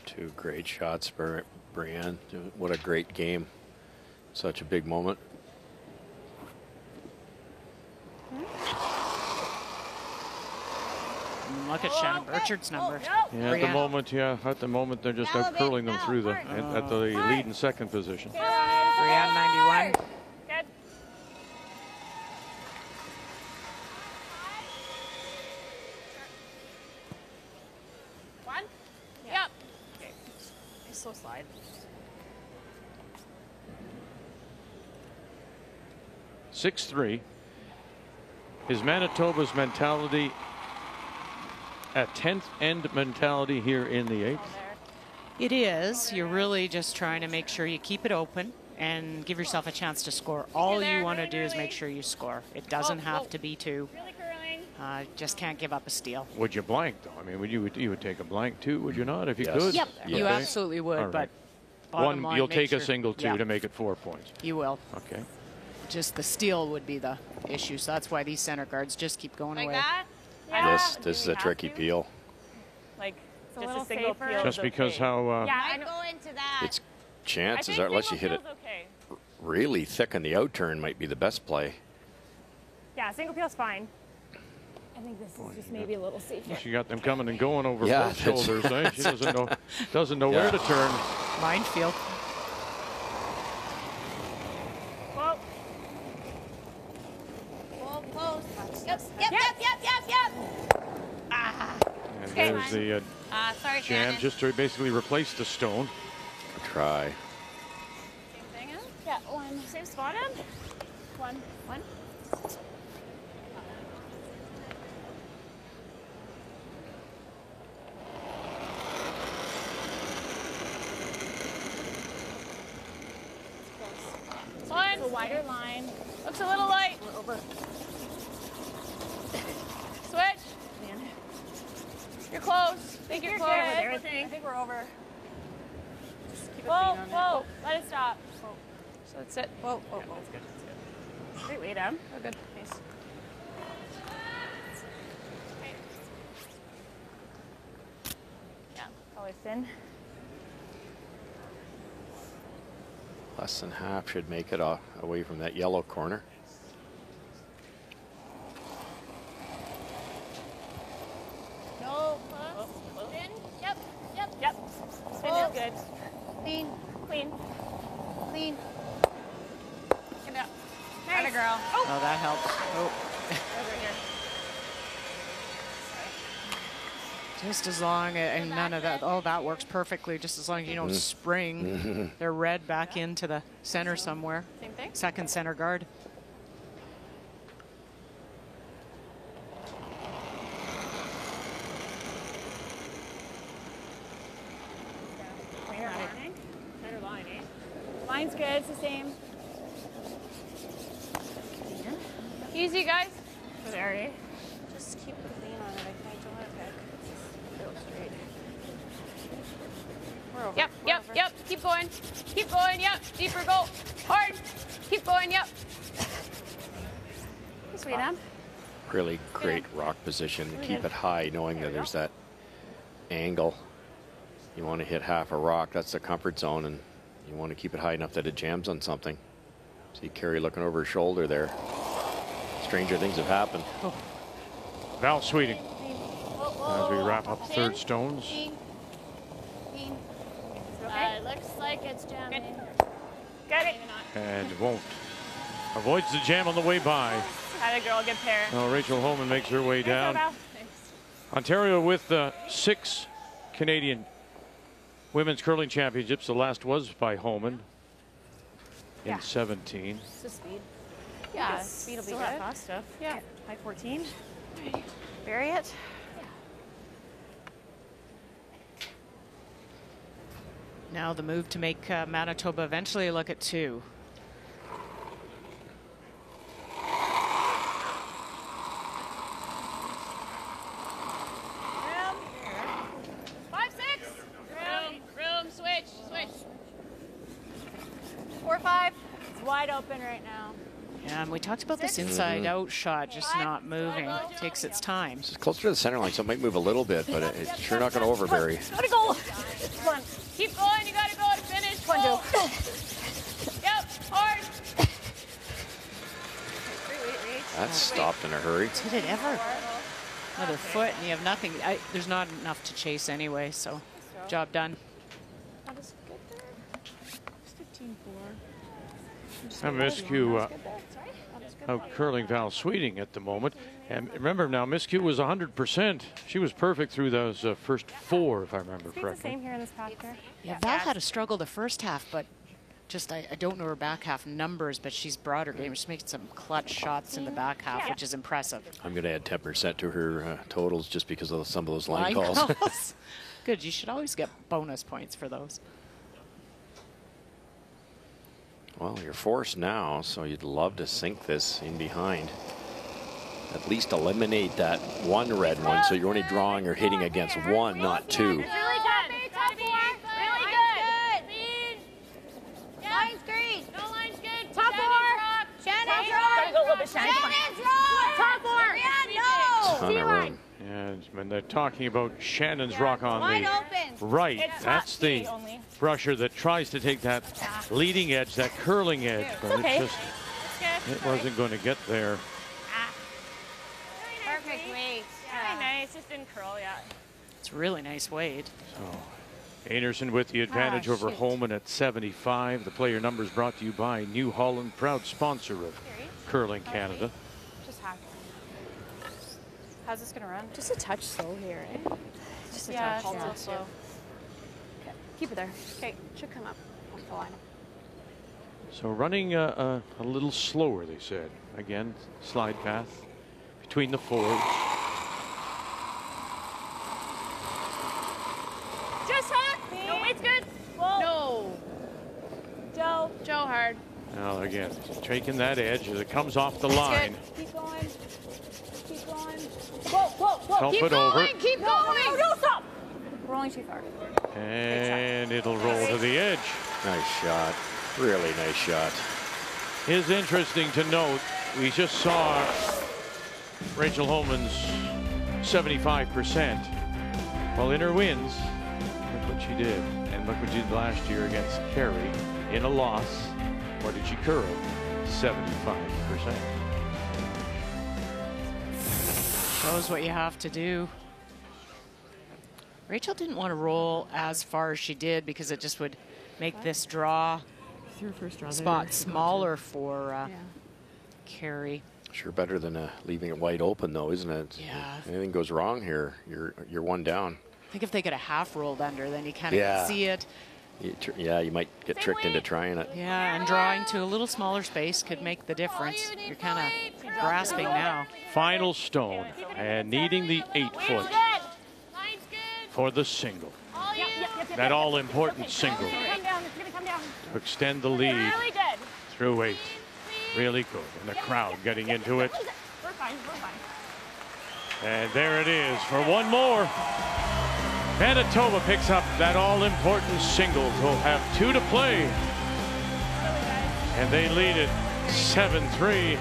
S14: 2 great shots for Brienne. What a great game. Such a big moment.
S17: Look at Shannon Burchard's number.
S2: Yeah, at the moment, they're just out curling them through at the lead and second position.
S17: Brienne 91.
S11: Good. One. Yep. Okay. Slow slide.
S2: Six 6-3. Is Manitoba's mentality a 10th end mentality here in the 8th?
S17: It is. You're really just trying to make sure you keep it open and give yourself a chance to score. All you want to do is make sure you score. It doesn't have to be 2. Just can't give up a steal.
S2: Would you blank though? I mean, you would take a blank too, would you not, if you could?
S17: Yep, you absolutely would.
S2: Right.
S17: But bottom line,
S2: you'll take
S17: sure.
S2: a single 2 to make it 4 points.
S17: You will.
S2: Okay.
S17: Just the steal would be the issue. So that's why these center guards just keep going away.
S11: That? Yeah.
S14: This is a tricky peel.
S11: Like just a single peel.
S2: Just because how
S11: I'd go into that.
S14: Its chances are, unless you hit it really thick on the outturn, might be the best play.
S11: Yeah, single peel's fine. I think this is just maybe a little safer.
S2: She got them coming and going over both shoulders. Eh? She doesn't know where to turn.
S17: Minefield.
S11: Whoa. Whoa, close. Yep.
S17: Ah.
S2: And there's the
S11: sorry,
S2: jam just to basically replace the stone.
S14: Try.
S11: Same thing. Yeah, one. Same spot in. One. wider line. Looks a little light.
S12: Over.
S11: Switch.
S12: Man.
S11: You're close. I think you're close.
S12: I think we're over. Just keep a
S11: Whoa,
S12: clean on
S11: whoa.
S12: it.
S11: Let it stop.
S12: Whoa.
S11: So that's it.
S12: Whoa, whoa,
S11: Yeah,
S12: whoa.
S11: that's good. That's good. Great weight, Em. Oh, good. Nice. Okay. Yeah, probably thin.
S14: Less than half should make it away from that yellow corner.
S11: No, close. Thin. Yep. Yep. Yep. Thin is good. Clean. Clean. Clean. Get up. Nice. Atta girl.
S17: Oh, that helps. Oh.
S11: Over here.
S17: Just as long, and none of that, oh, that works perfectly, just as long as you don't spring their red back into the center somewhere.
S11: Same thing?
S17: Second center guard.
S11: Center line, eh? Line's good, it's the same. Easy, guys. Sorry.
S12: Just keep it clean on it. I think. Don't let it pick. Go straight. We're over.
S11: Yep,
S12: We're
S11: yep,
S12: over.
S11: yep. Keep going. Keep going, yep. Deeper, go. Hard. Keep going, yep. Sweet, Em.
S14: Really great rock position. Keep it high, knowing that there's that angle. You want to hit half a rock. That's the comfort zone, and you want to keep it high enough that it jams on something. See Carey looking over her shoulder there. Stranger things have happened.
S2: Oh. Val Sweeting as we wrap up third stones.
S11: Okay. Looks like it's jamming. Got it.
S2: And won't. Avoids the jam on the way by.
S11: Had a girl, good pair.
S2: Now Rachel Homan makes her way down. Ontario with 6 Canadian women's curling championships. The last was by Homan in 17.
S12: It's the speed.
S11: Yeah,
S12: speed will be
S11: still
S12: good.
S11: that fast stuff. Yeah.
S12: High 14. Bury it.
S17: Now the move to make Manitoba eventually look at 2.
S11: Room, switch.
S12: 4-5.
S11: It's wide open right now.
S17: Yeah, and we talked about this inside-out shot, just not moving. Takes its time.
S14: It's closer to the center line, so it might move a little bit, but it's sure not going to overbury.
S11: Gotta go. Come on. Keep going. You gotta go to finish.
S12: Come on, Joe.
S11: Yep. Hard.
S14: That's stopped in a hurry.
S17: Did it ever? Another foot, and you have nothing. There's not enough to chase anyway, so job done.
S12: I'll just get there. It's 15-4.
S2: I miscue out curling Val Sweeting at the moment. And remember now, miscue was 100%. She was perfect through those first 4, if I remember correctly.
S11: It's the same here in this pack there.
S17: Yeah, Val had a struggle the first half, but just I don't know her back half numbers, but she's brought her game. She's making some clutch shots in the back half, which is impressive.
S14: I'm going to add 10% to her totals just because of some of those line calls.
S17: Good, you should always get bonus points for those.
S14: Well, you're forced now, so you'd love to sink this in behind. At least eliminate that one red one, so you're only drawing or hitting against 1, not 2.
S11: Really good. Top 4. Really good. Line's green. No line's good. Top 4. Shannon's rock. Gotta go a little bit. Shannon's rock. Top 4. Yeah, no.
S14: Ton of room.
S2: And when they're talking about Shannon's rock on
S11: Wide
S2: the
S11: open.
S2: right,
S11: It's
S2: that's
S11: top
S2: the
S11: speed only.
S2: brusher that tries to take that leading edge, that curling edge, but
S11: okay.
S2: it just wasn't going to get there.
S11: Perfect weight. Very nice. Just didn't curl yet.
S17: It's really nice weight.
S2: So Einarson with the advantage over Homan at 75. The player numbers brought to you by New Holland, proud sponsor of Curling Canada.
S12: Just hack. How's this gonna run? Just a touch slow here, eh? Just a touch. Yeah, slow. Okay, keep it there. Okay, should come up off the line.
S2: So running a little slower, they said. Again, slide path between the forwards.
S11: Just hack. No, it's good. Whoa.
S12: No.
S11: Joe.
S12: Joe hard.
S2: Now again, taking that edge as it comes off the line.
S11: Keep going. Keep going. Whoa.
S2: Help
S11: Keep
S2: it over.
S11: Keep going. No, stop. Rolling too far.
S2: And it'll roll to the edge.
S14: Nice shot. Really nice shot.
S2: Is interesting to note, we just saw Rachel Homan's 75%. Well, in her wins, look what she did. And look what she did last year against Kerry. In a loss, what did she curl? 75%.
S17: Shows what you have to do. Rachel didn't want to roll as far as she did because it just would make this draw spot smaller for Kerry.
S14: Sure, better than leaving it wide open, though, isn't it?
S17: Yeah.
S14: If anything goes wrong here, you're one down.
S17: I think if they get a half rolled under, then you kind of see it.
S14: You might get tricked into trying it.
S17: Yeah, and drawing to a little smaller space could make the difference. You're kind of grasping now.
S2: Final stone, and needing the 8-foot for the single. That all-important single to extend the lead through 8. Really good, and the crowd getting into it. And there it is for one more. Manitoba picks up that all-important single. We'll have 2 to play. And they lead it 7-3.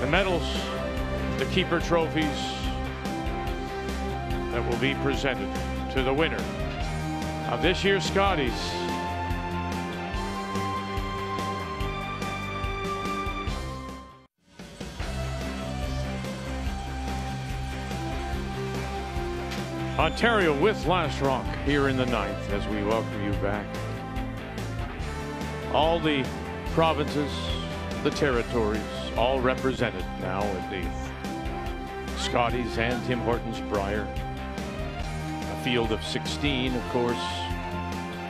S2: The medals, the keeper trophies that will be presented to the winner of this year's Scotties. Ontario with last rock here in the 9th as we welcome you back. All the provinces, the territories, all represented now at the Scotties and Tim Hortons Brier. A field of 16, of course,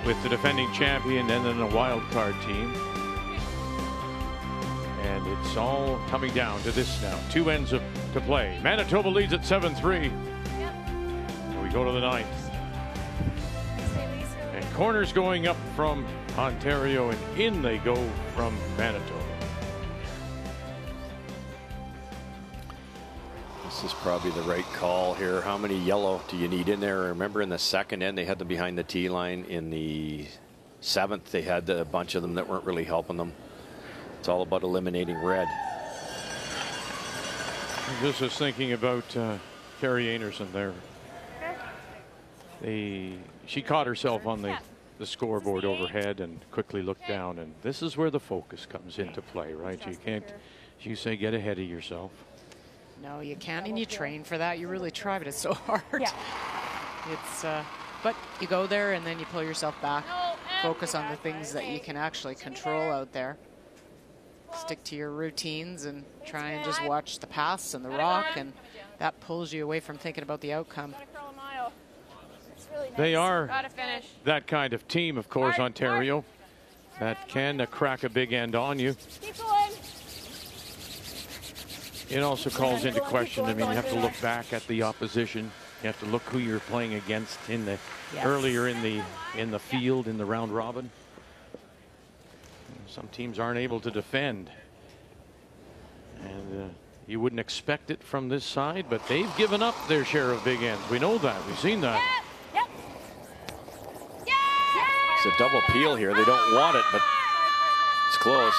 S2: with the defending champion and then a wild card team. And it's all coming down to this now. 2 ends to play. Manitoba leads at 7-3. Go to the 9th. And corners going up from Ontario, and in they go from Manitoba.
S14: This is probably the right call here. How many yellow do you need in there? Remember in the second end, they had them behind the tee line. In the 7th, they had a bunch of them that weren't really helping them. It's all about eliminating red.
S2: Just was thinking about Carrie Einarson there. She caught herself on the scoreboard overhead and quickly looked down, and this is where the focus comes into play, right? You can't, as you say, get ahead of yourself.
S17: No, you can't, and you train for that. You really try, but it's so hard. Yeah. It's, but you go there and then you pull yourself back, focus on the things that you can actually control out there. Stick to your routines and try and just watch the paths and the rock, and that pulls you away from thinking about the outcome.
S2: They are that kind of team, of course, Ontario, that can crack a big end on you. It also calls into question, I mean, you have to look back at the opposition. You have to look who you're playing against in the earlier in the field, in the round robin. Some teams aren't able to defend. And you wouldn't expect it from this side, but they've given up their share of big ends. We know that. We've seen that.
S14: It's a double peel here. They don't want it, but it's close.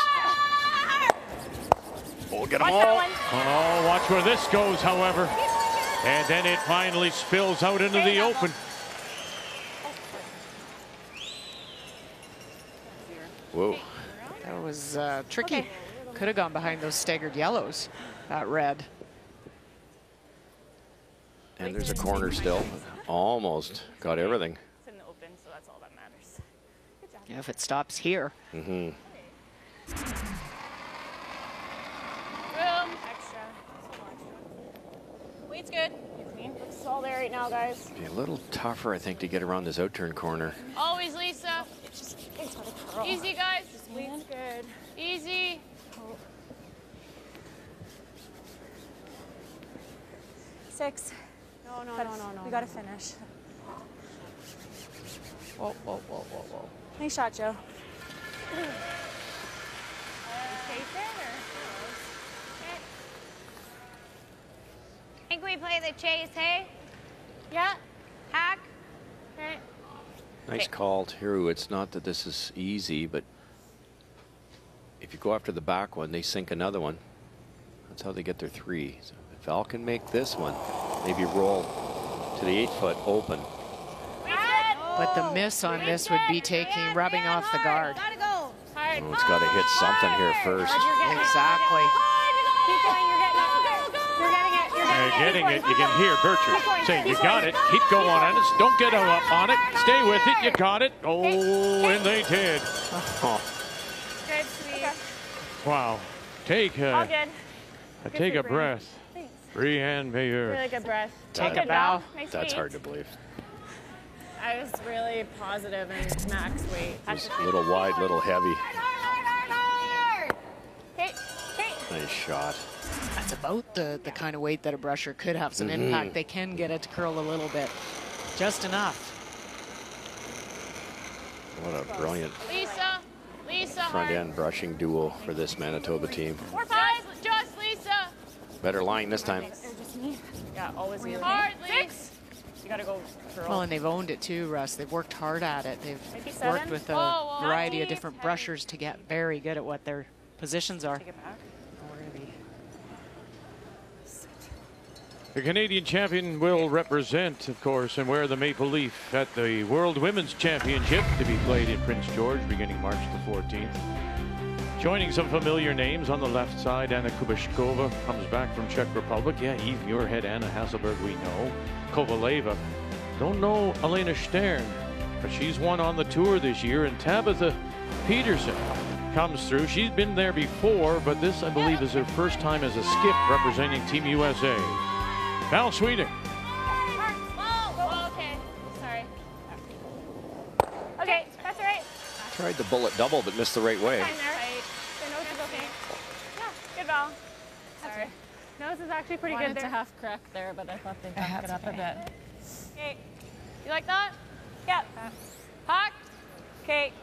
S14: Oh, get them all.
S2: Oh, watch where this goes, however. And then it finally spills out into the open.
S14: Whoa.
S17: That was tricky. Could have gone behind those staggered yellows, that red.
S14: And there's a corner still. Almost got everything.
S11: It's in the open, so that's all that matters. Good job.
S17: Yeah, if it stops here.
S14: Mm-hmm.
S11: Room. Extra. Weight's good. It's all there right now, guys.
S14: Be a little tougher, I think, to get around this outturn corner.
S11: Always, Lisa. Easy, guys. Weight's good. Easy.
S12: Six. No. We gotta finish. Whoa, whoa, whoa, whoa, whoa. Nice shot, Joe.
S10: Think we play the chase, hey?
S11: Yeah.
S10: Hack.
S11: Okay.
S14: Nice call, too. It's not that this is easy, but if you go after the back one, they sink another one. That's how they get their 3. So if Val can make this one, maybe roll to the 8-foot open.
S17: But the miss on this would be rubbing off the guard.
S14: Oh, it's got to hit something here first.
S17: Exactly.
S11: Keep going, you're getting it. You're getting it.
S2: You're getting it. You can hear Burchard saying, you got it. Keep going on it. Don't get up on it. Stay with it. You got it. Oh, and they did.
S14: Oh.
S11: Good, sweet.
S2: Wow. Take
S11: All good.
S2: take a
S11: Brianne.
S2: breath.
S11: Thanks.
S2: Brianne Mayer.
S11: Really good breath.
S17: Take
S11: Good
S17: a bow.
S11: Nice
S14: That's
S11: feet.
S14: hard to believe.
S11: I was really positive in max weight.
S14: Just a little wide, little heavy.
S11: Okay.
S14: Nice shot.
S17: That's about the kind of weight that a brusher could have some impact. They can get it to curl a little bit. Just enough.
S14: What a brilliant
S11: Lisa.
S14: front end brushing duo for this Manitoba team.
S11: 4-5. Just Lisa.
S14: Better line this time.
S11: Just me. Yeah, always you. Hard, 6. You gotta go curl.
S17: Well, and they've owned it too, Russ. They've worked hard at it. They've
S11: Maybe
S17: worked
S11: 7?
S17: with a
S11: Oh,
S17: variety of
S11: geez.
S17: different brushers to get very good at what their positions are.
S11: Take it back.
S2: The Canadian champion will represent, of course, and wear the maple leaf at the World Women's Championship to be played in Prince George beginning March the 14th. Joining some familiar names on the left side, Anna Kubashkova comes back from Czech Republic. Yeah, Eve Muirhead, Anna Hasselberg, we know. Kovaleva. Don't know Elena Stern, but she's won on the tour this year. And Tabitha Peterson comes through. She's been there before, but this, I believe, is her first time as a skip representing Team USA. Val Sweeting.
S11: Oh, okay. Sorry. Okay, that's all right.
S14: Tried the bullet double, but missed the right way.
S11: Fine there. The nose is okay. Yeah, good ball. Sorry. Nose is actually pretty good there.
S13: To half crack there, but I thought they'd back it up a bit.
S11: Okay. You like that? Yeah. Hawk. Okay.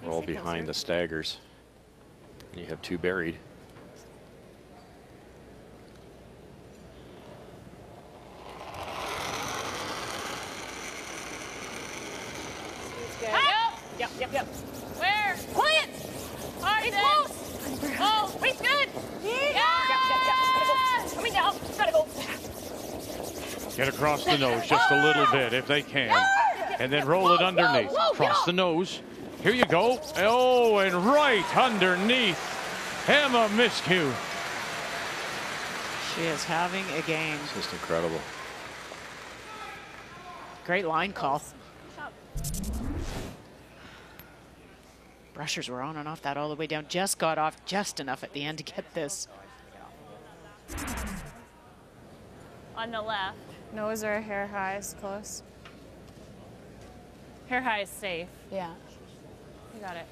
S14: Roll behind the staggers. You have 2 buried.
S11: Yep. Where? Quiet! Hard in. Close! Oh, waist good! Yeah! Yep. Coming down. Gotta go.
S2: Get across the nose just a little bit if they can. And then roll it underneath. Cross the nose. Here you go. Oh, and right underneath. Emma Miskew.
S17: She is having a game.
S14: It's just incredible.
S17: Great line call. Brushers were on and off that all the way down. Just got off just enough at the end to get this.
S11: On the left. Nose or hair high is close. Hair high is safe.
S4: Yeah.
S11: You got it.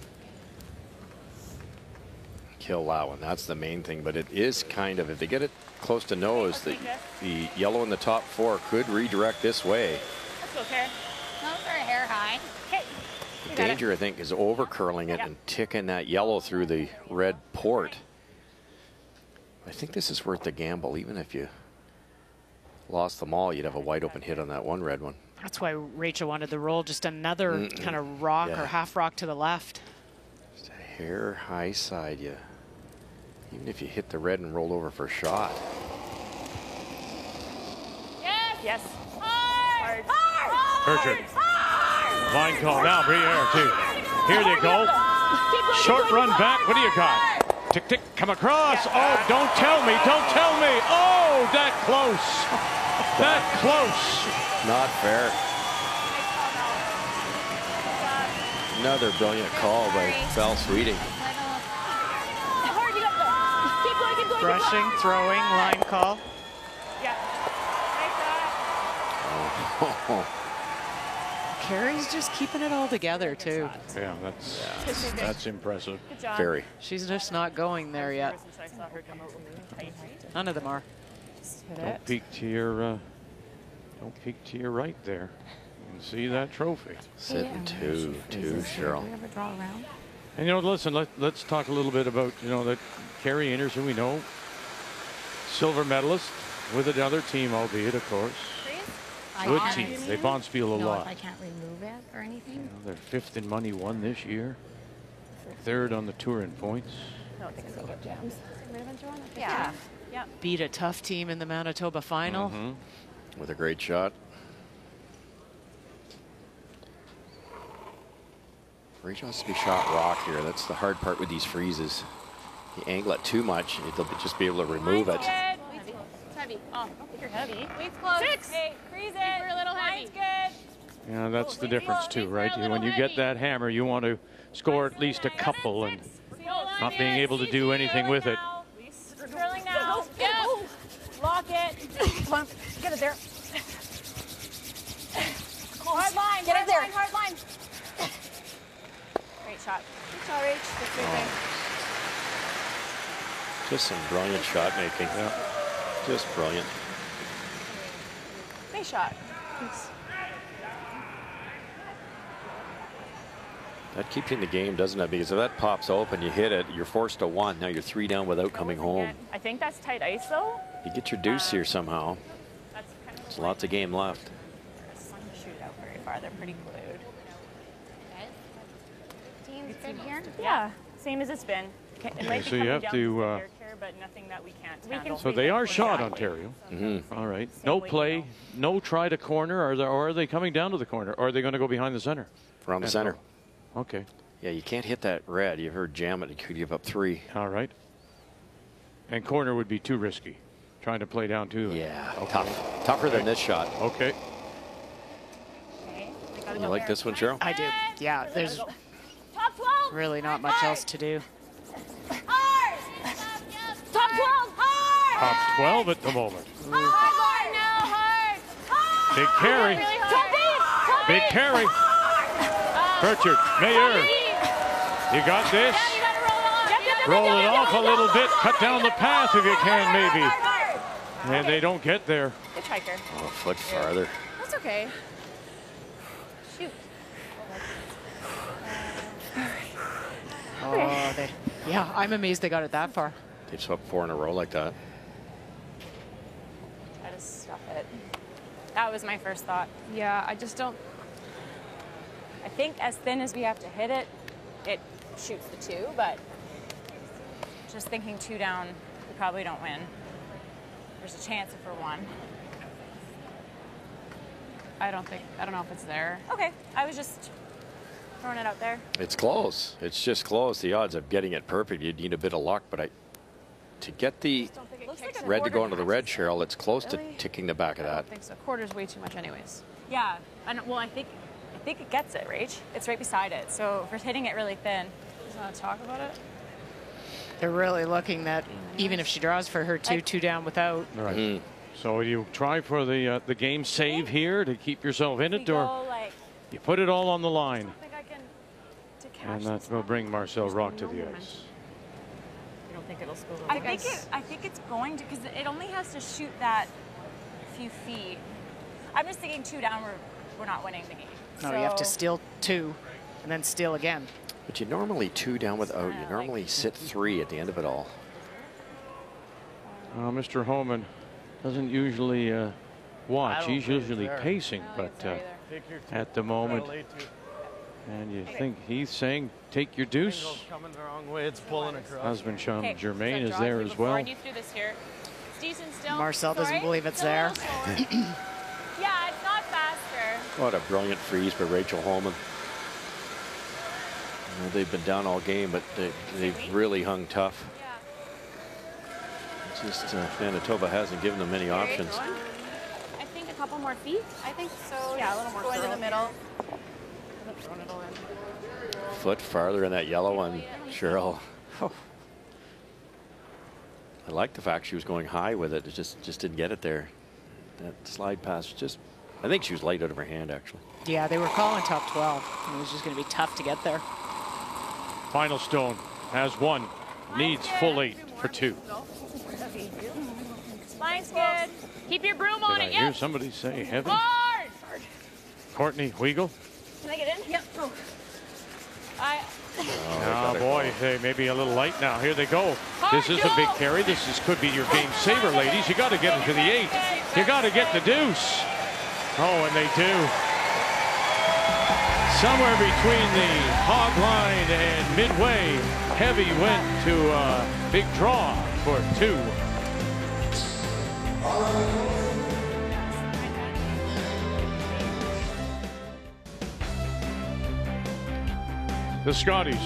S14: Kill that one. That's the main thing. But it is kind of, if they get it close to nose, the yellow in the top 4 could redirect this way.
S11: Let's go, Kara.
S10: Nose or hair high.
S11: Okay.
S14: The danger, I think, is over curling it and ticking that yellow through the red port. I think this is worth the gamble. Even if you lost them all, you'd have a wide open hit on that one red one.
S17: That's why Rachel wanted the roll, just another kind of rock or half rock to the left.
S14: Just a hair high side, even if you hit the red and rolled over for a shot.
S11: Yes. Hard.
S2: Burchard. Line call now, Briere too. Here they go. Short run back. What do you got? Tick, tick, come across. Oh, don't tell me. Oh, that close. That close.
S14: Not fair. Another brilliant call by Val Sweeting.
S17: Brushing, throwing, line call. Carrie's just keeping it all together too.
S2: Yeah, that's impressive.
S11: Good job.
S14: Very.
S17: She's just not going there yet. None of them are.
S2: Don't peek to your right there. and see that trophy.
S14: Sitting 2-2, Cheryl.
S3: We ever draw around?
S2: And, listen, let's talk a little bit about, that Carrie Einarson, we know, silver medalist with another team, albeit, of course. Good team. They bonspiel a lot.
S10: If I can't remove it or anything.
S2: They're 5th in money won this year. 3rd on the tour in points.
S12: I don't think so. Jams.
S10: Yeah.
S12: Yep.
S17: Beat a tough team in the Manitoba final.
S14: With a great shot. Rachel has to be shot rock here. That's the hard part with these freezes. You angle it too much, it'll just be able to remove it.
S11: It's heavy. Oh, I don't think you're heavy. Weight's close. 6. Hey, freeze it. We're a little heavy. Good.
S2: Yeah, that's the difference too, right? When you get that hammer, you want to score at least a couple, and not being able to do anything with it.
S11: We're curling now. Yeah. Lock it.
S12: Come on. Get it there.
S11: Hard line.
S12: Get it there.
S11: Hard line. Great shot. Good shot, Rach. That's right.
S14: Just some brilliant shot making. Yeah. Just brilliant.
S12: Nice shot. Thanks.
S14: That keeps you in the game, doesn't it? Because if that pops open, you hit it, you're forced to 1. Now you're 3 down without coming home.
S11: I think that's tight ice, though.
S14: You get your deuce here somehow. There's lots of game left.
S11: It's not going to shoot out very far. They're pretty glued.
S10: Team's good here?
S11: Yeah, same as it's been. It might be
S2: so you have
S11: down
S2: to.
S11: here, but nothing that we can't handle.
S2: So they are shot, Ontario. All right. No play, no try to corner. Or are they coming down to the corner? Or are they going to go behind the center?
S14: Around the center.
S2: Okay.
S14: Yeah, you can't hit that red. You heard jam it. You could give up 3.
S2: All right. And corner would be too risky. Trying to play down too.
S14: Yeah, tough. Tougher than this shot.
S2: Okay.
S14: You like this one, Cheryl?
S17: I do. Yeah, there's really not much else to do.
S11: Top 12. Hard.
S2: Top 12 at the moment.
S11: Hard now. Hard.
S2: Big carry. Big carry. Pritchard, Mayer. You got this. Roll it off a little bit. Cut down the path if you can, maybe. And they don't get there.
S11: Good hiker.
S14: Oh, a foot farther.
S12: That's okay. Shoot.
S17: Oh, yeah, I'm amazed they got it that far.
S14: They swept 4 in a row like that.
S11: Try to stuff it. That was my first thought.
S12: Yeah, I just don't.
S11: I think as thin as we have to hit it, it shoots the 2, but just thinking 2 down, we probably don't win. There's a chance if we're 1.
S12: I don't know if it's there.
S11: Okay, I was just throwing it out there.
S14: It's close. It's just close. The odds of getting it perfect, you'd need a bit of luck, but to get the red to go into the red, Cheryl, it's close to ticking the back of
S12: I
S14: that.
S12: don't think so. Quarter's way too much anyways.
S11: Yeah, well, I think it gets it, Rach. It's right beside it, so if we're hitting it really thin.
S12: Just want to talk about it?
S17: They're really looking that even if she draws for her 2 down without.
S2: Right. So you try for the game save here to keep yourself in it, or you put it all on the line. And that will bring Marcel Rock to the ice.
S12: You don't think it'll spill?
S11: I think it's going to, because it only has to shoot that few feet. I'm just thinking 2 down, we're not winning the game.
S17: No, you have to steal 2 and then steal again.
S14: But you normally 2 down without. You normally sit 3 at the end of it all.
S2: Mr. Homan doesn't usually watch. He's usually pacing, but at the moment, and you think he's saying, take your deuce.
S18: Coming the wrong way, it's pulling across.
S2: Husband Sean Germain is there as well.
S17: Marcel doesn't believe it's there.
S11: Yeah, it's not faster.
S14: What a brilliant freeze by Rachel Homan. Well, they've been down all game, but they've really hung tough. It's just Manitoba hasn't given them many options.
S11: I think a couple more feet. I think so. Yeah, a little more. Going to the middle.
S14: Foot farther in that yellow one, Cheryl. Oh. I like the fact she was going high with it. It just didn't get it there. That slide pass just, I think she was light out of her hand, actually.
S17: Yeah, they were calling top 12. It was just going to be tough to get there.
S2: Final Stone has 1, needs full 8 for 2.
S11: Line's good. Keep your broom on it.
S2: I hear somebody say heavy?
S11: Hard.
S2: Courtney Weigel.
S11: Can I get in? Yep. Oh.
S2: Oh boy, they may be a little light now. Here they go. This is a big carry. Could be your game saver, ladies. You got to get into the 8. You got to get the deuce. Oh, and they do. Somewhere between the hog line and midway, Heavy went to a big draw for 2. The Scotties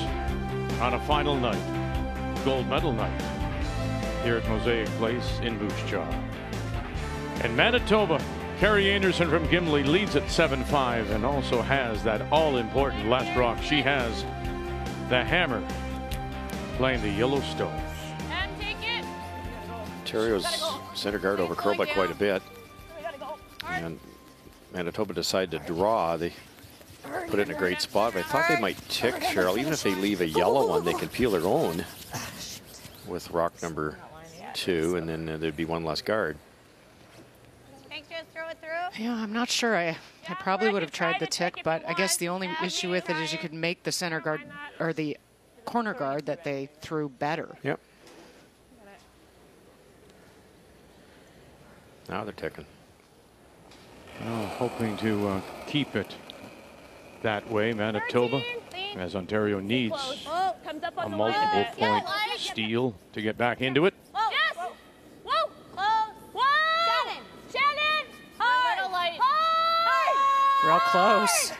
S2: on a final night, gold medal night, here at Mosaic Place in Moose Jaw. And Manitoba, Carrie Einarson from Gimli leads at 7-5 and also has that all-important last rock. She has the hammer playing the Yellowstone.
S14: Ontario's center guard overcurled by quite a bit. And Manitoba decided to draw. They put it in a great spot, but I thought they might tick, Cheryl. Even if they leave a yellow one, they can peel their own with rock number 2, and then there'd be one less guard.
S17: Yeah, I'm not sure. I probably would have tried the tick, but I guess the only issue with it is you could make the center guard or the corner guard that they threw better.
S14: Yep. Now they're ticking.
S2: Oh, hoping to keep it that way, Manitoba, as Ontario needs a multiple point steal to get back into it.
S17: Real close.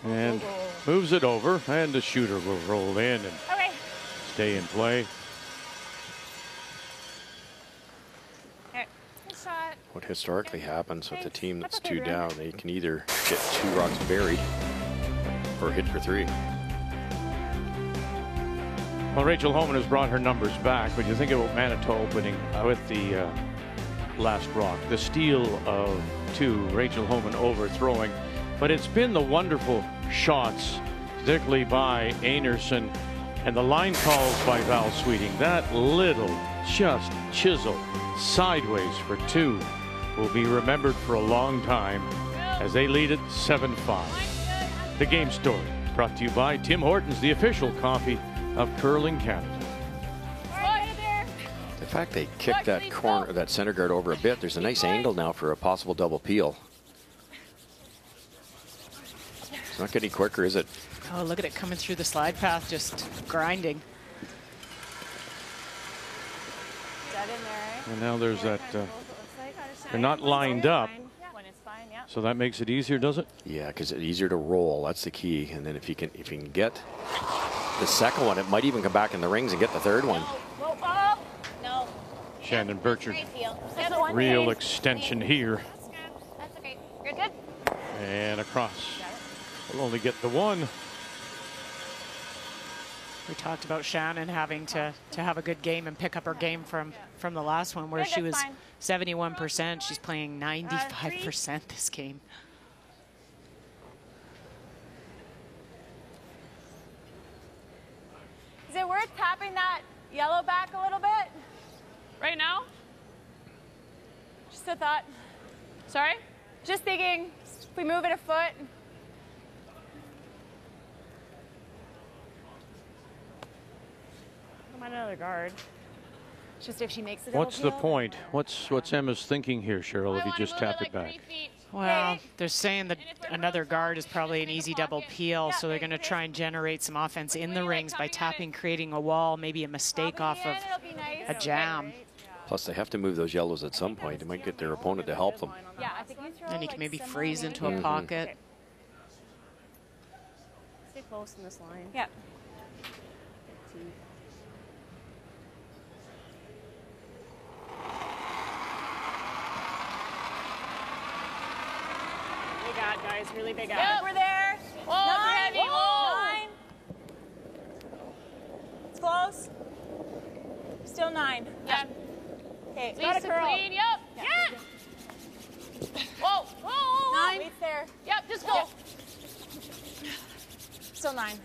S2: And moves it over, and the shooter will roll in and stay in play.
S14: What historically happens with the team that's 2 down, they can either get 2 rocks buried or hit for 3.
S2: Well, Rachel Homan has brought her numbers back, but you think about Manitoba winning with the last rock, the steal of 2, Rachel Homan overthrowing, but it's been the wonderful shots, particularly by Einarson, and the line calls by Val Sweeting. That little just chisel sideways for 2 will be remembered for a long time as they lead it 7-5. The game story brought to you by Tim Hortons, the official coffee of Curling Canada.
S14: The fact they kicked that corner, that center guard over a bit, there's a nice angle now for a possible double peel. It's not getting quicker, is it?
S17: Oh, look at it coming through the slide path, just grinding.
S2: And now there's that, they're not lined up. So that makes it easier, does it?
S14: Yeah, because it's easier to roll. That's the key. And then if you can get the second one, it might even come back in the rings and get the third one.
S2: Shannon Burchard, real extension here.
S11: That's okay. You're good.
S2: And across. We'll only get the 1.
S17: We talked about Shannon having to have a good game and pick up her game from the last one, where she was 71%. She's playing 95% this game.
S11: Is it worth tapping that yellow back a little bit? Right now? Just a thought. Sorry? Just thinking, if we move it a foot. Another guard. Just if she makes it.
S2: What's the point? What's Emma's thinking here, Cheryl, if you just tap it back?
S17: Well, they're saying that another guard is probably an easy double peel, so they're going to try and generate some offense in the rings by tapping, creating a wall, maybe a mistake off of a jam.
S14: Plus, they have to move those yellows at some point. They might get their opponent to help them.
S17: And you can maybe freeze into a pocket.
S12: Stay close in this line.
S11: Yeah.
S12: Big ad, guys. Really big ad.
S11: Yep, we're there. Oh, 9. Heavy. Oh. 9. It's close. Still 9.
S9: Yeah.
S11: Okay,
S9: Lisa
S11: got a curl.
S9: clean. Yep. Yeah. Whoa. Whoa.
S11: 9. Wait's there.
S9: Yep. Just go.
S11: Still 9.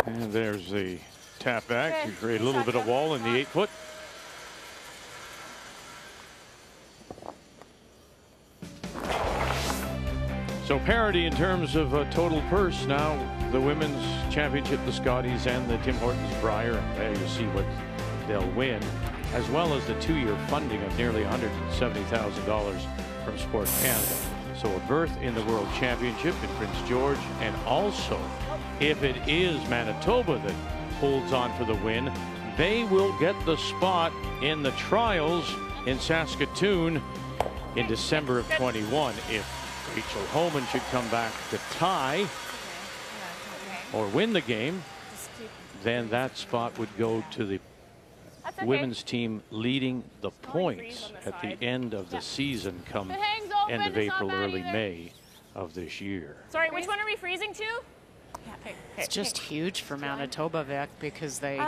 S2: And there's the tap back
S11: Okay.
S2: to create a little bit of wall in the 8-foot. So parity in terms of total purse now. The women's championship, the Scotties and the Tim Hortons Brier. There you see what they'll win, as well as the 2-year funding of nearly $170,000 from Sport Canada. So a berth in the World Championship in Prince George, and also if it is Manitoba that holds on for the win, they will get the spot in the trials in Saskatoon in December of 21. If Rachel Homan should come back to tie or win the game, then that spot would go to the women's team leading the points at the end of the season come end of April, early May of this year.
S11: Sorry, which one are we freezing to?
S17: It's just huge for Manitoba, Vic, because they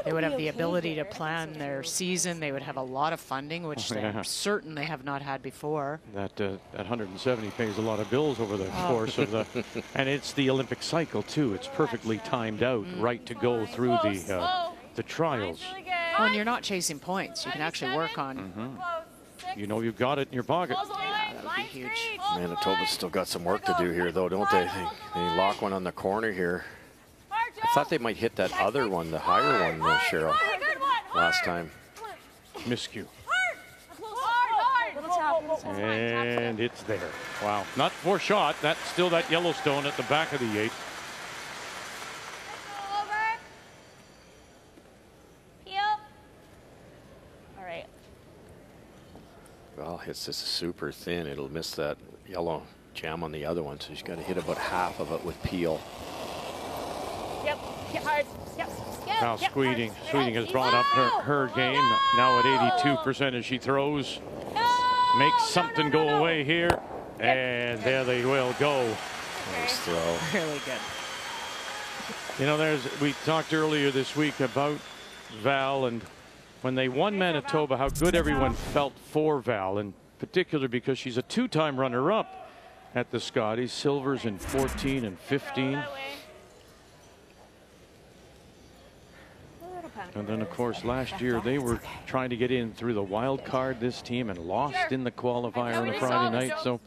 S17: would have the ability to plan their season. They would have a lot of funding, which they certainly have not had before.
S2: That 170 pays a lot of bills over the course of the, and it's the Olympic cycle too. It's perfectly timed out, right to go through the trials.
S17: Well, and you're not chasing points. You can actually work on.
S2: You know you've got it in your pocket.
S17: That would be huge.
S14: Manitoba's still got some work to do here, though, don't they? They lock one on the corner here. I thought they might hit that other one, the higher one, Cheryl, last time.
S2: Miscue. And it's there. Wow. Not for shot. That's still that Yellowstone at the back of the 8.
S14: Well, hits this super thin. It'll miss that yellow jam on the other one, so she's got to hit about half of it with peel.
S11: Yep, get hard. Yep.
S2: Now Sweeting has brought up her game. Now at 82% as she throws. Makes something go away here. And there they will go.
S14: Nice throw.
S17: Really good.
S2: You know, we talked earlier this week about Val, and when they won Manitoba, how good everyone felt for Val, in particular because she's a 2-time runner-up at the Scotties, silvers in 14 and 15. And then, of course, last year they were trying to get in through the wild card, this team, and lost in the qualifier on a Friday night. So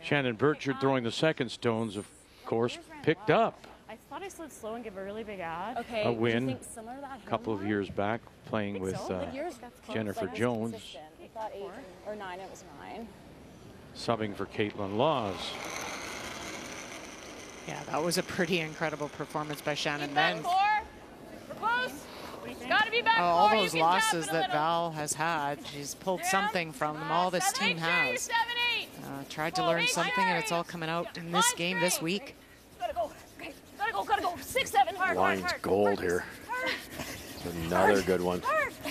S2: Shannon Burchard, throwing the second stones, of course, picked up
S11: I thought I slid slow and give a really big ad.
S12: Okay.
S2: a win
S12: a
S2: couple of years back playing with Jennifer Jones.
S12: I thought 8 or 9, it was 9.
S2: Subbing for Caitlin Laws.
S17: Yeah, that was a pretty incredible performance by Shannon. Then
S11: We're close. Gotta be back
S17: all those losses that Val has had, she's pulled something from them. All this team has tried to learn something, and it's all coming out in this game this week.
S11: Gotta go. Okay. Gotta go. 6, 7. Hard.
S14: Line's gold here. Another good one.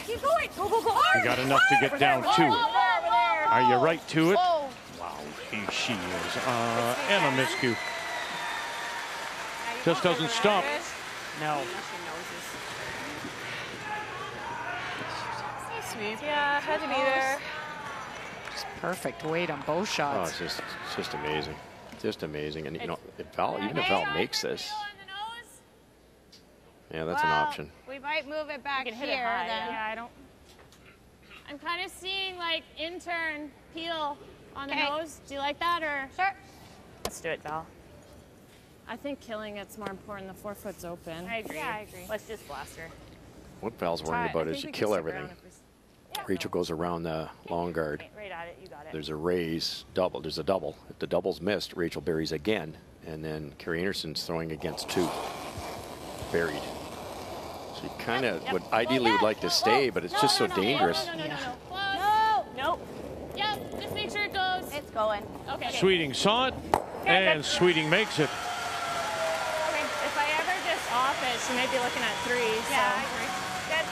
S11: Keep going. Go.
S2: You got enough to get down to it. Are you right to it? Wow, she is. Emma Miscue. Just doesn't stop.
S17: No.
S12: Sweet. Yeah, had to be there.
S17: Just perfect weight on both shots.
S14: Oh, it's just amazing. Just amazing. And, you know, even if Val makes this, yeah, that's an option.
S10: We might move it back here.
S11: Yeah, I'm kind of seeing like intern peel on the nose. Do you like that or?
S10: Sure.
S11: Let's do it, Val. I think killing it's more important. The 4-foot's open.
S12: I agree.
S11: Yeah, I agree. Let's just blast her.
S14: What Val's worrying about is to kill everything. Rachel goes around the long guard.
S11: Right at it, you got it.
S14: There's a raise, double. There's a double. If the double's missed, Rachel buries again. And then Carrie Einarson's throwing against 2. Buried. So you kind of ideally would like to stay, but it's just so dangerous.
S11: No. Nope. Yep, just make sure it goes.
S12: It's going.
S11: Okay.
S2: Sweeting saw it, and Sweeting makes it.
S11: Okay, if I ever just off it, she might be looking at 3.
S12: Yeah, I agree.
S11: Good.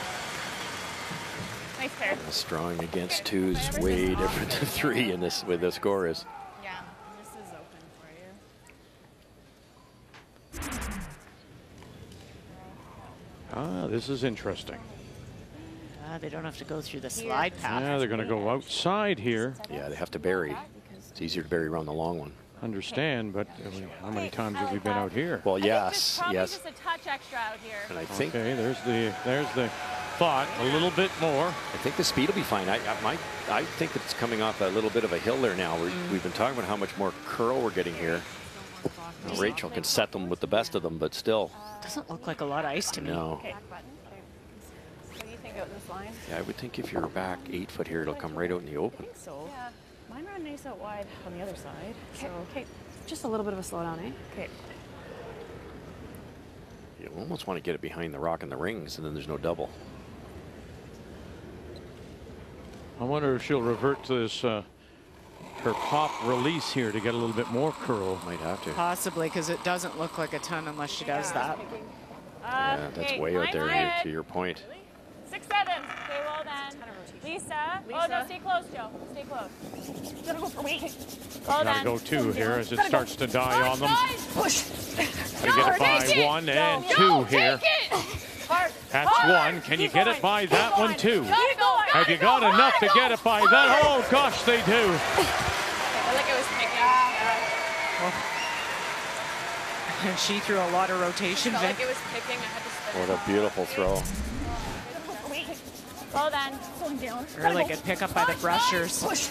S11: Nice pair.
S14: Strong against 2 is way different than 3 in this with the score is.
S11: Yeah, this is open for you.
S2: This is interesting.
S17: They don't have to go through the slide path.
S2: Yeah, they're going to go outside here.
S14: Yeah, they have to bury. It's easier to bury around the long one.
S2: understand, but how many times have we been out here?
S14: Well, yes,
S11: Probably
S14: yes.
S11: just a touch extra out here.
S14: And I think
S2: Okay, there's the thought, a little bit more.
S14: I think the speed will be fine. I think that it's coming off a little bit of a hill there now. We've been talking about how much more curl we're getting here. Now, Rachel can set them with the best of them, but still.
S17: Doesn't look like a lot of ice to me.
S14: No.
S12: Okay. What do you think out this line?
S14: Yeah, I would think if you're back 8 foot here, it'll come right out in the open.
S12: I think so. Yeah. Mine ran nice out wide on the other side. So, okay, just a little bit of a slowdown, eh? Okay.
S14: You almost want to get it behind the rock and the rings, and then there's no double.
S2: I wonder if she'll revert to this her pop release here to get a little bit more curl.
S14: Might have to.
S17: Possibly, because it doesn't look like a ton unless she does that.
S14: Yeah, that's way out there to your point.
S11: 6-7. Okay, well then. Lisa. Oh, no, stay close, Joe. Stay close. Gotta go for weight. Well
S2: Gotta
S11: then.
S2: go 2 here as it starts to die on them.
S11: Push.
S2: They get it by 1 and 2 here. That's 1. Can you get it by that one too? Have you got enough to get it by that? Oh gosh, they do.
S12: I like it was picking.
S17: And she threw a lot of rotation.
S12: Felt like it was picking. I had to spin
S14: What a beautiful throw.
S11: Well then. Going down.
S17: Really good pickup by the brushers.
S11: Push.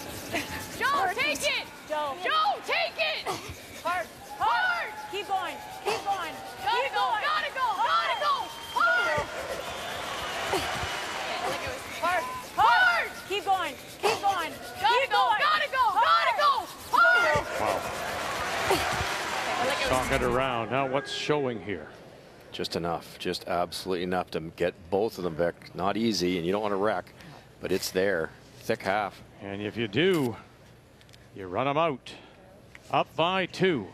S11: Joe, take it. Joe, take it. Hard. Hard. Keep going. Keep going. Gotta go. Gotta go. Gotta go. Hard. Hard. Hard. Keep going. Keep going. Gotta go. Gotta go. Gotta go. Hard.
S2: Wow. Talk it around. Now what's showing here?
S14: Just enough, just absolutely enough to get both of them back. Not easy, and you don't want to wreck, but it's there. Thick half.
S2: And if you do, you run them out. Up by 2.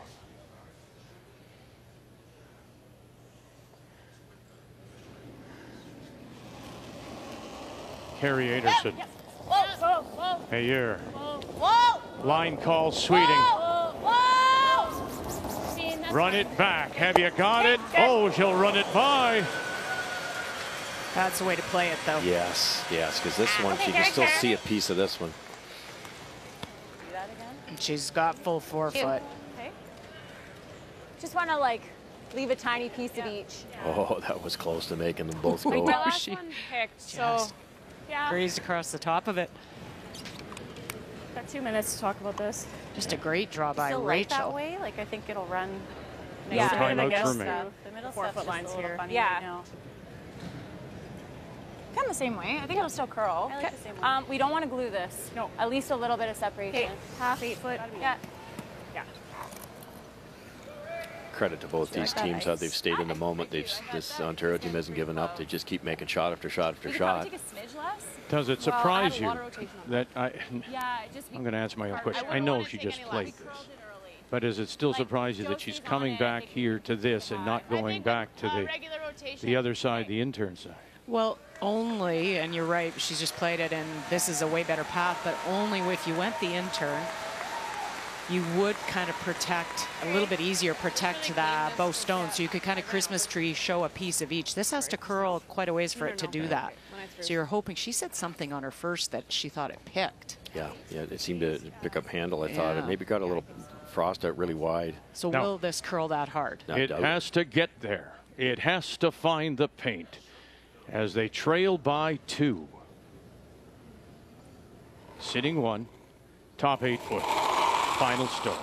S2: Carrie Einarson.
S11: Whoa, whoa, whoa.
S2: Hey, here.
S11: Whoa.
S2: Line call, Sweeting.
S11: Whoa. Whoa.
S2: Run it back. Have you got it? Oh, she'll run it by.
S17: That's the way to play it, though.
S14: Yes, yes, because this one, you can still see a piece of this one.
S12: Do that again?
S17: And she's got full forefoot.
S12: Okay.
S11: Just want to like leave a tiny piece of each.
S14: Oh, that was close to making them both go.
S11: My last one picked, so yeah.
S17: Grazed across the top of it.
S11: Got 2 minutes to talk about this.
S17: Just a great draw by
S12: Still
S17: Rachel.
S12: that way? Like I think it'll run.
S11: Yeah,
S2: timeouts
S11: I guess
S2: remain.
S12: The middle
S11: 4
S12: stuff's
S11: foot
S12: just
S11: lines
S12: a little
S11: here.
S12: funny
S11: Yeah.
S12: right now.
S11: Kind of the same way. I think it'll still curl.
S12: I like the same one.
S11: We don't want to glue this. No. At least a little bit of separation.
S12: Okay.
S11: Half 8 foot. Yeah. Yeah.
S14: Credit to both these
S12: that
S14: teams, how
S12: ice.
S14: they've stayed in the moment. This Ontario team hasn't given up. They just keep making shot after shot after
S11: We could
S14: shot.
S11: probably take a smidge less.
S2: Does it
S11: Well, add
S2: surprise
S11: a
S2: you
S11: lot of rotation on
S2: that
S11: Yeah, just
S2: I'm going to answer my own
S11: I
S2: question. I
S11: wouldn't
S2: know
S11: wanna
S2: she
S11: take
S2: just
S11: any
S2: played
S11: less.
S2: this. But does it still surprise you that she's coming back here to this and not going back to the other side, the intern side?
S17: Well, only, and you're right, she's just played it, and this is a way better path, but only if you went the intern, you would kind of protect, a little bit easier protect the bow stone, so you could kind of Christmas tree show a piece of each. This has to curl quite a ways for it to do that. So you're hoping, she said something on her first that she thought it picked.
S14: Yeah, it seemed to pick up handle, I thought.
S17: Yeah.
S14: It maybe got a little frost out really wide.
S17: So
S2: Now,
S17: will this curl that hard?
S2: It has to get there. It has to find the paint as they trail by 2. Sitting 1, top 8 foot, final stone.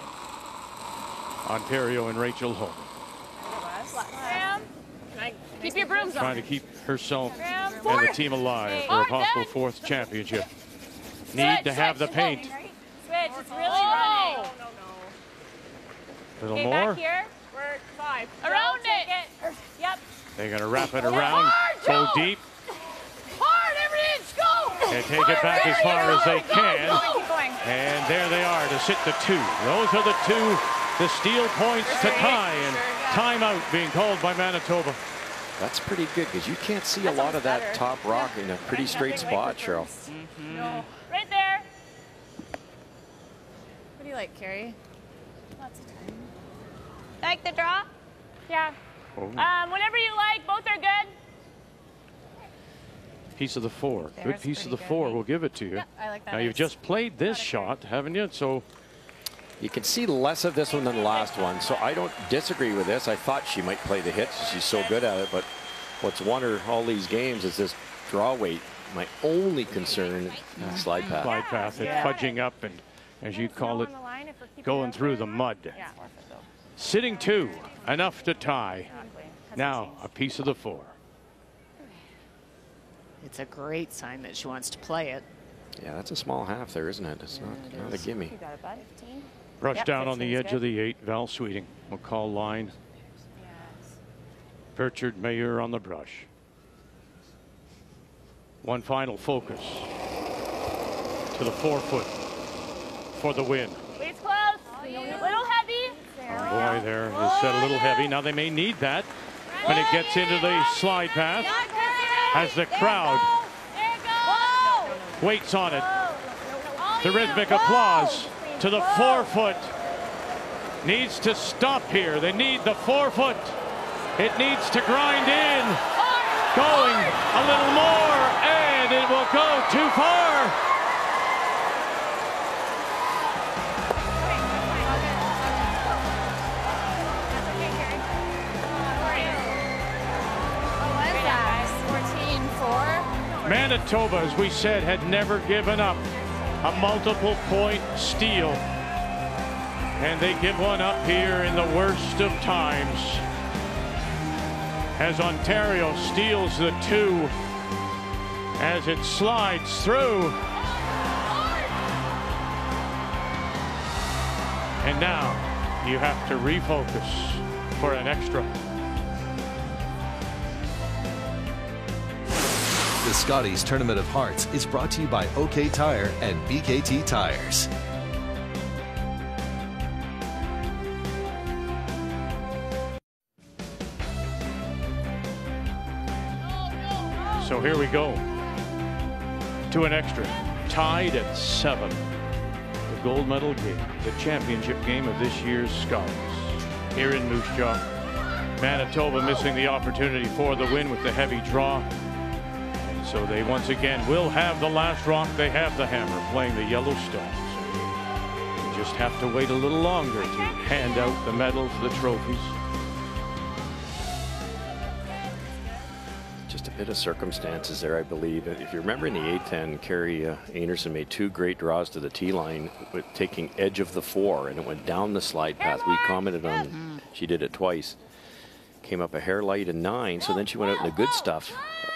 S2: Ontario and Rachel Homan
S11: Graham, keep your brooms
S2: trying
S11: on.
S2: to keep herself
S11: Graham,
S2: and the
S11: fourth.
S2: team alive
S11: Hey,
S2: for a
S11: fourth,
S2: possible
S11: then.
S2: 4th championship. Need to have the paint.
S11: Switch, it's really running.
S2: A little
S11: Okay,
S2: more.
S11: back here. We're 5. Around it. Yep.
S2: They're going to wrap it around,
S11: Hard,
S2: go
S11: Joe.
S2: deep,
S11: Hard, every inch, go.
S2: and take it back as far as they can.
S11: Keep going.
S2: And there they are to sit the 2. Those are the 2, the steal points to tie, and timeout being called by Manitoba.
S14: That's pretty good because you can't see a lot of that top rock in a pretty straight spot, Cheryl.
S11: No. Right there.
S12: What do you like, Carrie?
S11: Lots of time. Like the draw? Yeah.
S2: Oh.
S11: Whenever you like, both are good.
S2: Piece of the 4.
S11: There's
S2: Good piece of the
S11: pretty
S2: 4.
S11: good.
S2: We'll give it to you.
S11: Yeah, I like that
S2: Now, you've
S11: ice.
S2: just played this shot, haven't you? So
S14: You can see less of this one than the last one, so I don't disagree with this. I thought she might play the hit. She's so good at it, but what's won her all these games is this draw weight. My only concern is slide path.
S2: Slide path, it's fudging up and, as you call it, going through the mud. Sitting 2, enough to tie. Now a piece of the 4.
S17: It's a great sign that she wants to play it.
S14: Yeah, that's a small half there, isn't it? It's not a gimme.
S11: You got it, bud. 15.
S2: Brush
S11: Yep,
S2: down on the
S11: 15's
S2: edge
S11: good.
S2: of the 8. Val Sweeting will call line. Burchard Mayer on the brush. One final focus to the 4-foot for the win.
S11: Waist close. Little heavy.
S2: Oh boy, there is set a little heavy. Now they may need that when it gets into the slide path as the crowd waits on it. The rhythmic applause to the 4-foot. Needs to stop here. They need the 4-foot. It needs to grind in. Going a little more, and it will go too far. Manitoba, as we said, had never given up a multiple point steal. And they give one up here in the worst of times. As Ontario steals the 2 as it slides through. And now you have to refocus for an extra.
S8: The Scotties Tournament of Hearts is brought to you by OK Tire and BKT Tires.
S2: So here we go to an extra, tied at 7. The gold medal game, the championship game of this year's Scotties here in Moose Jaw. Manitoba missing the opportunity for the win with the heavy draw. And so they once again will have the last rock. They have the hammer playing the yellow stones. You just have to wait a little longer to hand out the medals, the trophies.
S14: Just a bit of circumstances there, I believe. If you remember in the 8th end, Carrie Einarson made 2 great draws to the tee line with taking edge of the 4, and it went down the slide path. We commented on she did it twice. Came up a hair light in 9, so then she went out in the good stuff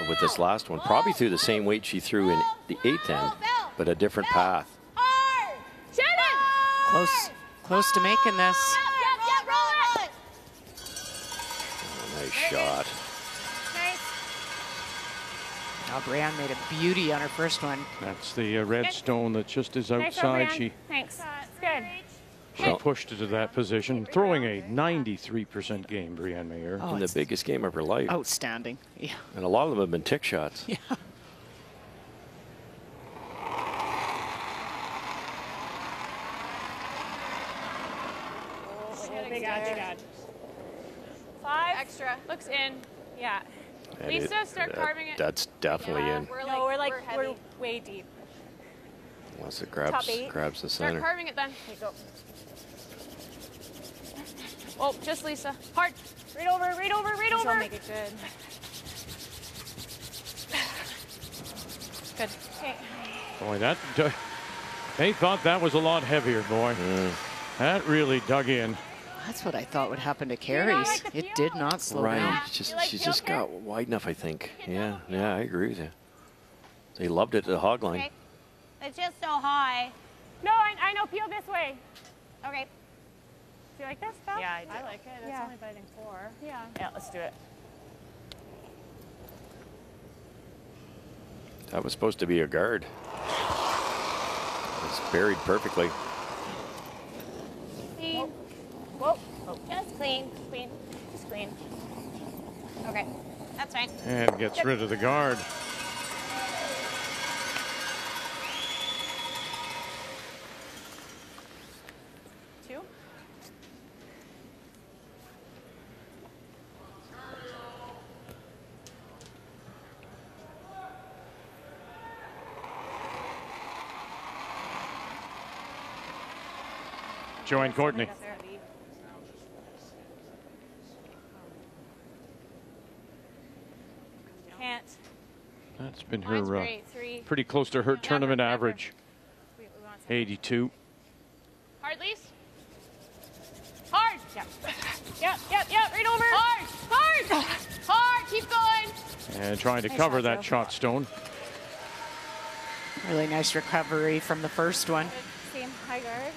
S14: with this last one. Probably threw the same weight she threw in the 8th end, but a different path.
S17: Close to making this.
S14: Oh, nice shot.
S17: Now Brianne made a beauty on her first one.
S2: That's the red stone that just is outside. She
S11: Thanks. It's good.
S2: She pushed it to that position, throwing a 93% game, Brianne Mayer.
S14: In the biggest game of her life.
S17: Outstanding. Yeah.
S14: And a lot of them have been tick shots.
S17: Yeah.
S11: Big God. 5 extra. Looks in. Yeah.
S14: And
S11: Lisa, start carving it.
S14: That's definitely in.
S11: We're way deep.
S14: Unless it grabs the center.
S11: Start carving it then. Here you go. Oh, just Lisa. Hard. Right over. She'll make it good. Good. Okay.
S2: Boy, they thought that was a lot heavier, boy. That really dug in.
S17: That's what I thought would happen to Carrie's. It did not slow down.
S14: She's just got wide enough, I think. Yeah, I agree with you. They loved it at the hog line.
S10: Okay. It's just so high.
S11: No, I know. Peel this way.
S10: Okay.
S11: Do you like this, Val?
S12: Yeah, I do.
S11: I like it. It's only biting 4. Yeah.
S12: Yeah, let's do it.
S14: That was supposed to be a guard. It's buried perfectly.
S10: Clean. Whoa. Just clean. Just clean. Okay. That's fine.
S2: And gets rid of the guard. Joanne Courtney.
S12: Can't.
S2: That's been her pretty close to her tournament average. 82.
S11: Hard, Lise. Hard. Yep. Yep. Right over. Hard. Keep going.
S2: And trying to cover that shot, Stone.
S17: Really nice recovery from the first one.
S12: Same high guard.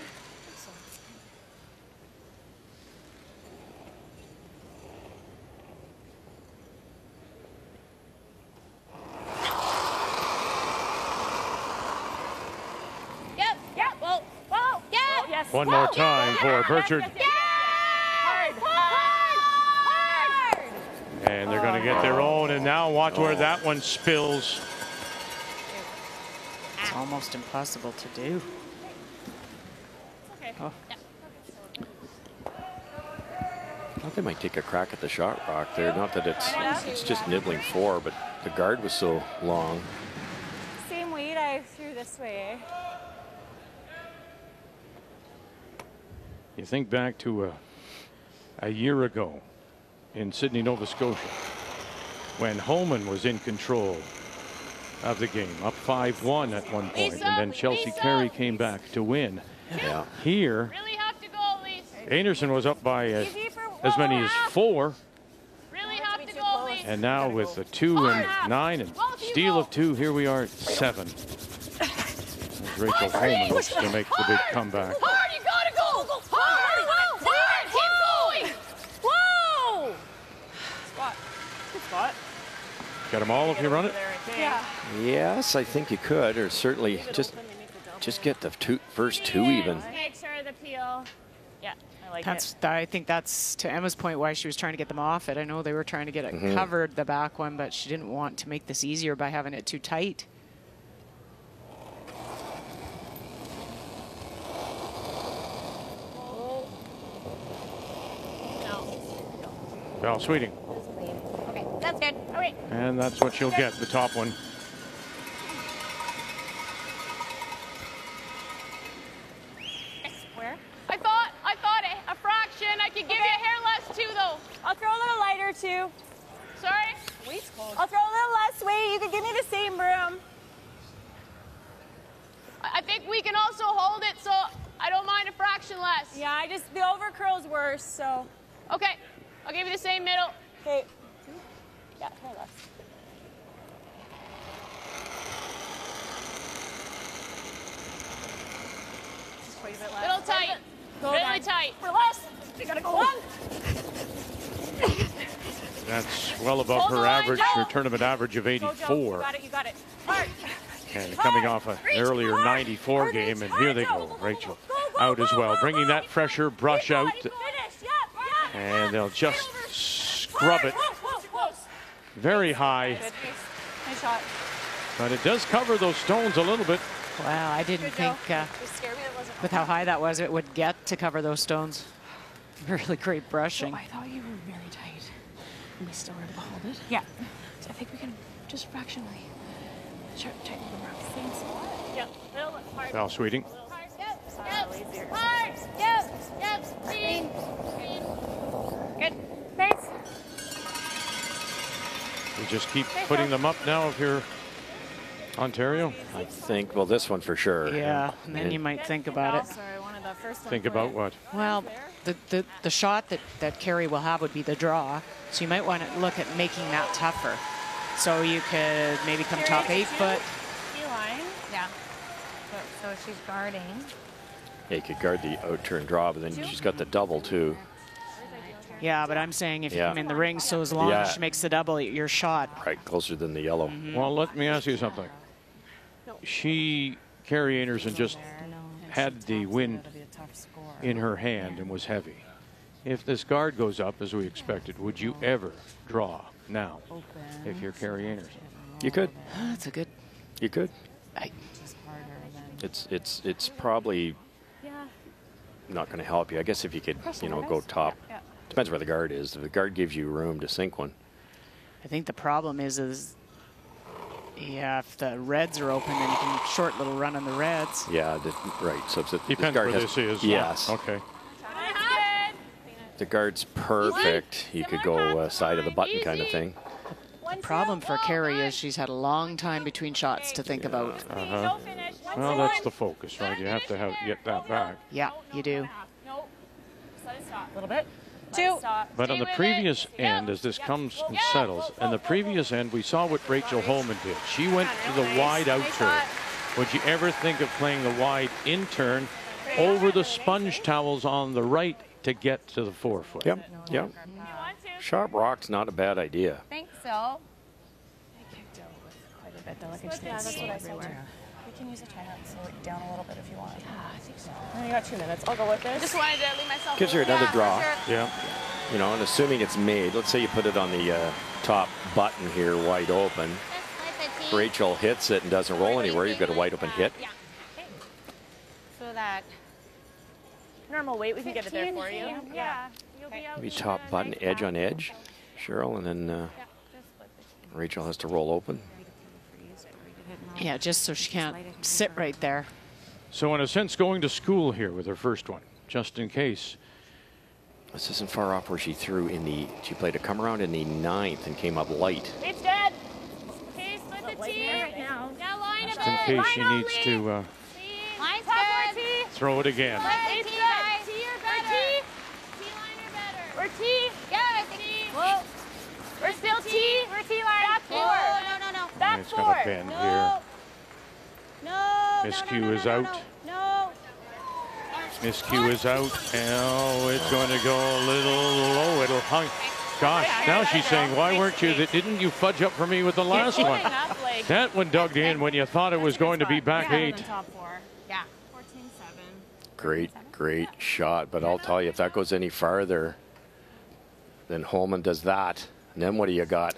S11: Yep. Whoa. Yeah.
S12: Yes.
S2: One more time for Burchard. And they're going to get their own, and now watch where that one spills.
S17: It's almost impossible to do.
S11: Okay.
S17: Oh.
S14: I thought they might take a crack at the shot rock there. Not that it's just nibbling 4, but the guard was so long.
S12: Same weight I threw this way.
S2: You think back to a year ago in Sydney, Nova Scotia, when Homan was in control of the game, up 5-1 at one point, and then Chelsea Carey came back to win.
S14: Yeah.
S2: Here,
S11: Really have to go, Lise.
S2: Einarson was up by as many as 4,
S11: Really have to go, Lise.
S2: and now with a 2 and 9 and steal of 2, here we are at 7. As Rachel Homan looks to make the big comeback.
S11: Hard, you gotta go. Hard, keep going. Whoa.
S12: Good spot.
S2: Got them all if you run it?
S12: Yeah.
S14: Yes, I think you could, or certainly just get the first 2 even.
S11: Make sure the peel. Yeah, I like it.
S17: I think that's to Emma's point why she was trying to get them off it. I know they were trying to get it covered, the back one, but she didn't want to make this easier by having it too tight.
S2: Val Sweeting.
S11: Okay, that's good. All right.
S2: And that's what she'll get, the top one.
S11: Where? I thought a fraction. I could give you a hair less too, though.
S12: I'll throw a little lighter too.
S11: Sorry?
S12: Weight's cold. I'll throw a little less weight. You could give me the same broom.
S11: I think we can also hold it, so I don't mind a fraction less.
S12: Yeah, the over curl's worse, so.
S11: Okay, I'll give you the same middle.
S12: Okay. Yeah, hair less. Just quite a bit less.
S11: Little tight.
S12: Go
S11: Really
S12: down.
S11: tight.
S12: For less. You gotta go one.
S2: That's well above
S11: Hold the
S2: her
S11: line,
S2: average,
S11: Joe.
S2: her tournament average of
S12: Go, Joe.
S2: 84.
S12: You got it. Hard.
S2: And coming off an earlier 94 game, and here they go. Rachel out as well, bringing that fresher brush out. And they'll just scrub it very high.
S12: Nice shot.
S2: But it does cover those stones a little bit.
S17: Wow, I didn't think with how high that was, it would get to cover those stones. Really great brushing.
S4: So I thought you were very tight. And we still were able to hold it.
S12: Yeah.
S4: So I think we can just fractionally tighten the rope.
S12: Same spot. Yep. Little hard.
S2: Val Sweeting.
S11: Hard. Yep. Green. Good.
S12: Thanks.
S2: You just keep putting them up now if you're Ontario.
S14: I think, well, this one for sure.
S17: Yeah, and then you might think about it.
S12: Sorry, one of the first
S2: Think about what?
S17: Well, the shot that Carey will have would be the draw. So you might want to look at making that tougher. So you could maybe come top 8 foot.
S12: Line.
S10: Yeah. So she's guarding.
S14: Yeah, you could guard the out-turn draw, but then she's got the double, too.
S17: Yeah, but I'm saying if you
S14: Yeah.
S17: come in the ring, so as long
S14: Yeah.
S17: as she makes the double, your shot.
S14: Right, closer than the yellow.
S2: Well, let me ask you something. Carey Einarson just had the win in her hand and was heavy. If this guard goes up as we expected, would you ever draw now if you're Carey Einarson?
S14: You could.
S17: That's a good.
S14: You could. It's probably not going to help you. I guess if you could, go top. Depends where the guard is. If the guard gives you room to sink one.
S17: I think the problem is Yeah, if the reds are open, then you can short little run on the reds.
S14: Yeah, right. So if the
S2: Depends
S14: guard
S2: where
S14: has,
S2: this is.
S14: Yes.
S2: Okay.
S14: The guard's perfect. You could go side of the button kind of thing.
S17: The problem for Carrie is she's had a long time between shots to think about.
S2: Well, that's the focus, right? You have to get that back.
S17: Yeah, you do.
S11: A little bit.
S2: But on the previous end, as this comes and settles, and the previous end, we saw what Rachel Homan did. She went to the wide out turn. Would you ever think of playing the wide in turn over the sponge towels on the right to get to the 4-foot?
S14: Yep, yep. Sharp rock's not a bad idea.
S9: I think so.
S12: I kicked out with quite a bit though. Like
S11: That's what I said too.
S12: We can use a timeout and slow it down a little bit if you want.
S11: Yeah, I think so. You got 2 minutes. I'll go with this.
S12: I just wanted to leave myself.
S14: Gives her another draw.
S12: Sure.
S2: Yeah.
S14: You know, and assuming it's made, let's say you put it on the top button here, wide open. Rachel hits it and doesn't roll anywhere. You've got a wide open hit.
S9: Yeah. So that
S11: normal weight, we can get it there for you.
S9: Yeah. You'll be out.
S14: Maybe top button, edge on edge, Cheryl, and then Rachel has to roll open.
S17: Yeah, just so she can't sit right there.
S2: So in a sense, going to school here with her first one, just in case.
S14: This isn't far off where she threw in the, she played a come around in the 9th and came up light.
S11: It's dead.
S9: Okay, split the tee. Right now. Now line
S2: Just in case she needs to
S9: Line's good.
S2: throw it again.
S9: It's good. Tee or better. Tee line or better. We're tee. Yeah, I think. Whoa. We're still tee. We're tee line. Back 4. No. Back 4.
S2: It's got a bend here.
S9: No.
S2: Miscue is out.
S9: No.
S2: Miscue is out. Oh, it's going to go a little low. It'll hung. Gosh, now she's saying, why weren't you, didn't you fudge up for me with the last one? That one dug in when you thought it was going to be back 8.
S9: Yeah.
S14: Great shot, but I'll tell you, if that goes any farther, then Homan does that. And then what do you got?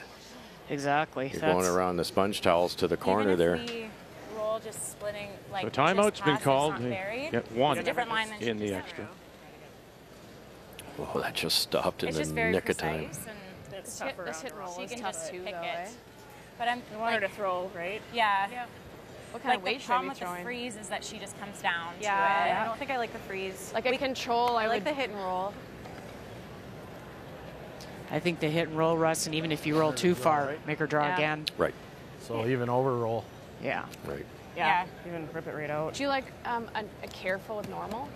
S17: Exactly.
S14: You're going around the sponge towels to the corner there.
S11: Roll just splitting like
S2: The timeout's been called. Get 1
S11: it's a different line than
S2: in the extra.
S14: Whoa, that just stopped in
S11: It's
S14: the
S11: just very
S14: nick of time.
S11: precise and
S12: This hit roll
S11: she
S12: is
S11: can
S12: tough
S11: just
S12: too,
S11: pick
S12: though,
S11: it.
S12: eh?
S11: But I'm
S12: You want her
S11: like,
S12: to throw, right?
S11: Yeah.
S12: What kind
S11: Like
S12: of weight
S11: the
S12: should I
S11: problem
S12: be
S11: with the
S12: throwing?
S11: freeze is that she just comes down
S12: Yeah,
S11: to it.
S12: I don't think I like the freeze. Like
S11: We-
S12: a control, I like
S11: would-
S12: the hit and roll.
S17: I think the hit and roll, Russ, and even if you roll too far, make her draw
S12: Yeah.
S17: again.
S14: Right.
S18: So even overroll.
S17: Yeah.
S14: Right.
S12: Yeah.
S11: Even rip it right out.
S12: Do you like a careful with normal?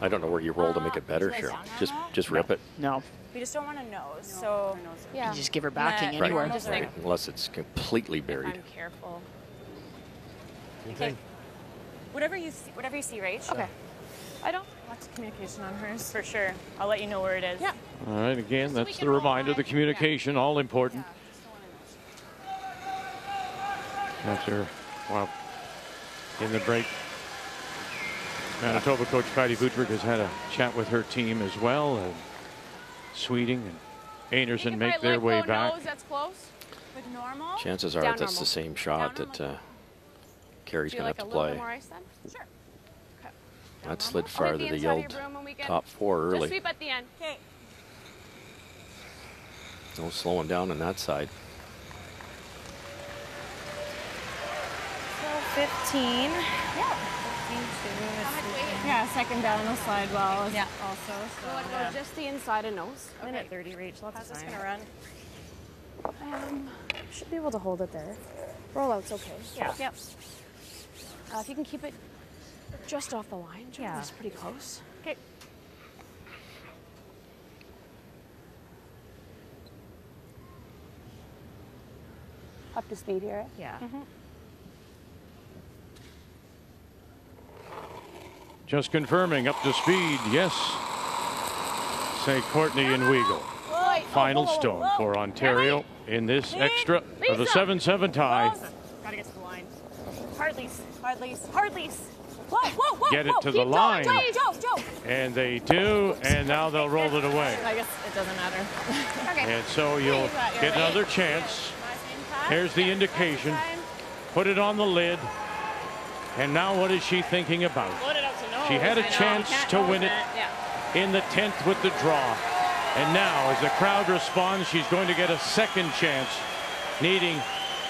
S14: I don't know where you roll to make it better,
S11: do you
S14: Cheryl.
S11: guys
S14: Just rip it.
S17: No.
S11: We just don't want to nose. So
S12: Yeah.
S17: You just give her backing
S11: Right.
S17: anywhere.
S11: Just
S14: Right.
S11: like-
S14: Unless it's completely
S12: If
S14: buried.
S12: I'm careful.
S11: okay. Whatever you see, Rach.
S12: Okay. I don't.
S11: Lots of communication on hers. For sure. I'll let you know where it is.
S12: Yeah.
S2: All right, again, that's the reminder, the communication, all important. After, well, in the break, Manitoba coach Patty Buttrick has had a chat with her team as well. And Sweeting and Einarson make their way back.
S12: Nose, that's close.
S11: With normal.
S14: Chances are
S12: Down
S14: that's
S12: normal.
S14: the same shot that Carrie's
S12: Do you
S14: going
S12: like
S14: to
S12: a
S14: have
S12: little
S14: to
S12: bit more
S14: play.
S12: ice then? Sure.
S14: That slid
S12: I'll leave
S14: farther.
S12: the
S14: The
S12: inside of
S14: yelled
S12: your room when we get-
S14: top 4
S12: Just
S14: early.
S12: sweep at the end. Okay.
S14: No slowing down on that side.
S11: So 15. Yeah. 15 yeah, second down will slide well. Yeah. Also. So
S12: Well,
S11: yeah.
S12: just the inside and nose.
S11: Minute 30, Rach. Lots
S12: How's
S11: of
S12: this
S11: time.
S12: gonna run? Should be able to hold it there. Rollout's okay.
S11: Yeah. Yep.
S12: If you can keep it just off the line,
S11: Yeah.
S12: that's pretty close.
S11: Okay.
S12: Up to speed here.
S11: Yeah.
S2: Just confirming, up to speed, yes. St. Courtney and Weagle. Final stone for Ontario in this extra of the 7-7 tie.
S11: Gotta get to the line. Hard lease. Whoa.
S2: Get it
S11: whoa.
S2: to the
S11: Keep
S2: line.
S11: Going, Joe.
S2: And they do, and now they'll roll it away.
S11: I guess it doesn't matter. Okay.
S2: And so you'll get another chance. Here's the indication. Put it on the lid. And now what is she thinking about? She had a chance to win it in the 10th with the draw. And now, as the crowd responds, she's going to get a second chance, needing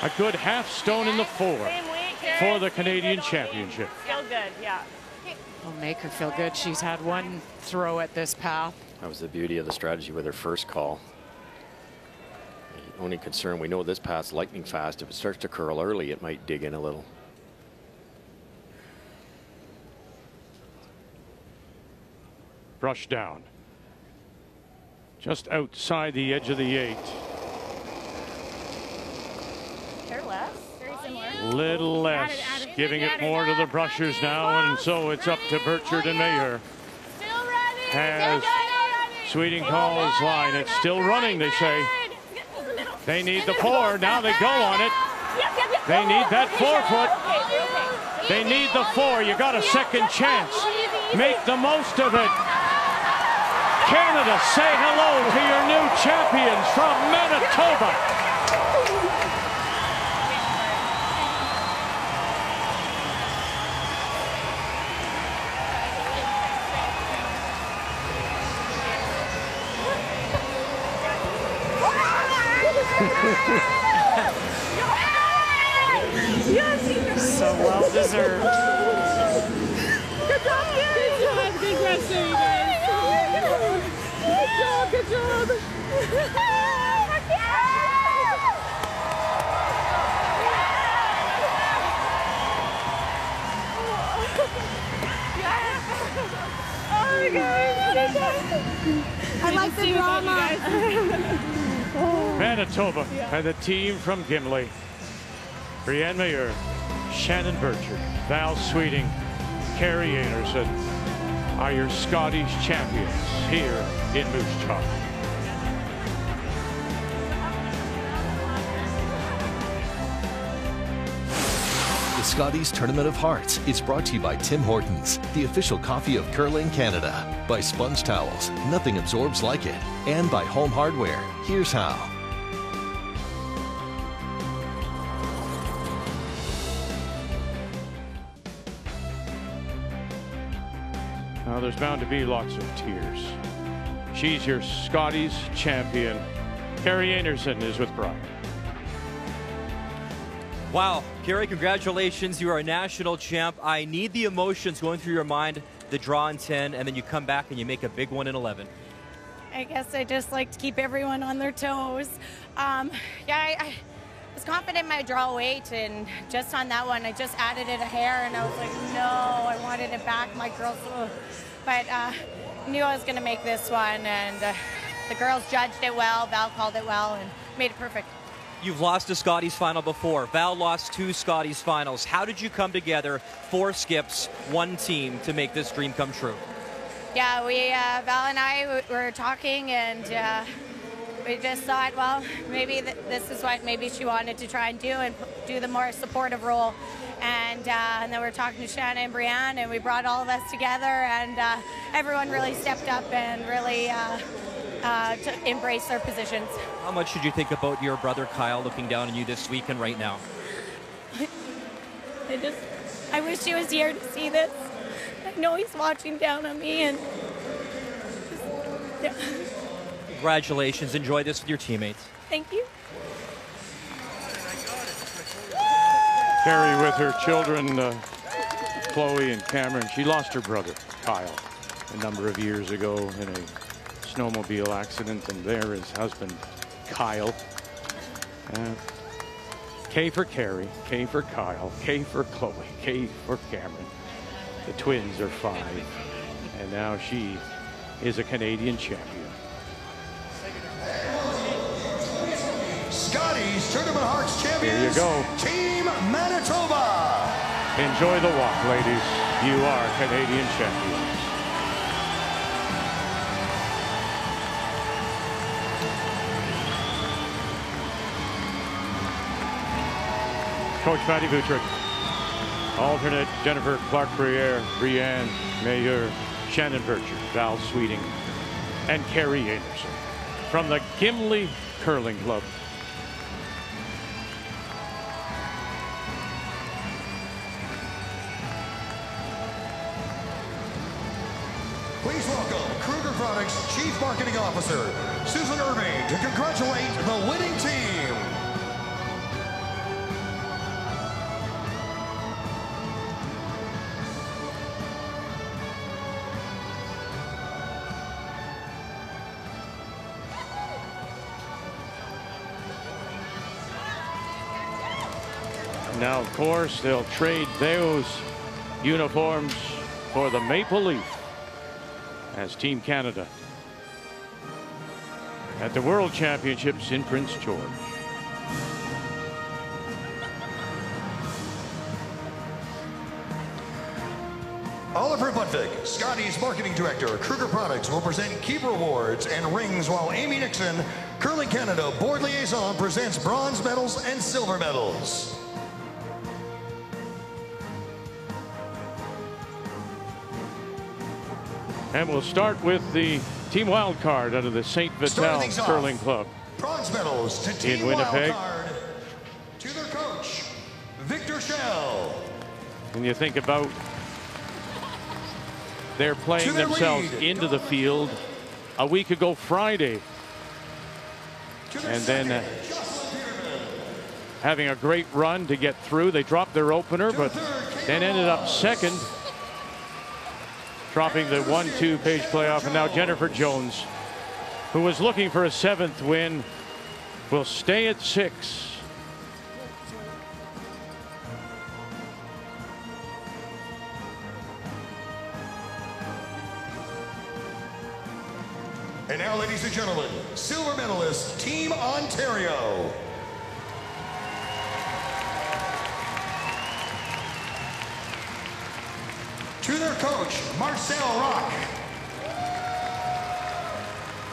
S2: A good half stone in the 4 for the Canadian Championship.
S11: Feel good, yeah.
S17: Will make her feel good. She's had one throw at this path.
S14: That was the beauty of the strategy with her first call. The only concern, we know this path's lightning fast. If it starts to curl early, it might dig in a little.
S2: Brush down. Just outside the edge of the 8.
S11: Hair less, very similar.
S2: Little less. Giving it more to the brushers now, and so it's up to Burchard and Mayer. As Sweeting calls line. It's still running, they say. They need the 4. Now they go on it. They need that 4-foot. They need the 4. You got a second chance. Make the most of it. Canada, say hello to your new champions from Manitoba.
S17: So well deserved.
S9: Good job, good job. Big rest there, you guys. Good job, good job. Oh my God. I like the drama.
S2: Manitoba and the team from Gimli. Brianne Mayer, Shannon Burchard, Val Sweeting, Carrie Einarson are your Scotties champions here in Moose Jaw.
S8: The Scotties Tournament of Hearts is brought to you by Tim Hortons, the official coffee of curling Canada, by Sponge Towels, nothing absorbs like it, and by Home Hardware. Here's how.
S2: Now there's bound to be lots of tears. She's your Scotties champion. Carrie Einarson is with Brian.
S1: Wow, Carrie, congratulations. You are a national champ. I need the emotions going through your mind, the draw in 10, and then you come back and you make a big one in 11.
S19: I guess I just like to keep everyone on their toes. I was confident in my draw weight, and just on that one, I just added it a hair, and I was like, no, I wanted it back. My girls, but knew I was going to make this one, and the girls judged it well. Val called it well and made it perfect.
S1: You've lost a Scotties final before. Val lost 2 Scotties finals. How did you come together, 4 skips, 1 team, to make this dream come true?
S19: Yeah, we, Val and I were talking, and we just thought, well, maybe this is what maybe she wanted to try and do the more supportive role. And then we were talking to Shanna and Brianne, and we brought all of us together, and everyone really stepped up and really to embrace their positions.
S1: How much did you think about your brother Kyle looking down on you this week and right now?
S19: I wish he was here to see this. I know he's watching down on me, and yeah.
S1: Congratulations. Enjoy this with your teammates.
S19: Thank you.
S2: Carrie with her children, Chloe and Cameron. She lost her brother, Kyle, a number of years ago in a snowmobile accident, and there is husband, Kyle. K for Carrie, K for Kyle, K for Chloe, K for Cameron. The twins are 5, and now she is a Canadian champion.
S7: Scotties Tournament Hearts champions.
S2: There you go.
S7: Team Manitoba.
S2: Enjoy the walk, ladies. You are Canadian champions. Coach Matty Vutrick. Alternate Jennifer Clark-Briere, Brianne Mayer, Shannon Burchard, Val Sweeting, and Carrie Einarson from the Gimli Curling Club.
S7: Please welcome Kruger Products Chief Marketing Officer, Susan Irving, to congratulate the winning team.
S2: now, of course, they'll trade those uniforms for the Maple Leaf as Team Canada at the World Championships in Prince George.
S7: Oliver Budvig, Scotties Marketing Director, Kruger Products, will present Keeper Awards and rings, while Amy Nixon, Curling Canada Board Liaison, presents bronze medals and silver medals.
S2: And we'll start with the Team Wildcard out of the St. Vital Curling Club.
S7: Bronze medals to Team
S2: in Winnipeg.
S7: Wildcard, to their coach, Victor Schell.
S2: When you think about they're playing themselves into the field a week ago Friday, and then having a great run to get through. They dropped their opener, but then ended up second, dropping the 1-2 page playoff. And now Jennifer Jones, who was looking for a 7th win, will stay at 6.
S7: And now, ladies and gentlemen, silver medalist, Team Ontario. To their coach, Marcel Rock.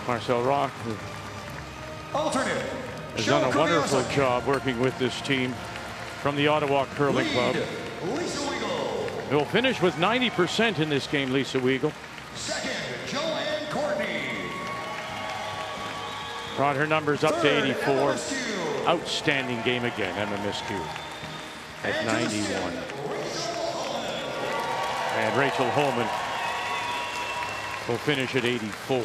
S2: Marcel Rock
S7: Alternate,
S2: has done a wonderful job working with this team from the Ottawa Curling Club.
S7: Lisa Weagle.
S2: He'll finish with 90% in this game, Lisa Weagle.
S7: Second, Joanne Courtney.
S2: Brought her numbers up to 84. Outstanding game again, Emma Miskew at 91. And Rachel Homan will finish at 84.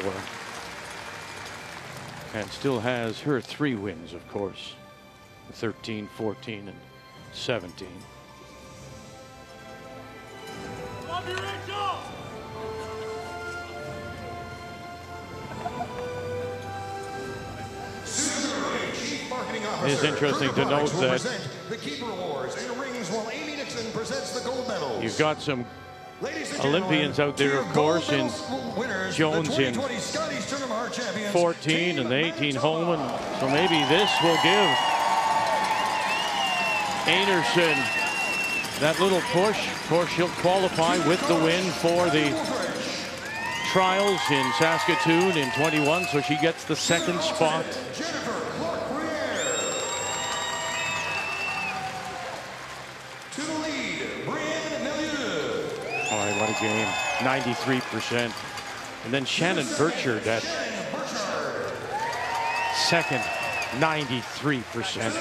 S2: And still has her 3 wins, of course. 13, 14, and 17.
S20: Love you, Rachel!
S2: It is interesting to note that
S7: the Keeper Awards and rings, while Amy Nixon presents the gold medals.
S2: you've got some Olympians out there, of course, in Jones in 14 and the 18 Homan. So maybe this will give Einarson that little push. Of course, she'll qualify with the win for the trials in Saskatoon in 21, so she gets the 2nd spot. What a game. 93%. And then Shannon Burchard at 2nd, 93%.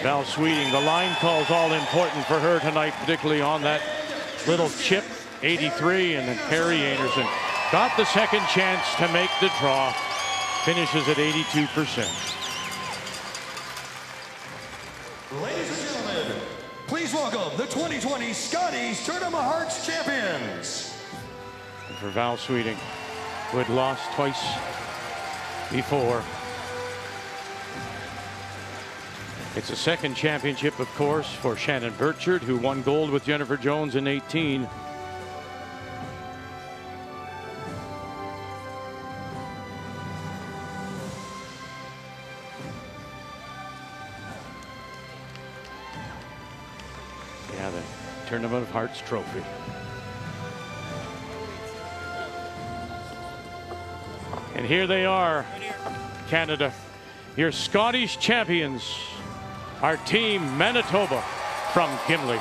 S2: Val Sweeting, the line call's all important for her tonight, particularly on that little chip, 83, and then Perry Einarson got the 2nd chance to make the draw, finishes at 82%.
S7: Ladies and gentlemen, please welcome the 2020 Scotties Tournament of Hearts champions.
S2: And for Val Sweeting, who had lost twice before. It's a 2nd championship, of course, for Shannon Burchard, who won gold with Jennifer Jones in 18. Yeah, the Tournament of Hearts trophy. And here they are, Canada, your Scotties champions, our team Manitoba from Gimli.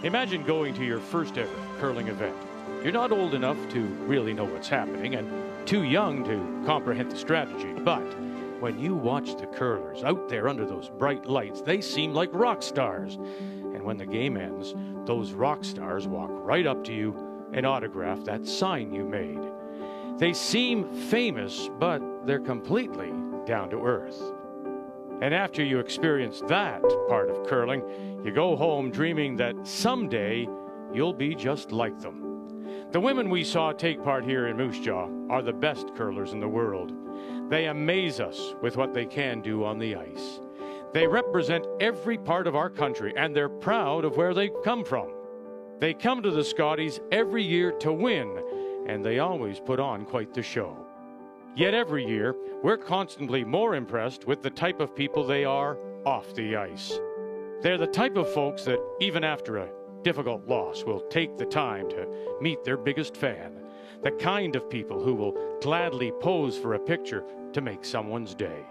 S2: Imagine going to your first ever curling event. You're not old enough to really know what's happening and too young to comprehend the strategy, but when you watch the curlers out there under those bright lights, they seem like rock stars. And when the game ends, those rock stars walk right up to you and autograph that sign you made. They seem famous, but they're completely down to earth. And after you experience that part of curling, you go home dreaming that someday you'll be just like them. The women we saw take part here in Moose Jaw are the best curlers in the world. They amaze us with what they can do on the ice. They represent every part of our country, and they're proud of where they come from. They come to the Scotties every year to win, and they always put on quite the show. Yet every year, we're constantly more impressed with the type of people they are off the ice. They're the type of folks that, even after a difficult loss, will take the time to meet their biggest fan. The kind of people who will gladly pose for a picture to make someone's day.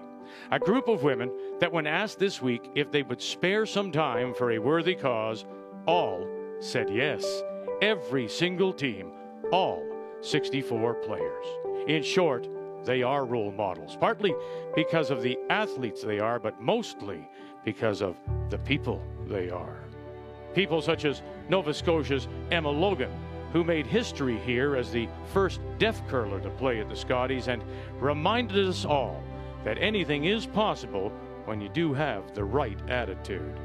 S2: A group of women that, when asked this week if they would spare some time for a worthy cause, all said yes. Every single team, all 64 players. In short, they are role models, partly because of the athletes they are, but mostly because of the people they are. People such as Nova Scotia's Emma Logan, who made history here as the first deaf curler to play at the Scotties and reminded us all that anything is possible when you do have the right attitude.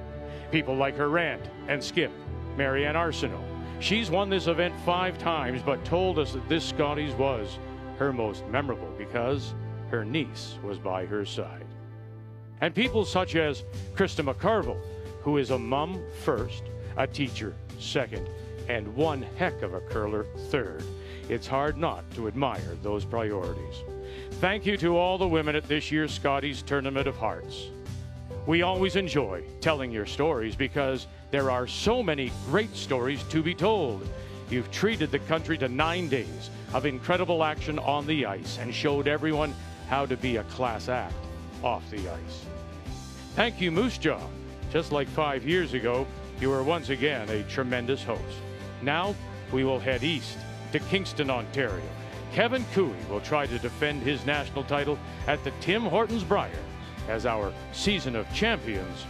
S2: People like her aunt and skip, Einarson. She's won this event 5 times, but told us that this Scotties was her most memorable because her niece was by her side. And people such as Krista McCarville, who is a mom first, a teacher second, and one heck of a curler third. It's hard not to admire those priorities. Thank you to all the women at this year's Scotties Tournament of Hearts. We always enjoy telling your stories because there are so many great stories to be told. You've treated the country to 9 days of incredible action on the ice and showed everyone how to be a class act off the ice. Thank you, Moose Jaw. Just like 5 years ago, you were once again a tremendous host. Now, we will head east to Kingston, Ontario. Kevin Cooey will try to defend his national title at the Tim Hortons Brier as our season of champions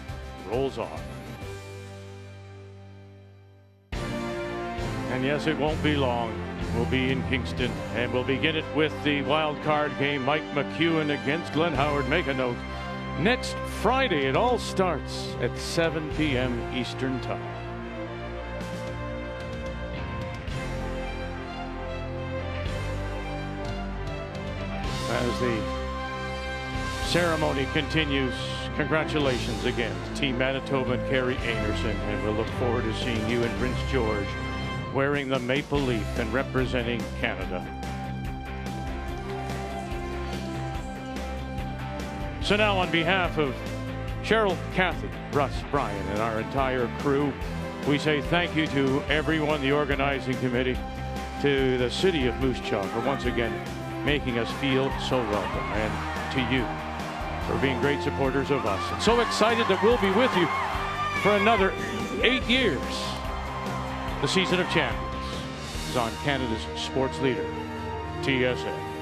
S2: rolls on. And yes, it won't be long. We'll be in Kingston, and we'll begin it with the wild card game. Mike McEwen against Glenn Howard. Make a note. Next Friday, it all starts at 7 p.m. Eastern Time. As the ceremony continues, congratulations again to Team Manitoba and Carrie Einarson, and we'll look forward to seeing you in Prince George wearing the maple leaf and representing Canada. So now, on behalf of Cheryl, Kathy, Russ, Brian, and our entire crew, we say thank you to everyone, the organizing committee, to the city of Moose Jaw for once again making us feel so welcome, and to you for being great supporters of us. And so excited that we'll be with you for another 8 years. The season of champions is on Canada's sports leader, TSN.